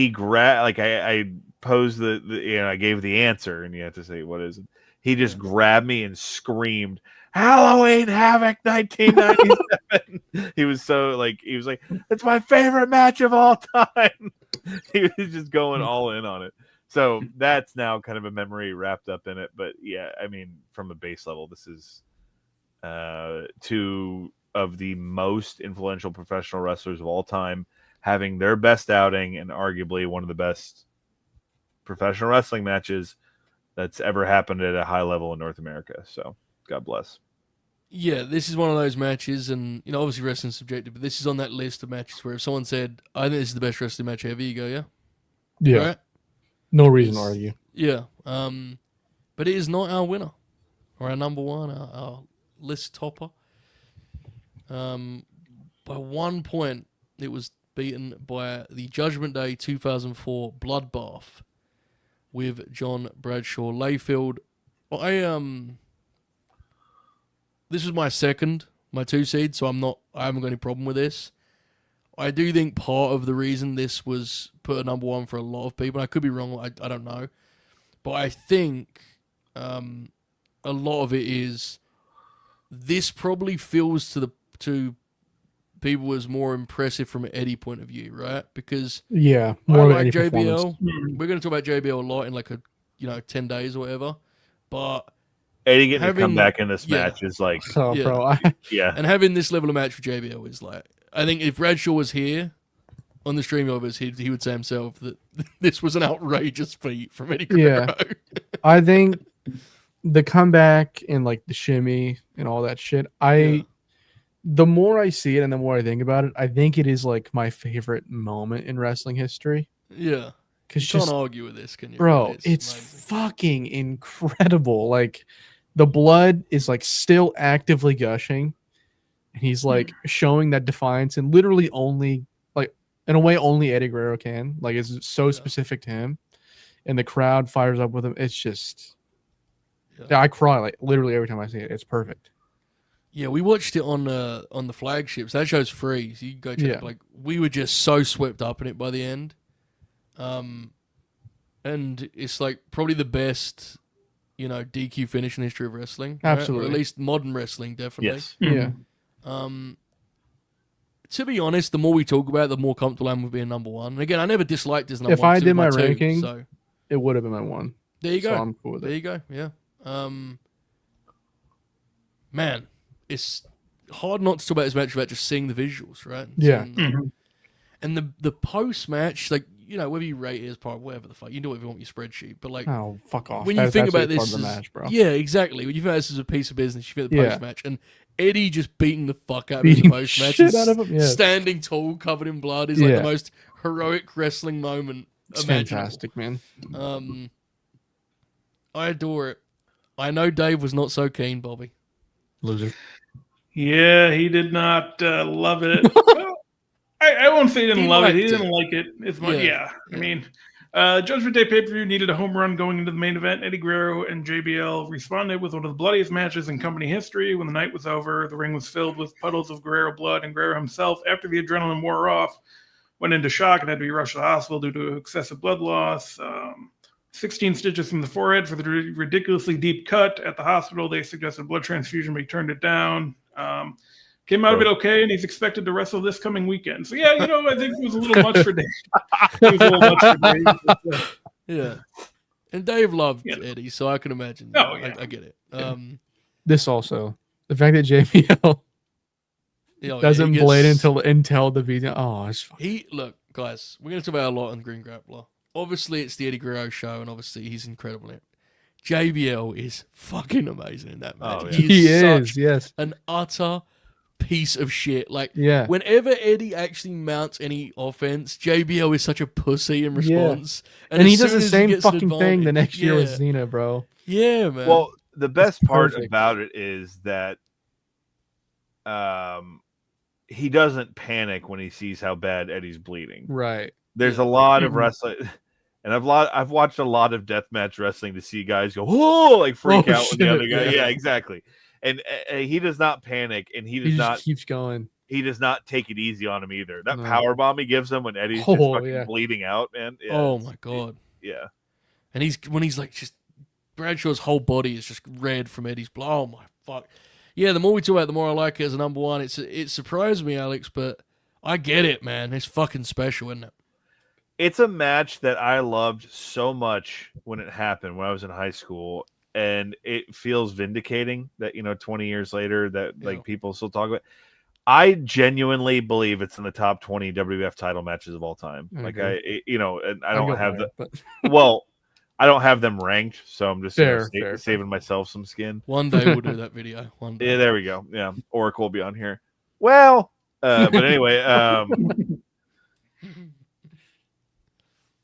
grabbed, I posed I gave the answer, and you have to say what is it. He just grabbed me and screamed, "Halloween Havoc 1997." He was so he was like, "It's my favorite match of all time." He was just going all in on it. So that's now kind of a memory wrapped up in it. But yeah, I mean, from a base level, this is two of the most influential professional wrestlers of all time having their best outing, and arguably one of the best professional wrestling matches that's ever happened at a high level in North America. So God bless. Yeah, this is one of those matches, and obviously wrestling's subjective, but this is on that list of matches where if someone said, "I think this is the best wrestling match ever," you go, "Yeah, Yeah. right? No reason to argue. Yeah." But it is not our winner or our number one, our list topper. By 1 point, it was beaten by the Judgment Day 2004 Bloodbath with John Bradshaw Layfield. This was my 2 seed, so I haven't got any problem with this. I do think part of the reason this was put at number one for a lot of people, I could be wrong, I don't know, but I think a lot of it is this probably feels to people was more impressive from an Eddie point of view, right? Because Yeah, I more of like any performance. JBL. We're going to talk about JBL a lot in like 10 days or whatever. But Eddie getting to having- come back in this yeah. match is like, Oh, Yeah. bro, yeah. and having this level of match for JBL is like, I think if Bradshaw was here on the stream of us, he would say himself that this was an outrageous feat from Eddie Guerrero. I think the comeback and like the shimmy and all that shit. The more I see it and the more I think about it, I think it is like my favorite moment in wrestling history. Yeah. Because You can't argue with this, can you? bro, it's amazing. fucking incredible. Like the blood is like still actively gushing, and he's like showing that defiance, and literally only like in a way only Eddie Guerrero can. Like it's so specific to him, and the crowd fires up with him. It's just, Yeah. I cry like literally every time I see it. It's perfect. Yeah, we watched it on the flagships. That show's free, so you can go check. Yeah. Like we were just so swept up in it by the end, and it's like probably the best, DQ finish in the history of wrestling. right? Or Absolutely. at least modern wrestling, definitely. Yes. Yeah. To be honest, the more we talk about it, the more comfortable I am with being number one. And again, I never disliked his number If one. I 'cause it did was my two, ranking, so It would have been my one. there you go. So I'm cool with There it. you go. Yeah. Man, it's hard not to talk about this match without just seeing the visuals, right? Yeah. Seeing and the post match, like, whether you rate it as part of whatever the fuck, you do whatever you want your spreadsheet, but like Oh, fuck off. when you That's think about actually this, part of the as- match, bro. yeah, exactly. When you think about this as a piece of business, you think the Yeah. post match and Eddie just beating the fuck out of him in Beating the post match, shit out of him, yeah. standing tall, covered in blood, is like Yeah. the most heroic wrestling moment It's imaginable. fantastic, man. I adore it. I know Dave was not so keen, Bobby. Loser. Yeah, he did not love it. Well, I won't say he didn't He love it. He liked didn't it. like it as much. Yeah, Yeah, yeah. I mean, Judgment Day pay-per-view needed a home run going into the main event. Eddie Guerrero and JBL responded with one of the bloodiest matches in company history. When the night was over, the ring was filled with puddles of Guerrero blood, and Guerrero himself, after the adrenaline wore off, went into shock and had to be rushed to the hospital due to excessive blood loss. 16 stitches from the forehead for the ridiculously deep cut. At the hospital, they suggested blood transfusion, but he turned it down. Came out of it okay, and he's expected to wrestle this coming weekend. So, yeah, I think it was a little much for Dave. It was a little much for Dave. But, Yeah. And Dave loved Yeah. Eddie, so I can imagine. Oh, yeah. I get it. This also. The fact that JBL doesn't he blade gets- until the video. Oh, it's fucking. Look, guys, we're going to talk about a lot on Green Grappler. Obviously, it's the Eddie Guerrero show, and obviously, he's incredible in it. JBL is fucking amazing in that match. Oh, yeah. He such is, yes. an utter piece of shit. Like, Yeah. whenever Eddie actually mounts any offense, JBL is such a pussy in Yeah. response. And as he does soon the as same gets an fucking thing the advantage- next year with yeah. Cena, bro. Yeah, man. Well, the best part perfect. about it is that he doesn't panic when he sees how bad Eddie's bleeding. Right. There's Yeah. a lot of Mhm. wrestling, and I've watched a lot of deathmatch wrestling to see guys go, oh, like freak Oh, out when the other shit, guy. yeah. Yeah, exactly. And he does not panic, and he He does just not keeps going. take it easy on him either. That No. power bomb he gives him when Eddie's just Oh, fucking yeah. bleeding out, man. Yeah, oh it's- my god. Yeah. And when he's like just Bradshaw's whole body is just red from Eddie's blood. Oh my fuck. Yeah, the more we talk about it, the more I like it as a number one. It surprised me, Alex, but I get it, man. It's fucking special, isn't it? It's a match that I loved so much when it happened when I was in high school, and it feels vindicating that 20 years later that Yeah. like people still talk about. I genuinely believe it's in the top 20 WWF title matches of all time. I Like agree. and I I'd don't go have higher, the but well, I don't have them ranked, so I'm just Fair, fair. saving myself some skin. One day we'll do that video. One day. Yeah, there we go. Yeah, Oracle will be on here. Well, but anyway,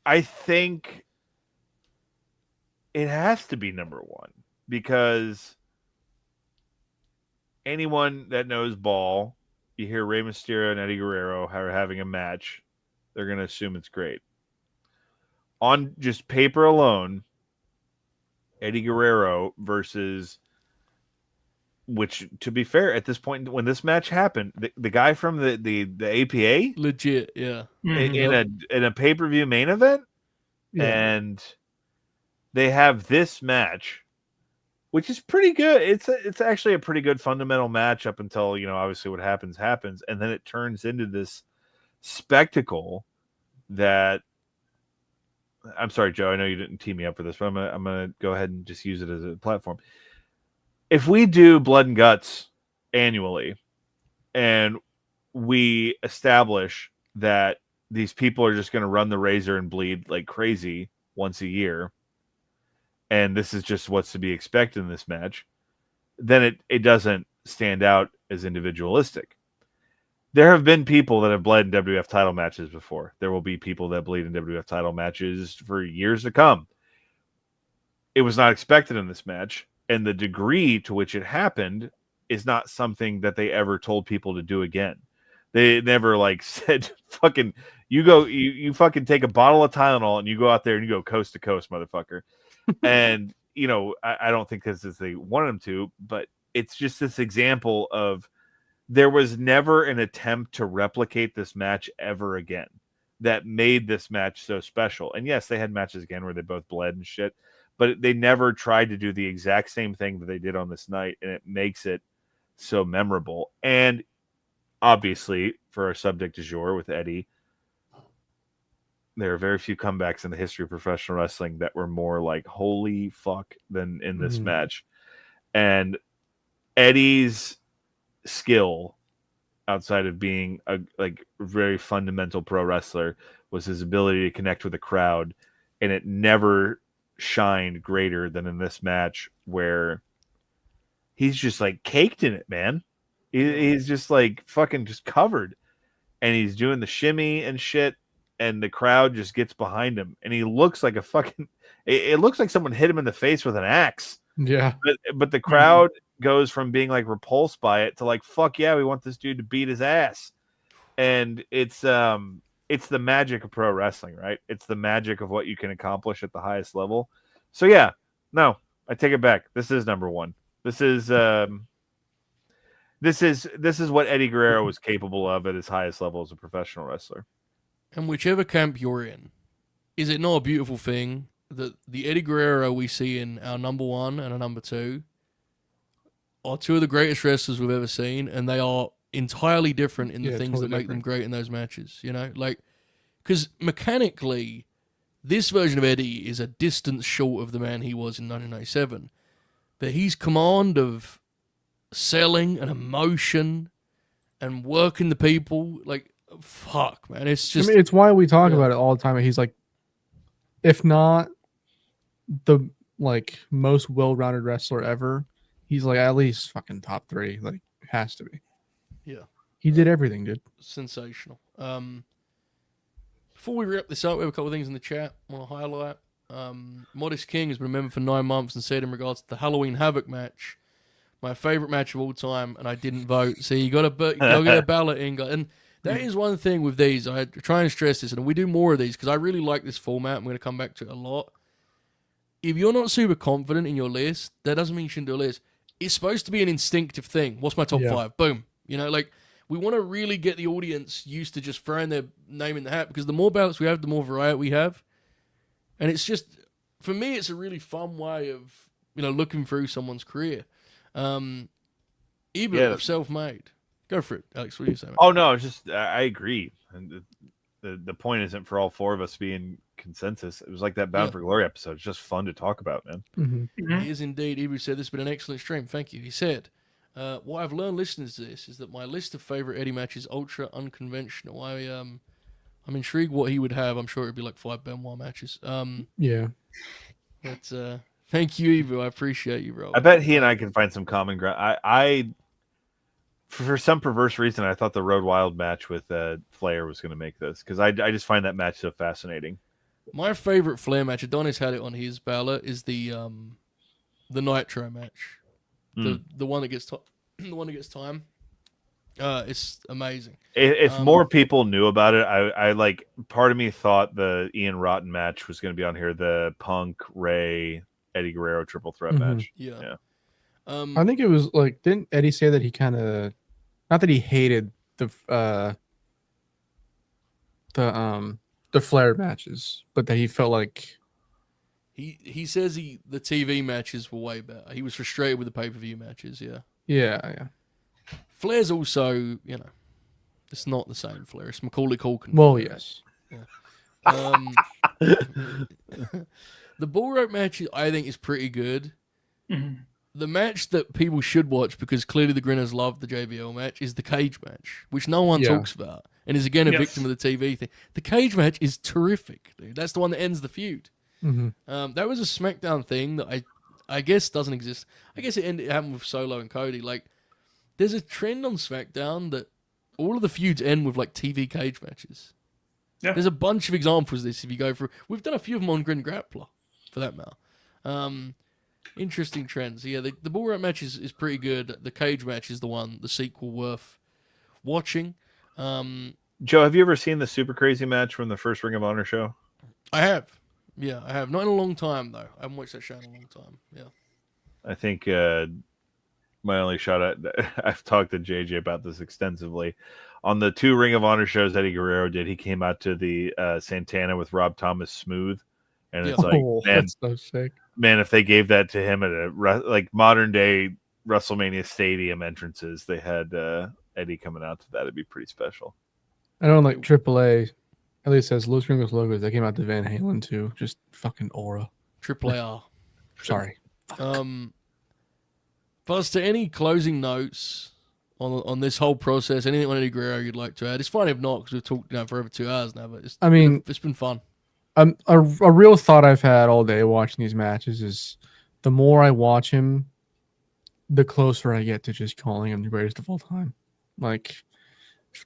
I think it has to be number one because anyone that knows ball, you hear Rey Mysterio and Eddie Guerrero are having a match, they're going to assume it's great. On just paper alone, Eddie Guerrero versus, which to be fair, at this point when this match happened, the guy from the APA Legit, yeah. Mhm. in a pay-per-view main event, yeah. and they have this match which is pretty good. It's actually a pretty good fundamental match up until, obviously what happens, and then it turns into this spectacle that, I'm sorry, Joe, I know you didn't tee me up for this, but I'm gonna go ahead and just use it as a platform. If we do Blood and Guts annually and we establish that these people are just going to run the razor and bleed like crazy once a year, and this is just what's to be expected in this match, then it doesn't stand out as individualistic. There have been people that have bled in WWF title matches before. There will be people that bleed in WWF title matches for years to come. It was not expected in this match, and the degree to which it happened is not something that they ever told people to do again. They never said, fucking, you fucking take a bottle of Tylenol and you go out there and you go coast to coast, motherfucker. And, I don't think this is they wanted them to, but it's just this example of there was never an attempt to replicate this match ever again that made this match so special. And yes, they had matches again where they both bled and shit, but they never tried to do the exact same thing that they did on this night, and it makes it so memorable. And obviously, for our subject du jour with Eddie, there are very few comebacks in the history of professional wrestling that were more like holy fuck than in this match. And Eddie's skill, outside of being a very fundamental pro wrestler, was his ability to connect with the crowd, and it never shined greater than in this match, where he's just caked in it, man. He's just fucking just covered, and he's doing the shimmy and shit, and the crowd just gets behind him, and he looks like a fucking, it looks like someone hit him in the face with an axe. Yeah. But the crowd goes from being repulsed by it to fuck yeah, we want this dude to beat his ass. And it's the magic of pro wrestling, right? It's the magic of what you can accomplish at the highest level. So yeah, no, I take it back. This is number one. This is what Eddie Guerrero was capable of at his highest level as a professional wrestler. And whichever camp you're in, is it not a beautiful thing that the Eddie Guerrero we see in our number one and our number two are two of the greatest wrestlers we've ever seen, and they are entirely different in the things totally that make them great in those matches, because mechanically, this version of Eddie is a distance short of the man he was in 1997, but his command of selling and emotion and working the people, fuck, man, it's just, it's why we talk about it all the time. He's if not the most well-rounded wrestler ever, he's at least fucking top 3. Has to be. Yeah. He did everything, dude. Sensational. Before we wrap this up, we have a couple of things in the chat I want to highlight. Modest King has been a member for 9 months and said in regards to the Halloween Havoc match, my favorite match of all time, and I didn't vote. So you got to get a ballot in, guys. And that is one thing with these. I try and stress this, and we do more of these because I really like this format. I'm going to come back to it a lot. If you're not super confident in your list, that doesn't mean you shouldn't do a list. It's supposed to be an instinctive thing. What's my top 5? Boom. We want to really get the audience used to just throwing their name in the hat, because the more ballots we have, the more variety we have. And it's just, for me, it's a really fun way of, looking through someone's career. Even of self-made. Go for it, Alex. What do you say, man? Oh, no, I agree. And the point isn't for all 4 of us being consensus. It was like that Bound for Glory episode. It's just fun to talk about, man. Mm-hmm. It is indeed. Ibu said this has been an excellent stream. Thank you. He said, what I've learned listening to this is that my list of favorite Eddie matches ultra unconventional. I'm intrigued what he would have. I'm sure it'd be 5 Benoit matches. Yeah. But thank you, Ibu. I appreciate you, bro. I bet he and I can find some common ground. I for some perverse reason, I thought the Road Wild match with Flair was going to make this, because I just find that match so fascinating. My favorite Flair match, Adonis had it on his ballot, is the Nitro match, the one that gets time. It's amazing. If more people knew about it, I part of me thought the Ian Rotten match was going to be on here, the Punk, Ray, Eddie Guerrero triple threat match. Yeah. I think it was didn't Eddie say that he kind of, not that he hated the Flair matches, but that he felt like He says the TV matches were way better. He was frustrated with the pay-per-view matches, yeah. Yeah. Flair's also, it's not the same Flair. It's Macaulay Culkin. Well, Flair. yes. The bull rope match, I think, is pretty good. Mhm. The match that people should watch, because clearly the Grinners love the JBL match, is the cage match, which no one talks about, and is again a victim of the TV thing. The cage match is terrific, dude. That's the one that ends the feud. Mm-hmm. That was a SmackDown thing that I guess doesn't exist. I guess it happened with Solo and Cody. Like, there's a trend on SmackDown that all of the feuds end with like TV cage matches. Yeah. There's a bunch of examples of this if you go through. We've done a few of them on Grin Grappler, for that matter. Interesting trends. Yeah, the bull rope match is pretty good. The cage match is the sequel worth watching. Joe, have you ever seen the Super Crazy match from the first Ring of Honor show? I have. Yeah, I have. Not in a long time, though. I haven't watched that show in a long time. Yeah. I think my only shot at I've talked to JJ about this extensively. On the 2 Ring of Honor shows Eddie Guerrero did, he came out to the Santana with Rob Thomas Smooth. And it's like, man, that's so sick. Man, if they gave that to him at a modern day WrestleMania stadium entrances, they had Eddie coming out to that, it'd be pretty special. I don't like AAA. At least as Los Gringos logos, they came out to Van Halen too. Just fucking aura. AAA. Sorry. Buzz, to any closing notes on this whole process, anything on Eddie Guerrero you'd like to add? It's fine if not, because we've talked for over 2 hours now, but it's been fun. A real thought I've had all day watching these matches is the more I watch him, the closer I get to just calling him the greatest of all time. Like,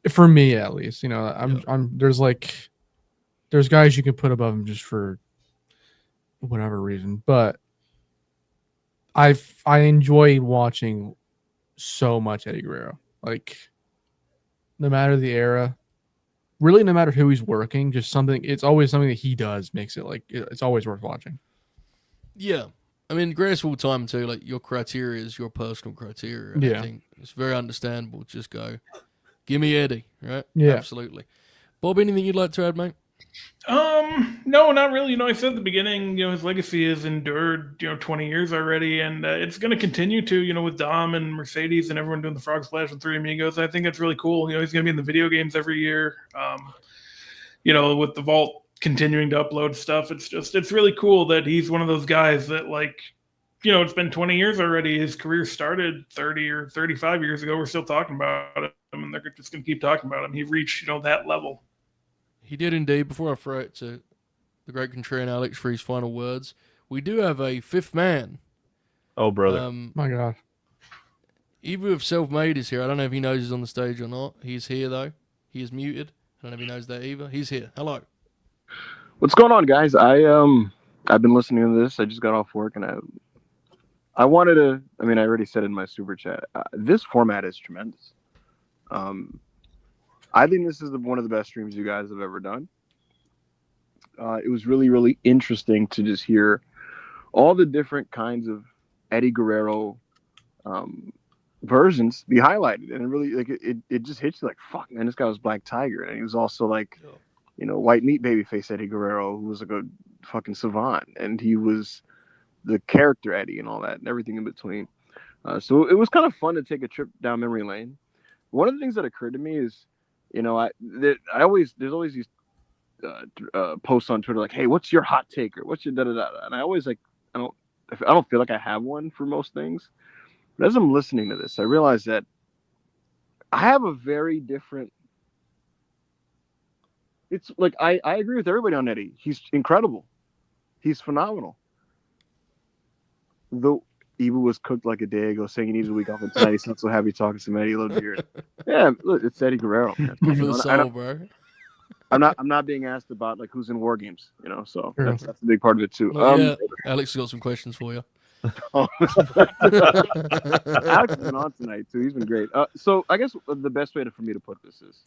for me at least, there's guys you can put above him just for whatever reason, but I enjoy watching so much Eddie Guerrero. Like, no matter the era, really, no matter who he's working, it's always something that he does makes it like it's always worth watching. Yeah. I mean, greatest of all time too, like your criteria is your personal criteria. Yeah. I think it's very understandable. Just go, give me Eddie, right? Yeah. Absolutely. Bob, anything you'd like to add, mate? No, not really. I said at the beginning, his legacy has endured, 20 years already, and it's going to continue to, with Dom and Mercedes and everyone doing the Frog Splash and Three Amigos. I think that's really cool. He's going to be in the video games every year. With the Vault continuing to upload stuff, it's really cool that he's one of those guys that, like, it's been 20 years already. His career started 30 or 35 years ago. We're still talking about him, and they're just going to keep talking about him. He reached, that level. He did indeed. Before I throw it to the great contrarian Alex for his final words, we do have a fifth man. Oh, brother. My God. Either of Self-Made is here. I don't know if he knows he's on the stage or not. He's here, though. He is muted. I don't know if he knows that either. He's here. Hello. What's going on, guys? I've been listening to this. I just got off work, and I wanted to. I already said it in my super chat. This format is tremendous. I think this is one of the best streams you guys have ever done. It was really, really interesting to just hear all the different kinds of Eddie Guerrero versions be highlighted, and it really it just hits you like, fuck, man, this guy was Black Tiger, and he was also like, white meat babyface Eddie Guerrero, who was like a fucking savant, and he was the character Eddie and all that, and everything in between. So it was kind of fun to take a trip down memory lane. One of the things that occurred to me is, there's always these posts on Twitter like, hey, what's your hot take, or what's your da-da-da? And I always I don't feel like I have one for most things. But as I'm listening to this, I realize that I have a very different. It's like I agree with everybody on Eddie. He's incredible. He's phenomenal. Though Eva was cooked like a day ago, saying he needs a week off, and tonight he's not so happy talking to Eddie. Loved hearing. Yeah, look, it's Eddie Guerrero. Man. For the soul, bro. I'm not being asked about like who's in War Games, so Sure. that's a big part of it too. Yeah, Alex has got some questions for you. Alex has been on tonight too. He's been great. So I guess the best way for me to put this is,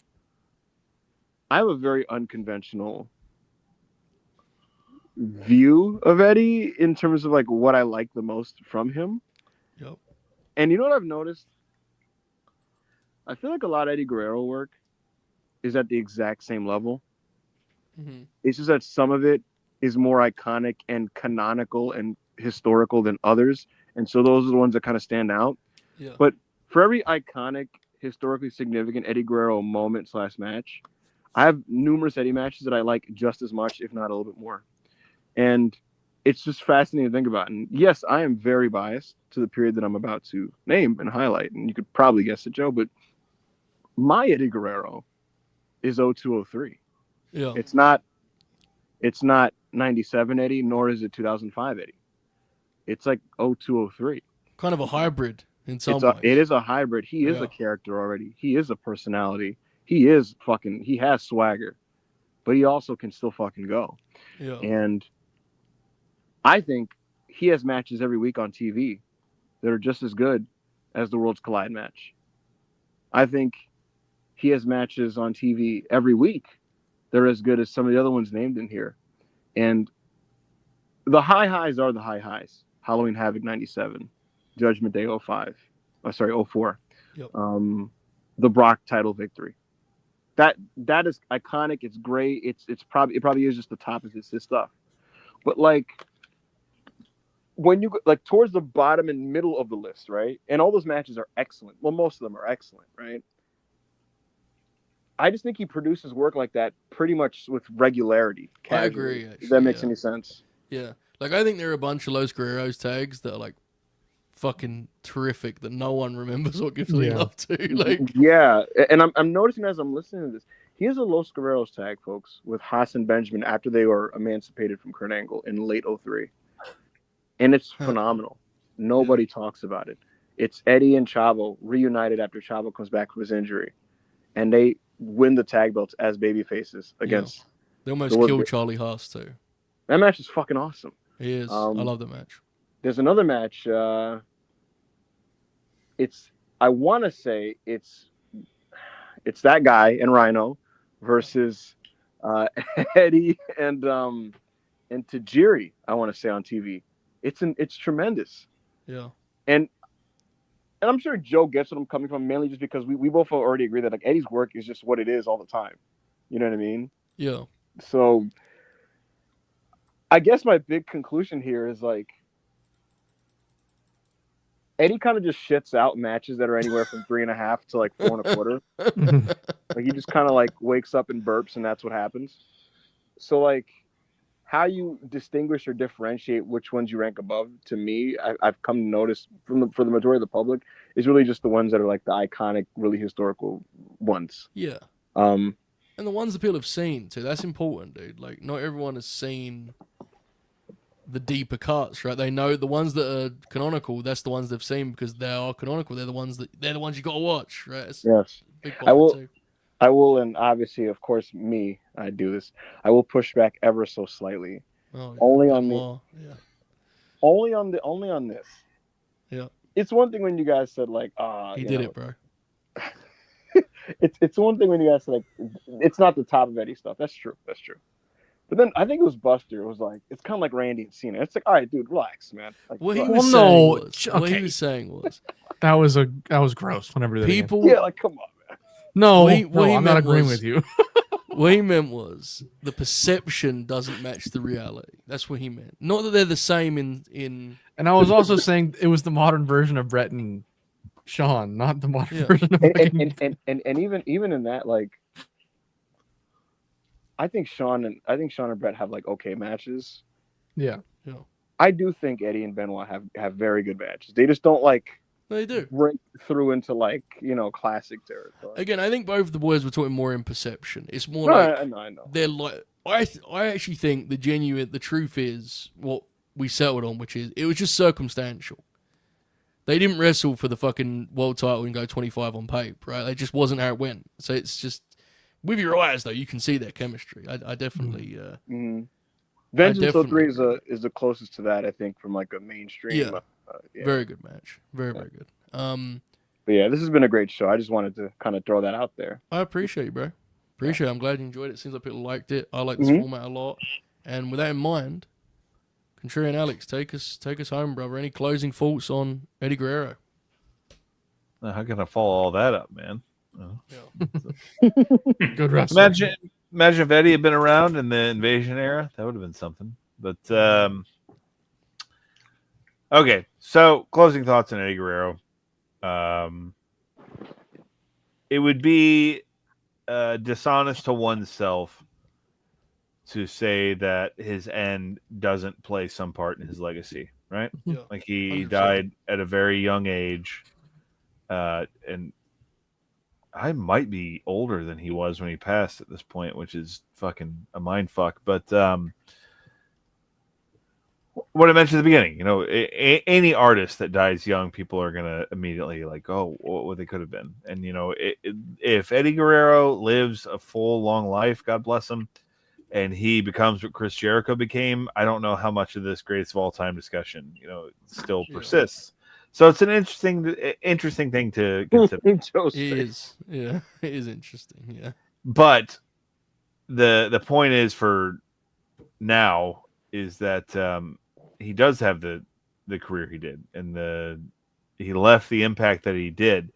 I have a very unconventional view of Eddie in terms of like what I like the most from him. Yep. And you know what I've noticed? I feel like a lot of Eddie Guerrero work is at the exact same level. Mm-hmm. It's just that some of it is more iconic and canonical and historical than others, and so those are the ones that kind of stand out. Yeah. But for every iconic, historically significant Eddie Guerrero moment / match, I have numerous Eddie matches that I like just as much, if not a little bit more. And it's just fascinating to think about. And yes, I am very biased to the period that I'm about to name and highlight. And you could probably guess it, Joe, but my Eddie Guerrero is 0203. Yeah. It's not 97 Eddie, nor is it 2005 Eddie. It's like 0203. Kind of a hybrid in some ways. It is a hybrid. He is a character already. He is a personality. He has swagger, but he also can still fucking go. Yeah. And I think he has matches every week on TV that are just as good as the Worlds Collide match. I think he has matches on TV every week that are as good as some of the other ones named in here. And the high highs are the high highs. Halloween Havoc 97, Judgment Day 04. Yep. The Brock title victory. That is iconic. It's great. It probably is just the top of his stuff. But like when you like towards the bottom and middle of the list, right? And all those matches are excellent. Well, most of them are excellent, right? I just think he produces work like that pretty much with regularity. I agree. Actually, if that makes any sense. Yeah. Like, I think there are a bunch of Los Guerreros tags that are, like, fucking terrific that no one remembers or gives any love to. Like, yeah. And I'm noticing as I'm listening to this, he has a Los Guerreros tag, folks, with Haas and Benjamin after they were emancipated from Kurt Angle in late 03. And it's phenomenal. Nobody talks about it. It's Eddie and Chavo reunited after Chavo comes back from his injury. And they win the tag belts as baby faces against. They almost killed Charlie Haas too. That match is fucking awesome. He is. I love the match. There's another match. I want to say it's that guy and Rhino versus Eddie and Tajiri. I want to say on TV. It's tremendous. Yeah. And I'm sure Joe gets what I'm coming from, mainly just because we both already agree that like Eddie's work is just what it is all the time. You know what I mean? Yeah. So I guess my big conclusion here is like Eddie kind of just shits out matches that are anywhere from 3.5 to like 4.25. Like he just kind of like wakes up and burps and that's what happens. So like how you distinguish or differentiate which ones you rank above, to me, I've come to notice for the majority of the public, is really just the ones that are like the iconic, really historical ones. Yeah. And the ones that people have seen too. That's important, dude. Like not everyone has seen the deeper cuts, right? They know the ones that are canonical. That's the ones they've seen because they are canonical. They're the ones you got to watch, right? It's yes. Big I will, and obviously, of course, I do this. I will push back ever so slightly. Oh, yeah. Only on this. Yeah. It's one thing when you guys said like, he did it, bro. it's one thing when you guys said like, it's not the top of Eddie stuff. That's true. But then I think it was Buster. It was like, it's kind of like Randy and Cena. It's like, all right, dude, relax, man. Like, what he was saying was that was gross. Whenever people, like, come on, man. No, I'm not agreeing with you. What he meant was the perception doesn't match the reality. That's what he meant. Not that they're the same in. And I was also saying it was the modern version of Brett and Sean, not the modern version of. And even in that, like, I think Sean and Brett have like okay matches. Yeah. I do think Eddie and Benoit have very good matches. They just don't like. They do break through into like classic territory. Again, I think both of the boys were talking more in perception. It's more I know. They're like I actually think the truth is what we settled on, which is it was just circumstantial. They didn't wrestle for the fucking world title and go 25 on paper, right? That just wasn't how it went. So it's just with your eyes though, you can see their chemistry. I definitely. Vengeance 03 is the closest to that, I think, from like a mainstream. Yeah. Very good match. Very good. But yeah, this has been a great show. I just wanted to kind of throw that out there. I appreciate you, bro. Appreciate it. I'm glad you enjoyed it. Seems like people liked it. I like this format a lot. And with that in mind, Contrarian Alex, take us home, brother. Any closing thoughts on Eddie Guerrero? How can I follow all that up, man? Good wrestler. Imagine if Eddie had been around in the Invasion era. That would have been something. But okay, so closing thoughts on Eddie Guerrero. It would be dishonest to oneself to say that his end doesn't play some part in his legacy, right? Yeah. Like he 100%. died at a very young age, and I might be older than he was when he passed at this point, which is fucking a mind fuck. But what I mentioned at the beginning, any artist that dies young, people are gonna immediately like, oh, what they could have been. And if Eddie Guerrero lives a full, long life, God bless him, and he becomes what Chris Jericho became, I don't know how much of this greatest of all time discussion, still persists. So it's an interesting thing to consider. It is. Yeah, it is interesting. Yeah. But the point is for now is that he does have the career he did, and he left the impact that he did.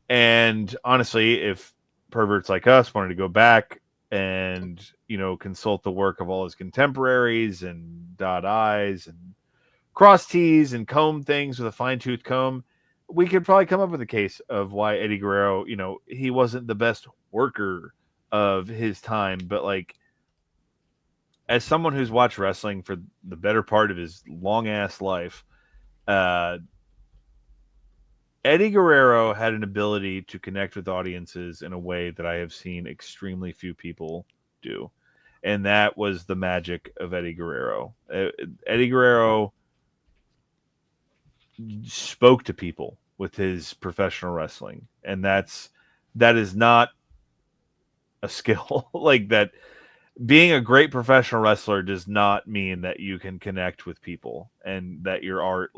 And honestly, if perverts like us wanted to go back and consult the work of all his contemporaries and dot I's and cross T's and comb things with a fine-tooth comb, we could probably come up with a case of why Eddie Guerrero, he wasn't the best worker of his time, but like, as someone who's watched wrestling for the better part of his long ass life, Eddie Guerrero had an ability to connect with audiences in a way that I have seen extremely few people do. And that was the magic of Eddie Guerrero. Eddie Guerrero spoke to people with his professional wrestling. And that is not a skill. Like that. Being a great professional wrestler does not mean that you can connect with people and that your art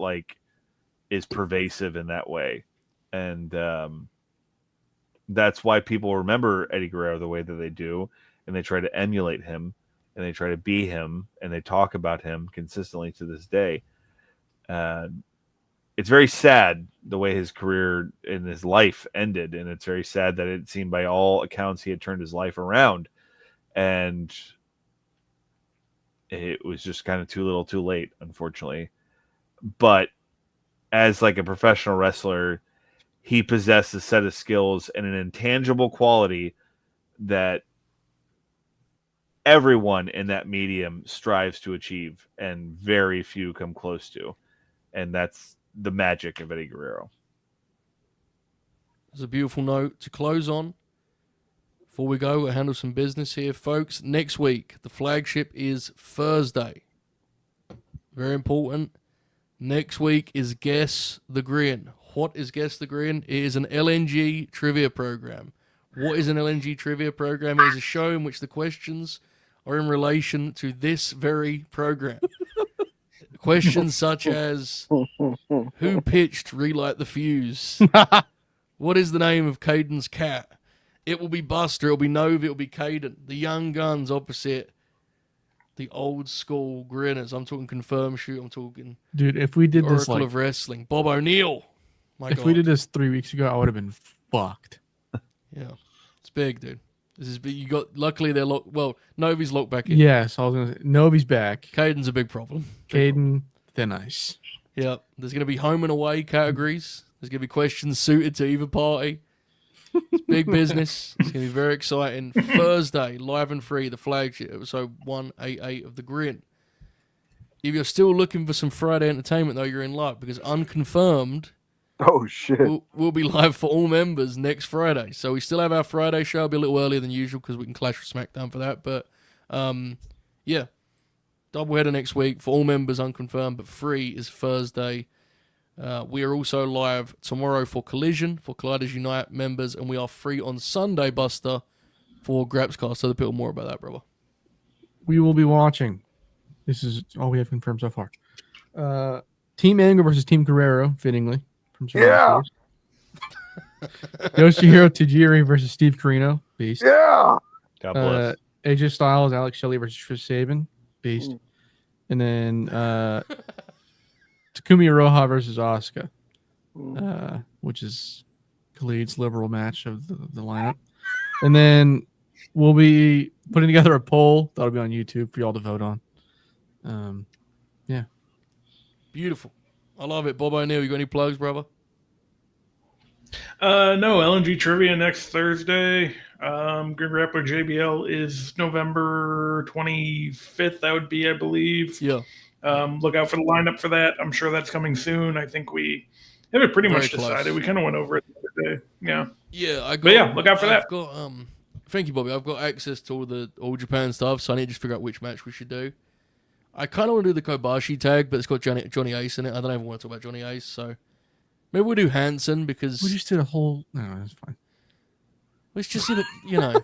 is pervasive in that way. And that's why people remember Eddie Guerrero the way that they do, and they try to emulate him, and they try to be him, and they talk about him consistently to this day. It's very sad the way his career and his life ended, and it's very sad that it seemed by all accounts he had turned his life around. And it was just kind of too little too late, unfortunately. But as a professional wrestler, he possessed a set of skills and an intangible quality that everyone in that medium strives to achieve, and very few come close to. And that's the magic of Eddie Guerrero. It's a beautiful note to close on. Before we go, we'll handle some business here, folks. Next week, the flagship is Thursday. Very important. Next week is Guess the Grin. What is Guess the Grin? It is an LNG trivia program. What is an LNG trivia program? It is a show in which the questions are in relation to this very program. Questions such as, who pitched Relight the Fuse? What is the name of Caden's cat? It will be Buster, it'll be Nova, it'll be Caden. The young guns opposite the old school Grinners. I'm talking Confirm Shoot, I'm talking Dude, if we did this Oracle of Wrestling. Bob O'Neill. If we did this 3 weeks ago, I would have been fucked. Yeah. It's big, dude. This is big. You got, luckily they're locked. Well, Novi's locked back in. Yes, I was going to say, Novi's back. Caden's a big problem. Caden, thin ice. Yep. There's going to be home and away categories. There's going to be questions suited to either party. It's big business. It's going to be very exciting. Thursday, live and free, the flagship, episode 188 of The Grin. If you're still looking for some Friday entertainment, though, you're in luck, because Unconfirmed Oh shit! we'll be live for all members next Friday. So we still have our Friday show. It'll be a little earlier than usual because we can clash with SmackDown for that. But yeah, doubleheader next week for all members, Unconfirmed, but free is Thursday. We are also live tomorrow for Collision for Colliders Unite members, and we are free on Sunday, Buster, for Grapscast. So the people more about that, brother. We will be watching. This is all we have confirmed so far. Team Angle versus Team Guerrero, fittingly. From Yeah. Yoshihiro Tajiri versus Steve Corino, beast. Yeah. God bless. AJ Styles, Alex Shelley versus Chris Sabin, beast. And then Takumi Iroha versus Asuka, which is Khalid's liberal match of the lineup. And then we'll be putting together a poll that'll be on YouTube for y'all to vote on. Beautiful. I love it. Bob O'Neill, you got any plugs, brother? No, LNG Trivia next Thursday. Grin Grappler JBL is November 25th, that would be, I believe. Yeah. Look out for the lineup for that. I'm sure that's coming soon. I think we have it pretty much decided. We kind of went over it the other day. Yeah. Yeah, look out for that. Thank you, Bobby. I've got access to all Japan stuff, so I need to just figure out which match we should do. I kind of want to do the Kobashi tag, but it's got Johnny Ace in it. I don't even want to talk about Johnny Ace, so maybe we'll do Hansen because We just did a whole. No, that's fine. it's just you know,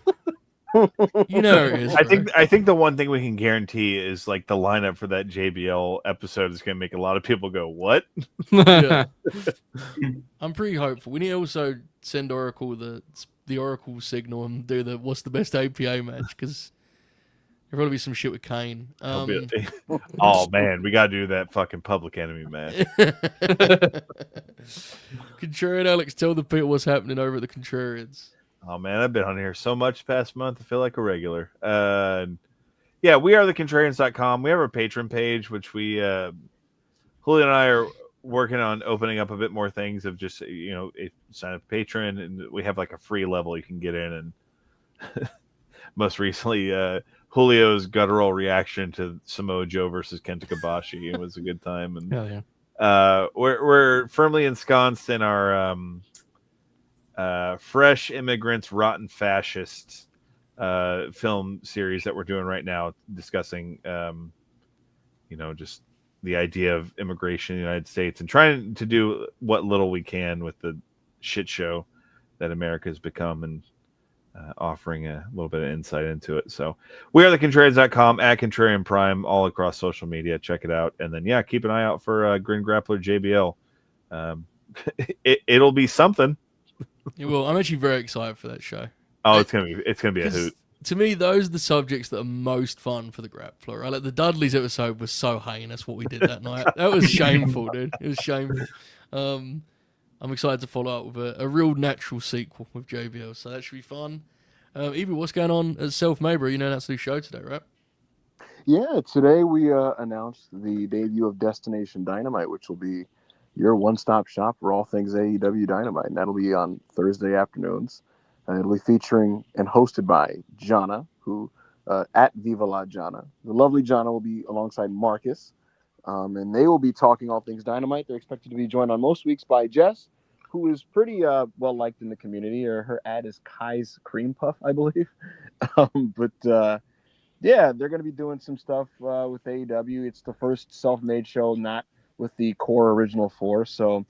you know it is. I think the one thing we can guarantee is like the lineup for that JBL episode is going to make a lot of people go, "What?" Yeah. I'm pretty hopeful. We need to also send Oracle the Oracle signal and do the what's the best APA match because there'll probably be some shit with Kane. Oh man, we got to do that fucking Public Enemy match. Contrarian Alex, tell the people what's happening over at the Contrarians. Oh man, I've been on here so much past month. I feel like a regular. Yeah, we are thecontrarians.com. We have our Patreon page, which we Julio and I are working on opening up a bit more things of just sign up patron, and we have like a free level you can get in. And most recently, Julio's guttural reaction to Samoa Joe versus Kenta Kobashi. It was a good time, and Hell yeah. we're firmly ensconced in our fresh immigrants, rotten fascists film series that we're doing right now, discussing just the idea of immigration in the United States and trying to do what little we can with the shit show that America has become, and offering a little bit of insight into it. So we are thecontrarians.com, at Contrarian Prime, all across social media. Check it out. And then, keep an eye out for Grin Grappler JBL. It'll be something. Well, I'm actually very excited for that show. Oh, it's gonna be a hoot. To me, those are the subjects that are most fun for the grappler. Right? Like the Dudley's episode was so heinous. What we did that night, that was shameful, dude. It was shameful. I'm excited to follow up with a real natural sequel with JBL, so that should be fun. Evie, what's going on at Self-Made, bro? You know that's the show today, right? Yeah, today we announced the debut of Destination Dynamite, which will be your one-stop shop for all things AEW Dynamite, and that'll be on Thursday afternoons. It'll be featuring and hosted by Jana, who at Viva La Jana. The lovely Jana will be alongside Marcus, and they will be talking all things Dynamite. They're expected to be joined on most weeks by Jess, who is pretty well liked in the community. Her ad is Kai's Cream Puff, I believe. Yeah, they're going to be doing some stuff with AEW. It's the first self-made show, not with the core original four. So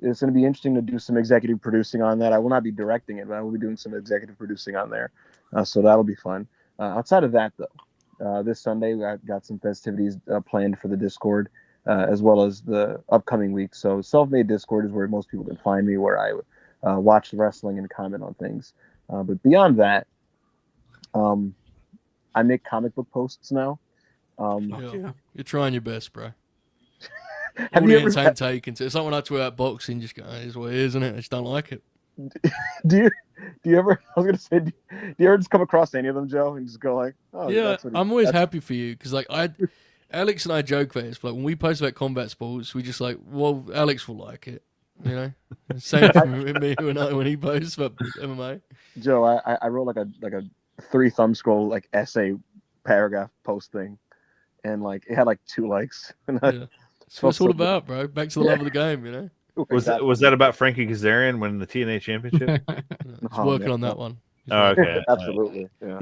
it's going to be interesting to do some executive producing on that. I will not be directing it, but I will be doing some executive producing on there. So that'll be fun. Outside of that, though, this Sunday, I've got some festivities planned for the Discord, as well as the upcoming week. So Self-Made Discord is where most people can find me, where I watch wrestling and comment on things. But beyond that, I make comic book posts now. Yeah. You're trying your best, bro. Have you ever ain't taken to. It's like when I tweet out boxing, just go, it is what it is, isn't it? I just don't like it. Do you ever? I was gonna say, do you ever just come across any of them, Joe, and just go like, "Oh, yeah." that's what I'm always happy for you because, like, Alex and I joke about this. But, like, when we post about combat sports, we just like, well, Alex will like it, you know. Same for me when he posts about MMA. Joe, I wrote like a 3 thumb scroll like essay paragraph post thing, and like it had like 2 likes. And That's what it's all about, bro. Back to the love of the game, you know. Was that about Frankie Kazarian winning the TNA championship? He's working on that one. Oh, okay. Absolutely, yeah.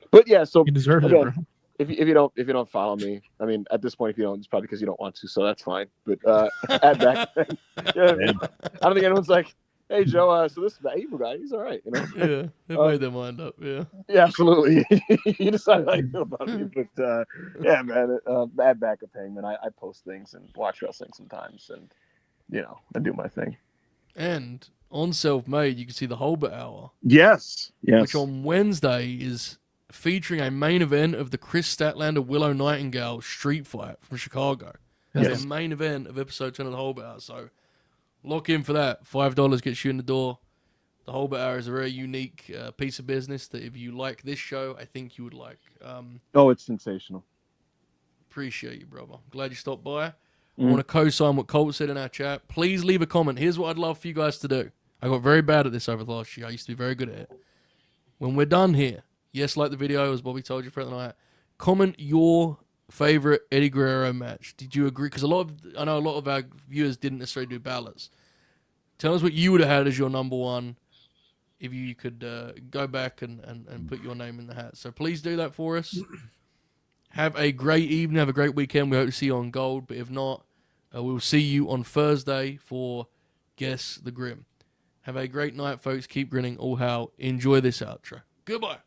But yeah, so You deserve it, again, bro. if you don't follow me, I mean, at this point, if you don't, it's probably because you don't want to, so that's fine. But add back. Yeah, I don't think anyone's like, hey Joe, so this is the evil guy. He's all right, you know. Yeah, they made their mind up. Yeah. Yeah, absolutely. You decide how you feel about me, but yeah, man, add back a Hangman. I post things and watch wrestling sometimes, and I do my thing. And on Self-Made, you can see the Holbert Hour. Yes. Which on Wednesday is featuring a main event of the Chris Statlander Willow Nightingale street fight from Chicago. That's the main event of episode 10 of the Holbert Hour. So lock in for that. $5 gets you in the door. The Whole Hour is a very unique piece of business that if you like this show, I think you would like. Oh, it's sensational. Appreciate you, brother. Glad you stopped by. I want to co-sign what Colt said in our chat. Please leave a comment. Here's what I'd love for you guys to do. I got very bad at this over the last year. I used to be very good at it. When we're done here, yes, like the video, as Bobby told you for the night, comment your favorite Eddie Guerrero match. Did you agree? Because I know a lot of our viewers didn't necessarily do ballots. Tell us what you would have had as your number one if you could go back and put your name in the hat. So please do that for us. Have a great evening. Have a great weekend. We hope to see you on Gold. But if not, we'll see you on Thursday for Guess the Grim. Have a great night, folks. Keep grinning. All hail. Enjoy this outro. Goodbye.